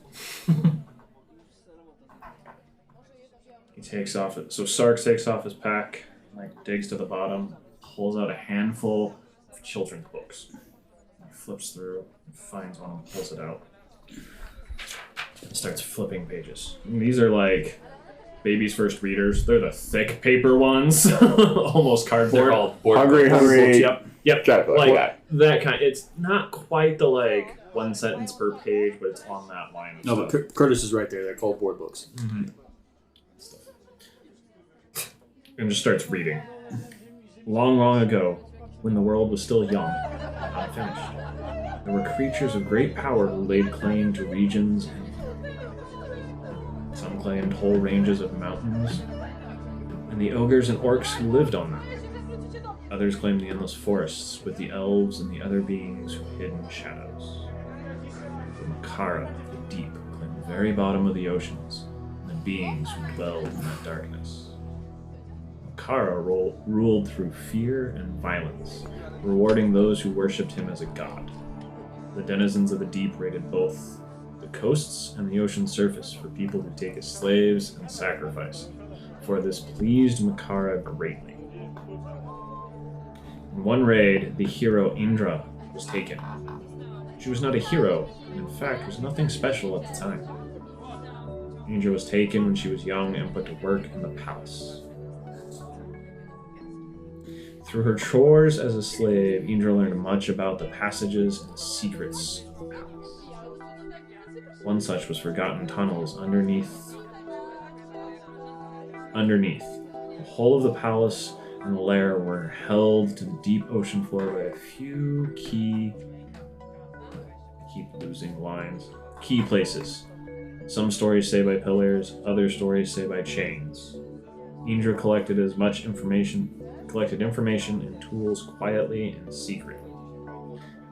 He takes off it. So Sark takes off his pack, like digs to the bottom, pulls out a handful of children's books. He flips through, finds one, and pulls it out. And starts flipping pages. And these are like baby's first readers. They're the thick paper ones, almost cardboard. They're called board Hungry, books. hungry. Yep. Chocolate. Like Yeah. that kind. It's not quite the like one sentence per page, but it's on that line. Of No, stuff. but Curtis is right there. They're called board books. And just starts reading. Long, long ago, when the world was still young, unfinished, there were creatures of great power who laid claim to regions and some claimed whole ranges of mountains, and the ogres and orcs who lived on them. Others claimed the endless forests with the elves and the other beings who hid in shadows. The Makara, the deep, claimed the very bottom of the oceans, and the beings who dwelled in that darkness. Makara ruled through fear and violence, rewarding those who worshipped him as a god. The denizens of the deep raided both the coasts and the ocean surface for people to take as slaves and sacrifice, for this pleased Makara greatly. In one raid, the hero Indra was taken. She was not a hero, and in fact was nothing special at the time. Indra was taken when she was young and put to work in the palace. Through her chores as a slave, Indra learned much about the passages and secrets of the palace. One such was forgotten tunnels underneath. The whole of the palace and the lair were held to the deep ocean floor by a few key places. Some stories say by pillars, other stories say by chains. Indra collected information and tools quietly and secretly.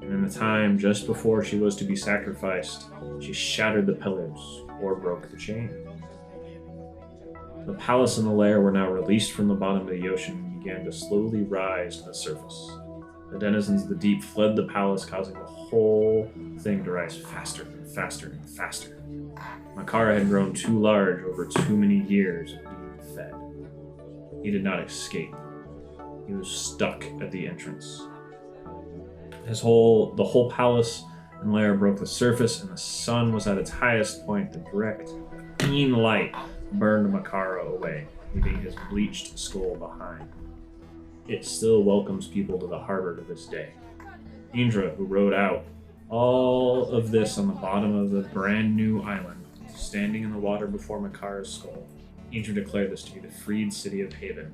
And in the time just before she was to be sacrificed, she shattered the pillars or broke the chain. The palace and the lair were now released from the bottom of the ocean and began to slowly rise to the surface. The denizens of the deep fled the palace, causing the whole thing to rise faster and faster and faster. Makara had grown too large over too many years of being fed. He did not escape. He was stuck at the entrance. The whole palace and lair broke the surface, and the sun was at its highest point. The direct, keen light burned Makara away, leaving his bleached skull behind. It still welcomes people to the harbor to this day. Indra, who rode out all of this on the bottom of the brand new island, standing in the water before Makara's skull, Indra declared this to be the freed city of Haven,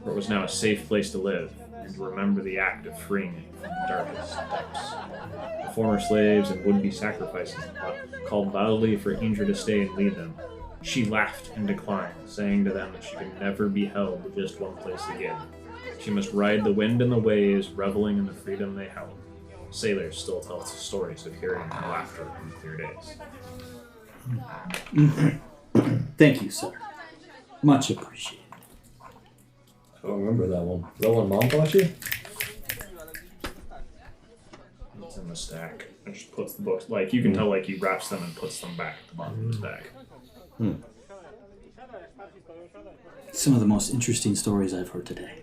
where it was now a safe place to live, and to remember the act of freeing it from the darkest depths. The former slaves and would-be sacrifices called loudly for Indra to stay and lead them. She laughed and declined, saying to them that she could never be held to just one place again. She must ride the wind and the waves, reveling in the freedom they held. Sailors still tell stories of hearing her laughter on clear days. Thank you, sir. Much appreciated. I don't remember that one. Is that one Mom taught you? It's in the stack. And just puts the books, like, you can tell, like, he wraps them and puts them back at the bottom of the stack. Some of the most interesting stories I've heard today.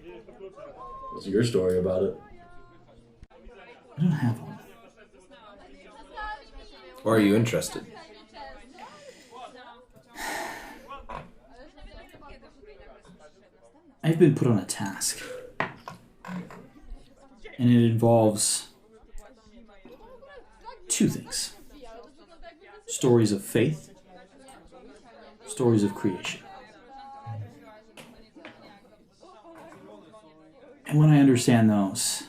What's your story about it? I don't have one. Or are you interested? I've been put on a task. And it involves two things. Stories of faith, stories of creation. And when I understand those,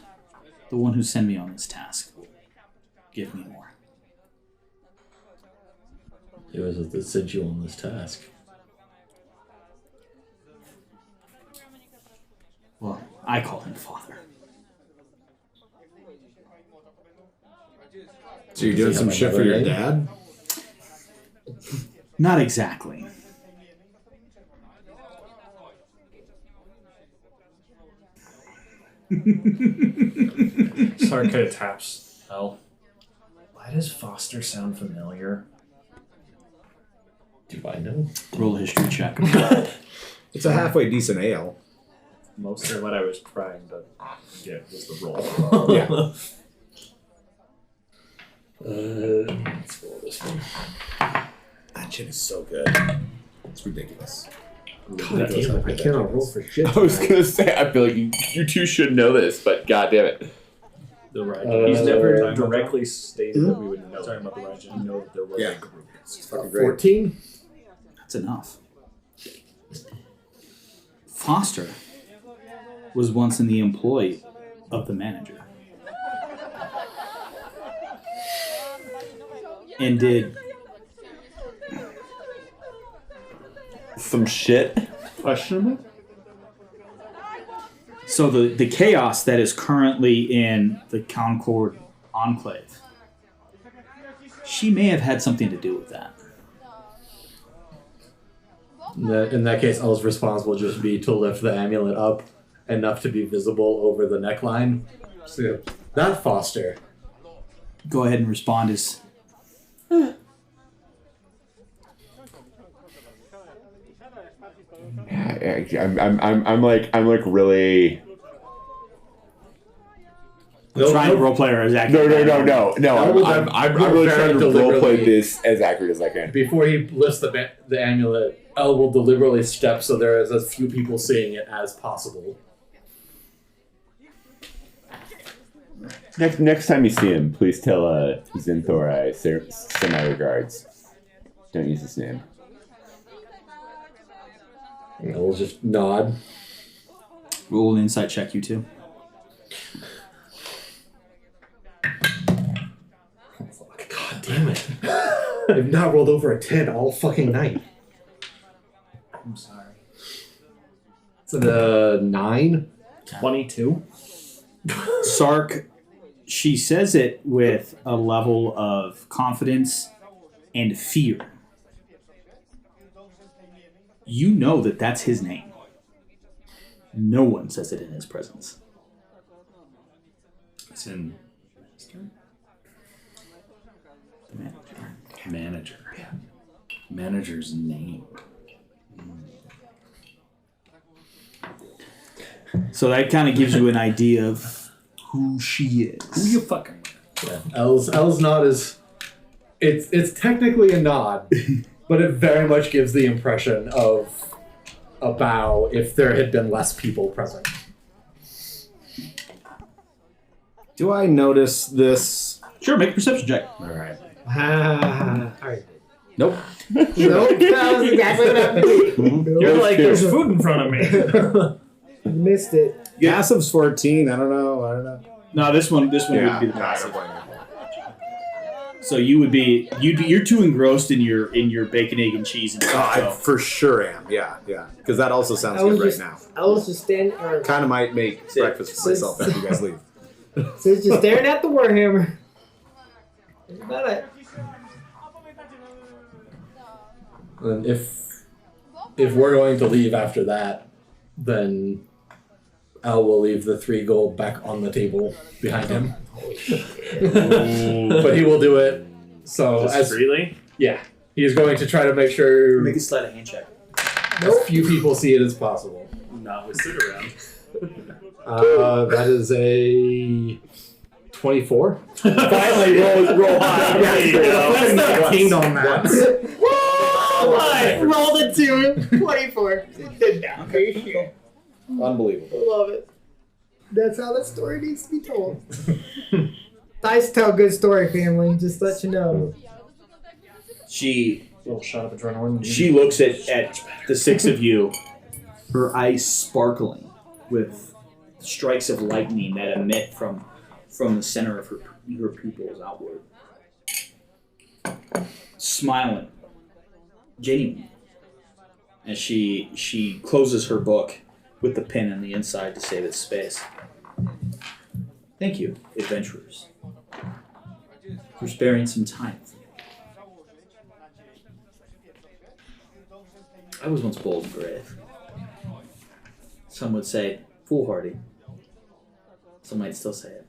the one who sent me on this task will give me more. It was that sent you on this task. Well, I call him Father. So you're doing some shit for your dad? Not exactly. Sark kind of taps L. Why does Foster sound familiar? Do I know? Roll a history check. It's a halfway decent ale. Most of what I was trying to get was the roll. Yeah. Let's roll this one. That shit is so good. It's ridiculous. God damn it, I cannot roll for shit. I was gonna say, I feel like you two should know this, but god damn it. The right. He's never directly stated that we would know. Talking about the right, you know that there was Yeah. a group. It's fucking great. 14? That's enough. Foster was once in the employ of the manager. And did Some shit. Questionable? so the chaos that is currently in the Concord Enclave. She may have had something to do with that. In that case, L's response will just be to lift the amulet up enough to be visible over the neckline. So, that Foster. Go ahead and respond as I'm like really. trying to role player as accurate. No. I'm really trying to roleplay this as accurate as I can. Before he lifts the amulet, L will deliberately step so there is as few people seeing it as possible. Next time you see him, please tell Zinthor I send my regards. Don't use his name. L will just nod. Roll an insight check, you two. Oh, fuck. God damn it. I've not rolled over a 10 all fucking night. I'm sorry. It's a 9? 22? Sark, she says it with a level of confidence and fear. You know that that's his name. No one says it in his presence. It's in The manager. manager. Manager's name. So that kind of gives you an idea of who she is. Who you fucking with? Yeah. L's nod is... It's technically a nod, but it very much gives the impression of a bow if there had been less people present. Do I notice this? Sure, make a perception check. All right. Alright. Nope. Nope, that was exactly what happened. You're like, there's food in front of me. Missed it. Passive's 14. I don't know. No, this one would be the I passive. don't blame you. So you're too engrossed in your bacon, egg, and cheese and Oh, stuff. I so- for sure am. Yeah. Because that also sounds I was good right just- now. I was just standing. Or, Kind of might make breakfast for myself after you guys leave. so it's just staring at the Warhammer. That's about it. And if we're going to leave after that, then Al will leave the 3 gold back on the table behind him. But he will do it. So Just freely? yeah, he's going to try to make sure Make a sleight of hand check. as few people see it as possible. Not with sit around. That is a 24. Finally, roll high. That's 19 on that. I rolled a 2. 24. Did down. Are you sure? Unbelievable. Love it. That's how that story needs to be told. Dice tell good story, family. Just let you know. She Little shot of adrenaline. She looks at the 6 of you, her eyes sparkling with strikes of lightning that emit from the center of her pupils outward. Smiling, genuine, as she closes her book with the pin on the inside to save its space. Thank you, adventurers. for sparing some time. I was once bold and brave. Some would say foolhardy. Some might still say it.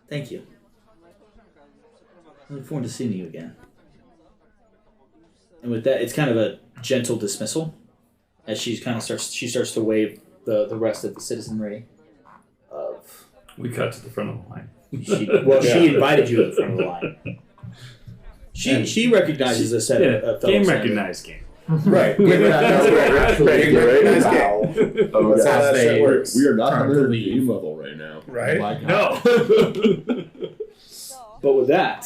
Thank you. I look forward to seeing you again. And with that, it's kind of a gentle dismissal as she starts to wave the rest of the citizenry of. We cut to the front of the line. She invited you to the front of the line. She recognizes a set of fellow game senators. recognized game. Right. Right. Nice game. Oh, That's how God. that shit works. We are not Turn on to the leave. game level right now. Right? My God. No. But with that,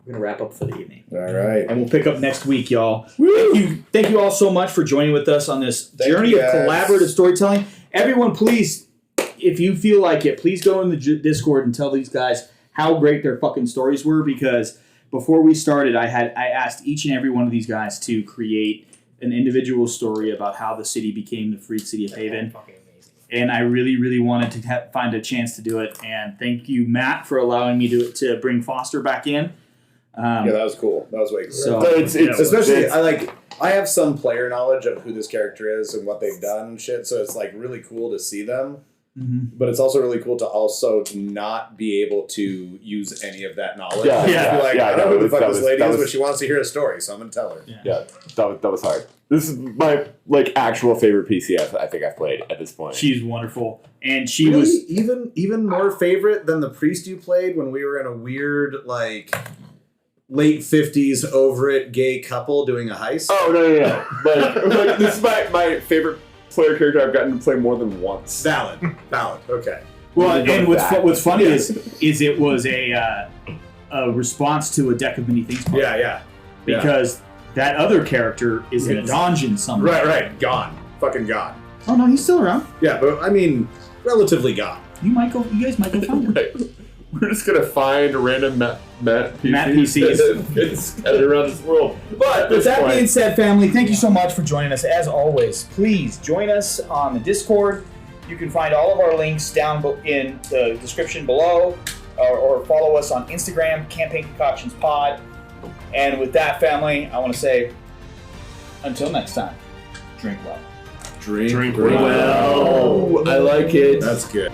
we're gonna wrap up for the evening, All right. and we'll pick up next week, y'all. Thank you all so much for joining with us on this Thank journey you, of guys. collaborative storytelling. Everyone, please, if you feel like it, please go in the Discord and tell these guys how great their fucking stories were. Because before we started, I asked each and every one of these guys to create an individual story about how the city became the freed city of Haven. And I really, really wanted to find a chance to do it. And thank you, Matt, for allowing me to bring Foster back in. Yeah, that was cool. That was way cool. So- Especially, I have some player knowledge of who this character is and what they've done and shit, so it's like really cool to see them. Mhm. But it's also really cool to also not be able to use any of that knowledge. Yeah, Just yeah, be like, yeah, I know no, who the that fuck was- this lady that is, was- but she wants to hear a story, so I'm gonna tell her. Yeah, that was hard. This is my actual favorite PCF I think I've played at this point. She's wonderful. And she Really, was... even more favorite than the priest you played when we were in a weird late 50s over it gay couple doing a heist. Oh no! Like this is my favorite player character I've gotten to play more than once. Valid. Okay. Well, We'll go and with what's that. what's funny is it was a response to a deck of many things. Yeah. Because that other character is in a dungeon somewhere. Right. Gone. Fucking gone. Oh no, he's still around. Yeah, but I mean, relatively gone. You guys might go find him. Right. We're just gonna find random Matt PCs. and scatter around this world. But at With this that point, being said, family, thank you so much for joining us. As always, please join us on the Discord. You can find all of our links down in the description below, or follow us on Instagram, Campaign Concoctions Pod. And with that, family, I want to say, until next time, drink well. Drink well. I like it. That's good.